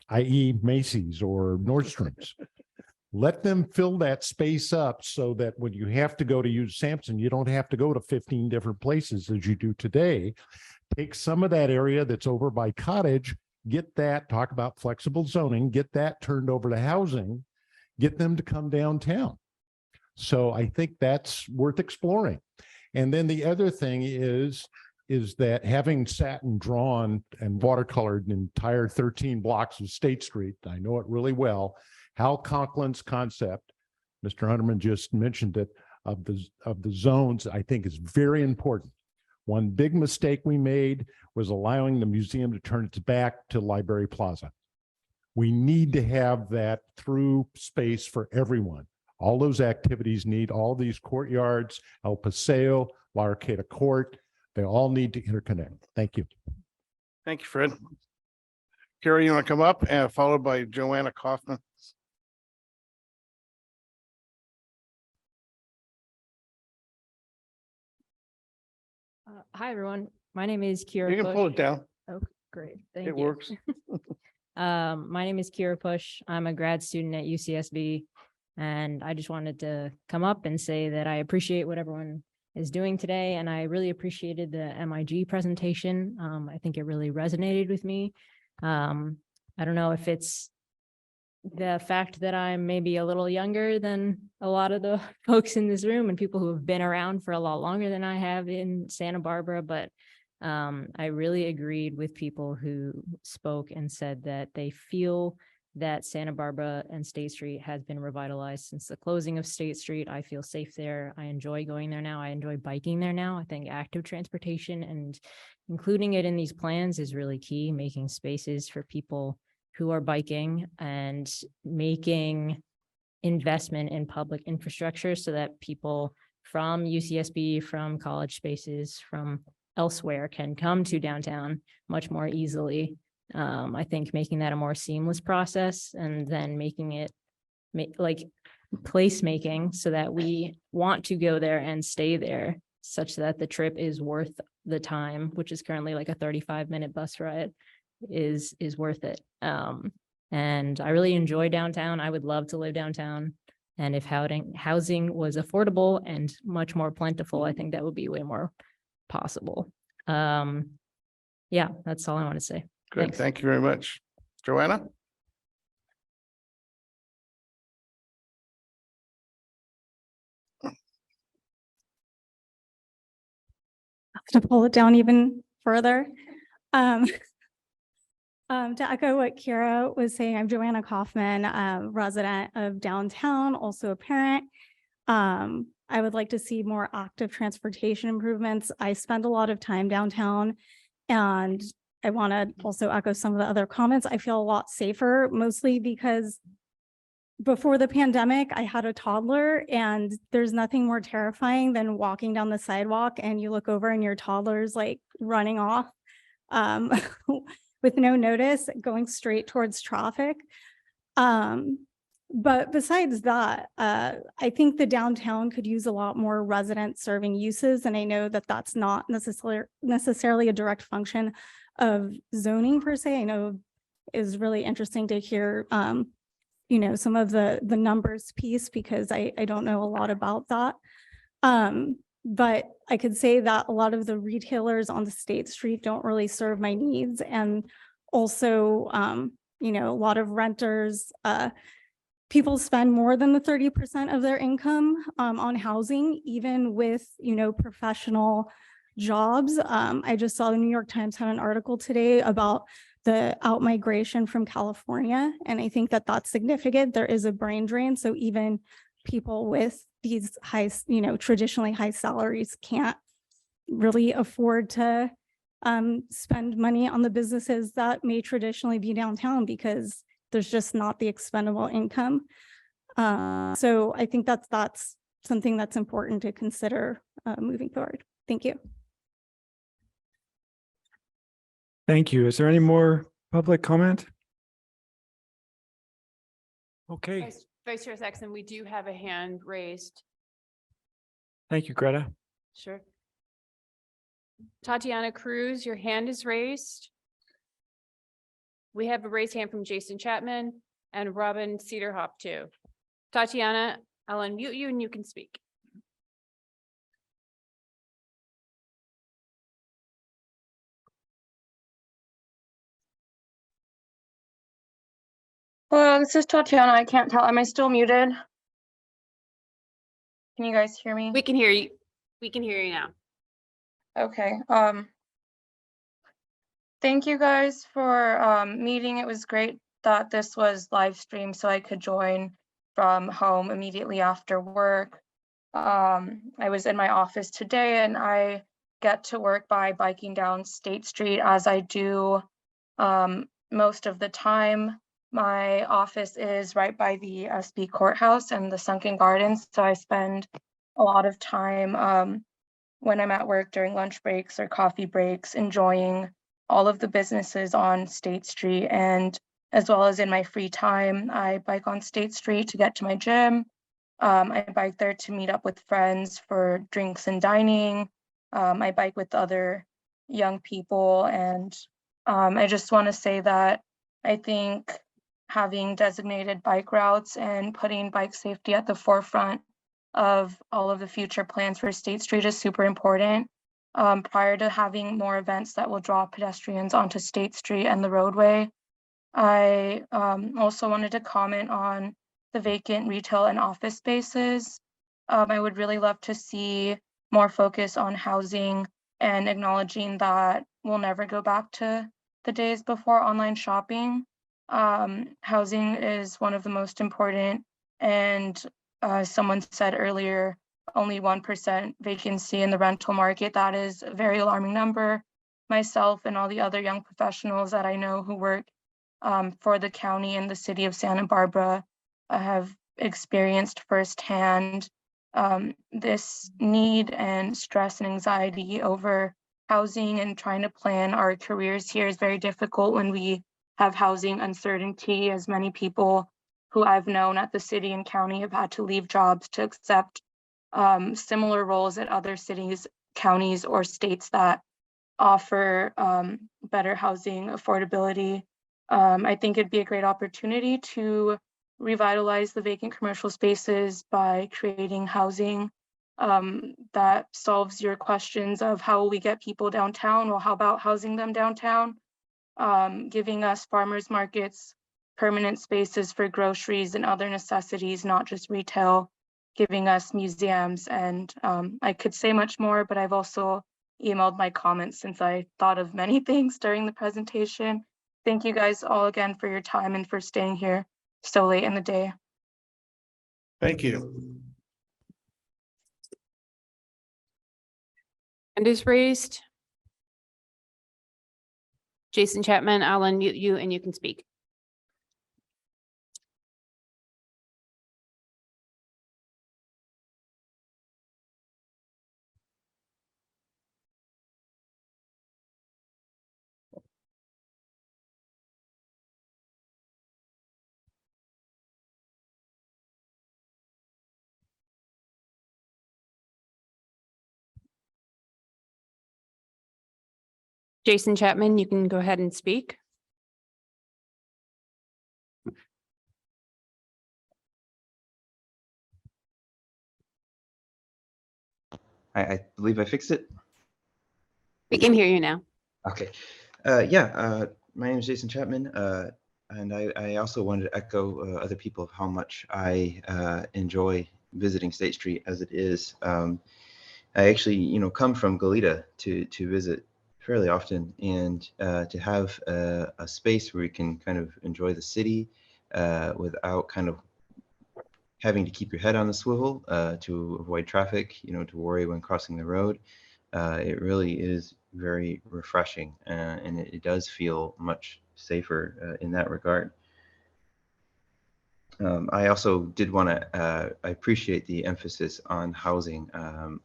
i.e. Macy's or Nordstrom's? Let them fill that space up so that when you have to go to use Sampson, you don't have to go to 15 different places as you do today. Take some of that area that's over by Cottage, get that, talk about flexible zoning, get that turned over to housing, get them to come downtown. So I think that's worth exploring. And then the other thing is that having sat and drawn and watercolored an entire 13 blocks of State Street, I know it really well. Hal Conklin's concept, Mr. Hunterman just mentioned it, of the zones, I think is very important. One big mistake we made was allowing the museum to turn its back to Library Plaza. We need to have that through space for everyone. All those activities need all these courtyards, El Paseo, La Arcada Court, they all need to interconnect. Thank you. Thank you, Fred. Carrie, you want to come up and followed by Joanna Kaufman? Hi, everyone. My name is Kira. You can pull it down. Oh, great. Thank you. It works. My name is Kira Push. I'm a grad student at UCSB. And I just wanted to come up and say that I appreciate what everyone is doing today. And I really appreciated the MIG presentation. I think it really resonated with me. I don't know if it's the fact that I'm maybe a little younger than a lot of the folks in this room and people who have been around for a lot longer than I have in Santa Barbara, but I really agreed with people who spoke and said that they feel that Santa Barbara and State Street has been revitalized since the closing of State Street. I feel safe there. I enjoy going there now. I enjoy biking there now. I think active transportation and including it in these plans is really key, making spaces for people who are biking and making investment in public infrastructure so that people from UCSB, from college spaces, from elsewhere can come to downtown much more easily. I think making that a more seamless process and then making it like placemaking so that we want to go there and stay there such that the trip is worth the time, which is currently like a 35-minute bus ride, is worth it. And I really enjoy downtown. I would love to live downtown. And if housing was affordable and much more plentiful, I think that would be way more possible. Yeah, that's all I want to say. Good. Thanks. Thank you very much. Joanna? To pull it down even further. To echo what Kira was saying, I'm Joanna Kaufman, a resident of downtown, also a parent. I would like to see more active transportation improvements. I spend a lot of time downtown and I want to also echo some of the other comments. I feel a lot safer, mostly because before the pandemic, I had a toddler and there's nothing more terrifying than walking down the sidewalk and you look over and your toddler's like running off with no notice, going straight towards traffic. But besides that, I think the downtown could use a lot more resident serving uses. And I know that that's not necessarily a direct function of zoning per se. I know is really interesting to hear, you know, some of the numbers piece, because I don't know a lot about that. But I could say that a lot of the retailers on the State Street don't really serve my needs. And also, you know, a lot of renters, people spend more than the 30% of their income on housing, even with, you know, professional jobs. I just saw the New York Times had an article today about the out-migration from California. And I think that that's significant. There is a brain drain. So even people with these high, you know, traditionally high salaries can't really afford to spend money on the businesses that may traditionally be downtown because there's just not the expendable income. So I think that's something that's important to consider moving forward. Thank you. Thank you. Is there any more public comment? Okay, Vice Chair Saxon, we do have a hand raised. thank you, Greta. Sure. Tatiana Cruz, your hand is raised. We have a raised hand from Jason Chapman and Robin Cedarhop too. Tatiana, I'll unmute you and you can speak. Hello, this is Tatiana. I can't tell. Am I still muted? Can you guys hear me? We can hear you. We can hear you now. Okay. Thank you guys for meeting. It was great that this was live streamed so I could join from home immediately after work. I was in my office today and I get to work by biking down State Street as I do most of the time. My office is right by the SB courthouse and the Sunken Gardens, so I spend a lot of time when I'm at work during lunch breaks or coffee breaks, enjoying all of the businesses on State Street. And as well as in my free time, I bike on State Street to get to my gym. I bike there to meet up with friends for drinks and dining. I bike with other young people. And I just want to say that I think having designated bike routes and putting bike safety at the forefront of all of the future plans for State Street is super important. Prior to having more events that will draw pedestrians onto State Street and the roadway, I also wanted to comment on the vacant retail and office spaces. I would really love to see more focus on housing and acknowledging that we'll never go back to the days before online shopping. Housing is one of the most important, and someone said earlier, only 1% vacancy in the rental market. That is a very alarming number. Myself and all the other young professionals that I know who work for the county and the city of Santa Barbara have experienced firsthand this need and stress and anxiety over housing, and trying to plan our careers here is very difficult when we have housing uncertainty, as many people who I've known at the city and county have had to leave jobs to accept similar roles at other cities, counties, or states that offer better housing affordability. I think it'd be a great opportunity to revitalize the vacant commercial spaces by creating housing that solves your questions of how will we get people downtown? Well, how about housing them downtown? Giving us farmers markets, permanent spaces for groceries and other necessities, not just retail, giving us museums. And I could say much more, but I've also emailed my comments since I thought of many things during the presentation. Thank you guys all again for your time and for staying here so late in the day. Thank you. Hand is raised. Jason Chapman, I'll unmute you and you can speak. Jason Chapman, you can go ahead and speak. I believe I fixed it. We can hear you now. Okay. My name is Jason Chapman, and I also wanted to echo other people of how much I enjoy visiting State Street as it is. I actually, come from Goleta to visit fairly often, and to have a space where we can kind of enjoy the city without kind of having to keep your head on the swivel to avoid traffic, to worry when crossing the road. It really is very refreshing, and it does feel much safer in that regard. I also did want to, I appreciate the emphasis on housing.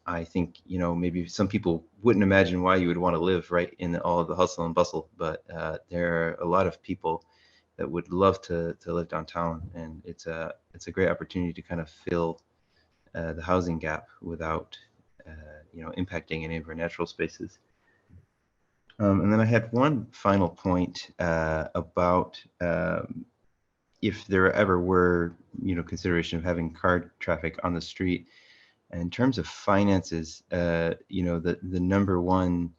I think, maybe some people wouldn't imagine why you would want to live right in all of the hustle and bustle, but there are a lot of people that would love to live downtown, and it's a great opportunity to kind of fill the housing gap without, impacting any of our natural spaces. And then I had one final point about if there ever were, consideration of having car traffic on the street, in terms of finances, the number one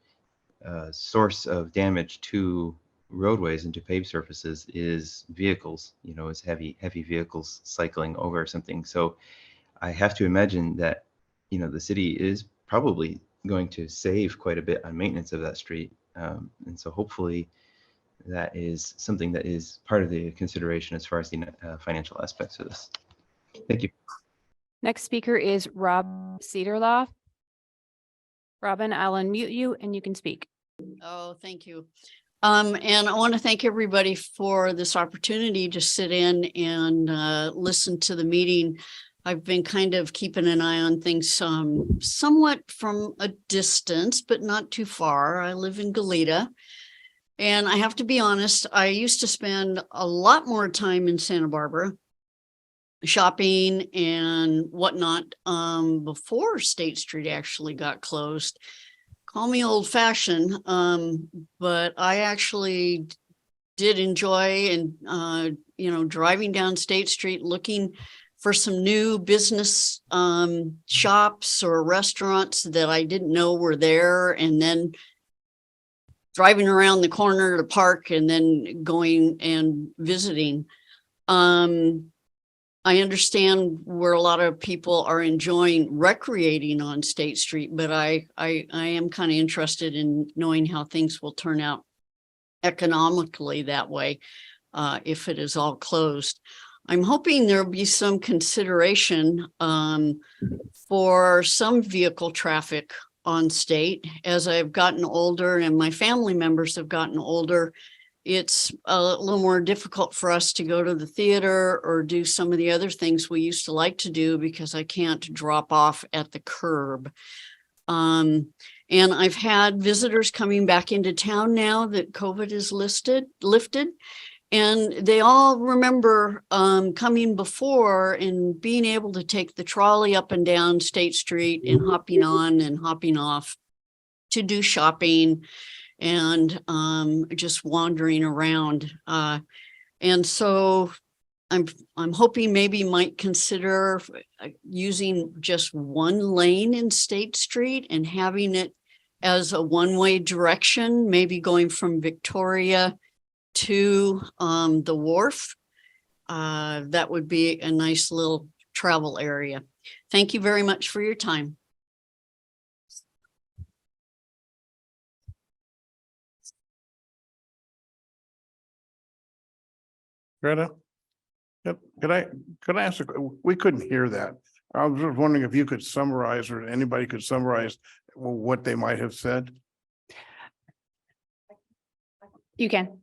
source of damage to roadways and to paved surfaces is vehicles, is heavy vehicles cycling over something. So I have to imagine that, the city is probably going to save quite a bit on maintenance of that street. And so hopefully that is something that is part of the consideration as far as the financial aspects of this. Thank you. Next speaker is Rob Cedarloff. Robin, I'll unmute you and you can speak. Oh, thank you. And I want to thank everybody for this opportunity to sit in and listen to the meeting. I've been kind of keeping an eye on things somewhat from a distance, but not too far. I live in Goleta. And I have to be honest, I used to spend a lot more time in Santa Barbara shopping and whatnot before State Street actually got closed. Call me old fashioned, but I actually did enjoy and, driving down State Street looking for some new business shops or restaurants that I didn't know were there, and then driving around the corner to the park and then going and visiting. I understand where a lot of people are enjoying recreating on State Street, but I am kind of interested in knowing how things will turn out economically that way if it is all closed. I'm hoping there'll be some consideration for some vehicle traffic on State. As I've gotten older and my family members have gotten older, it's a little more difficult for us to go to the theater or do some of the other things we used to like to do because I can't drop off at the curb. And I've had visitors coming back into town now that COVID is lifted. And they all remember coming before and being able to take the trolley up and down State Street and hopping on and hopping off to do shopping and just wandering around. And so I'm hoping maybe might consider using just one lane in State Street and having it as a one-way direction, maybe going from Victoria to the wharf. That would be a nice little travel area. Thank you very much for your time. Greta? Yep. Could I ask, we couldn't hear that. I was just wondering if you could summarize or anybody could summarize what they might have said. You can.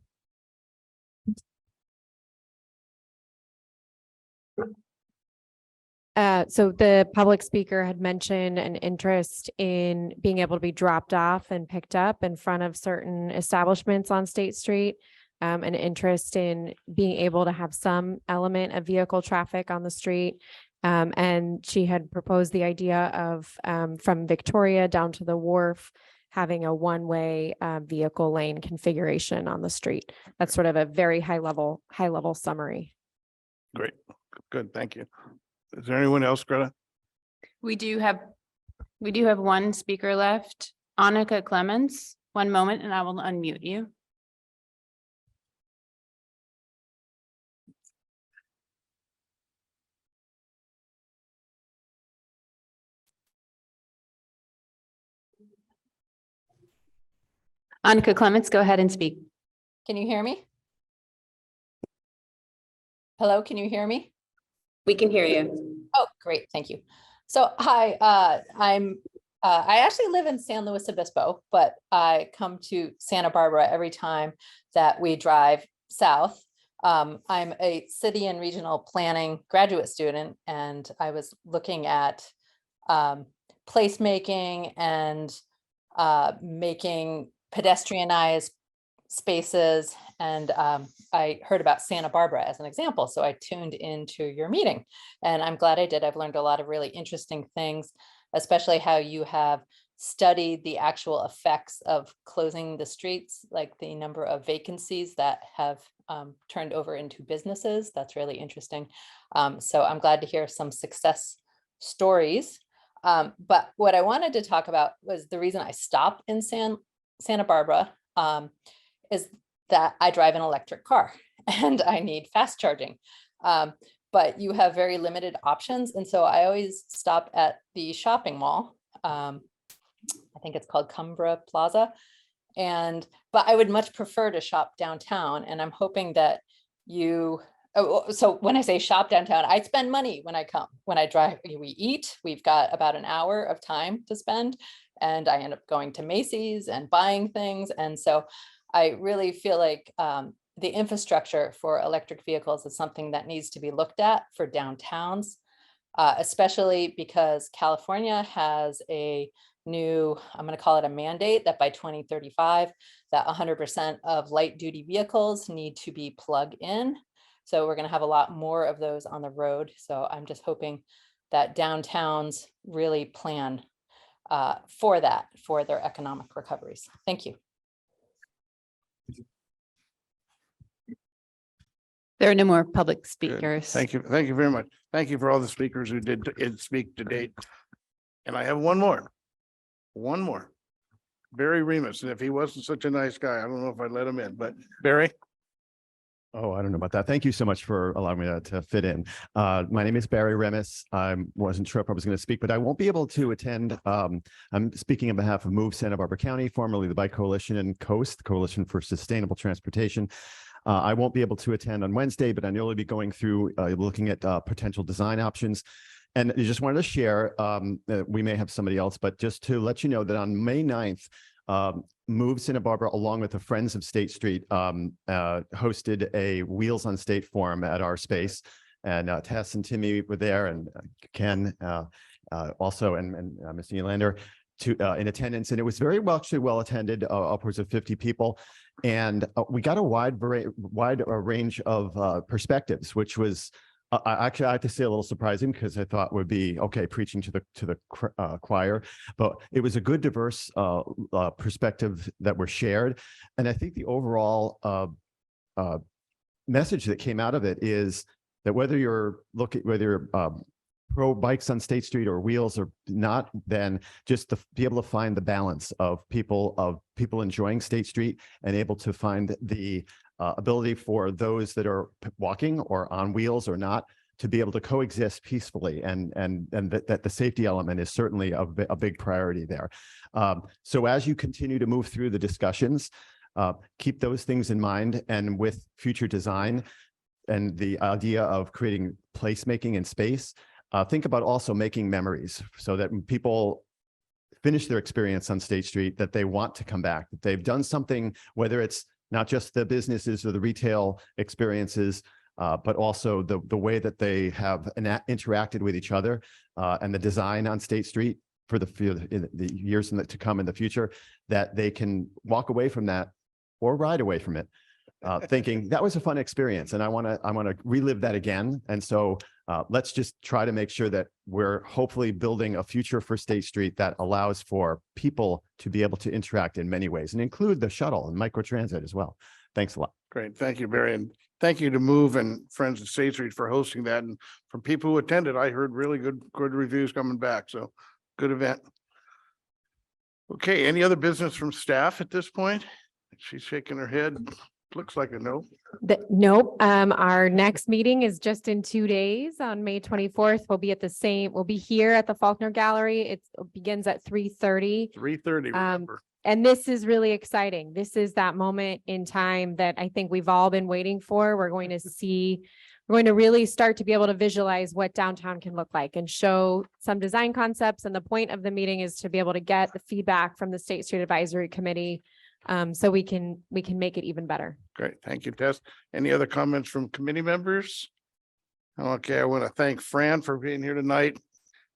So the public speaker had mentioned an interest in being able to be dropped off and picked up in front of certain establishments on State Street. An interest in being able to have some element of vehicle traffic on the street. And she had proposed the idea of from Victoria down to the wharf, having a one-way vehicle lane configuration on the street. That's sort of a very high level summary. Great, good, thank you. Is there anyone else, Greta? We do have one speaker left, Annika Clemens. One moment and I will unmute you. Annika Clements, go ahead and speak. Can you hear me? Hello, can you hear me? We can hear you. Oh, great, thank you. So, hi, I actually live in San Luis Obispo, but I come to Santa Barbara every time that we drive south. I'm a city and regional planning graduate student, and I was looking at placemaking and making pedestrianized spaces. And I heard about Santa Barbara as an example. So I tuned into your meeting and I'm glad I did. I've learned a lot of really interesting things, especially how you have study the actual effects of closing the streets, like the number of vacancies that have turned over into businesses. That's really interesting. So I'm glad to hear some success stories. But what I wanted to talk about was the reason I stopped in Santa Barbara is that I drive an electric car and I need fast charging. But you have very limited options. And so I always stop at the shopping mall. I think it's called Cumbra Plaza. But I would much prefer to shop downtown. And I'm hoping that so when I say shop downtown, I spend money when I drive, we eat, we've got about an hour of time to spend, and I end up going to Macy's and buying things. And so I really feel like the infrastructure for electric vehicles is something that needs to be looked at for downtowns, especially because California has a new, I'm going to call it a mandate, that by 2035, that 100% of light duty vehicles need to be plug in. So we're going to have a lot more of those on the road. So I'm just hoping that downtowns really plan for that, for their economic recoveries. Thank you. There are no more public Good. speakers. Thank you. Thank you very much. Thank you for all the speakers who did speak to date. And I have one more. Barry Remus. And if he wasn't such a nice guy, I don't know if I'd let him in, but Barry. Oh, I don't know about that. Thank you so much for allowing me to fit in. My name is Barry Remus. I wasn't sure if I was going to speak, but I won't be able to attend. I'm speaking on behalf of Move Santa Barbara County, formerly the Bike Coalition and COAST, Coalition for Sustainable Transportation. I won't be able to attend on Wednesday, but I know I'll be going through looking at potential design options. And I just wanted to share, we may have somebody else, but just to let you know that on May 9th, Move Santa Barbara, along with the Friends of State Street, hosted a Wheels on State forum at our space. And Tess and Timmy were there, and Ken also, and Mr. Nylander in attendance. And it was very well attended, upwards of 50 people. And we got a wide range of perspectives, which was actually, I have to say, a little surprising, because I thought would be okay preaching to the choir, but it was a good diverse perspective that were shared. And I think the overall message that came out of it is that whether you're pro bikes on State Street or wheels or not, then just to be able to find the balance of people enjoying State Street and able to find the ability for those that are walking or on wheels or not to be able to coexist peacefully, and that the safety element is certainly a big priority there. So as you continue to move through the discussions, keep those things in mind, and with future design and the idea of creating placemaking in space, think about also making memories so that when people finish their experience on State Street, that they want to come back, that they've done something, whether it's not just the businesses or the retail experiences, but also the way that they have interacted with each other, and the design on State Street for the years to come in the future, that they can walk away from that or ride away from it, thinking that was a fun experience, and I want to relive that again. And so let's just try to make sure that we're hopefully building a future for State Street that allows for people to be able to interact in many ways, and include the shuttle and microtransit as well. Thanks a lot. Great. Thank you, Barry. And thank you to Move and Friends of State Street for hosting that. And from people who attended, I heard really good reviews coming back. So good event. Okay. Any other business from staff at this point? She's shaking her head. Looks like a no. Nope. Our next meeting is just in 2 days on May 24th. We'll be here at the Faulkner Gallery. It begins at 3:30. 3:30, remember. And this is really exciting. This is that moment in time that I think we've all been waiting for. We're going to really start to be able to visualize what downtown can look like and show some design concepts. And the point of the meeting is to be able to get the feedback from the State Street Advisory Committee, so we can make it even better. Great. Thank you, Tess. Any other comments from committee members? Okay, I want to thank Fran for being here tonight,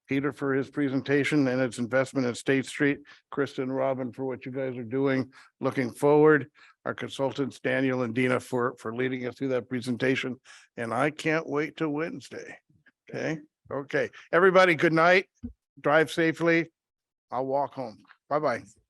Peter for his presentation and its investment in State Street, Kristen and Robin for what you guys are doing. Looking forward, our consultants, Daniel and Dina for leading us through that presentation. And I can't wait till Wednesday. Okay. Everybody, good night. Drive safely. I'll walk home. Bye-bye.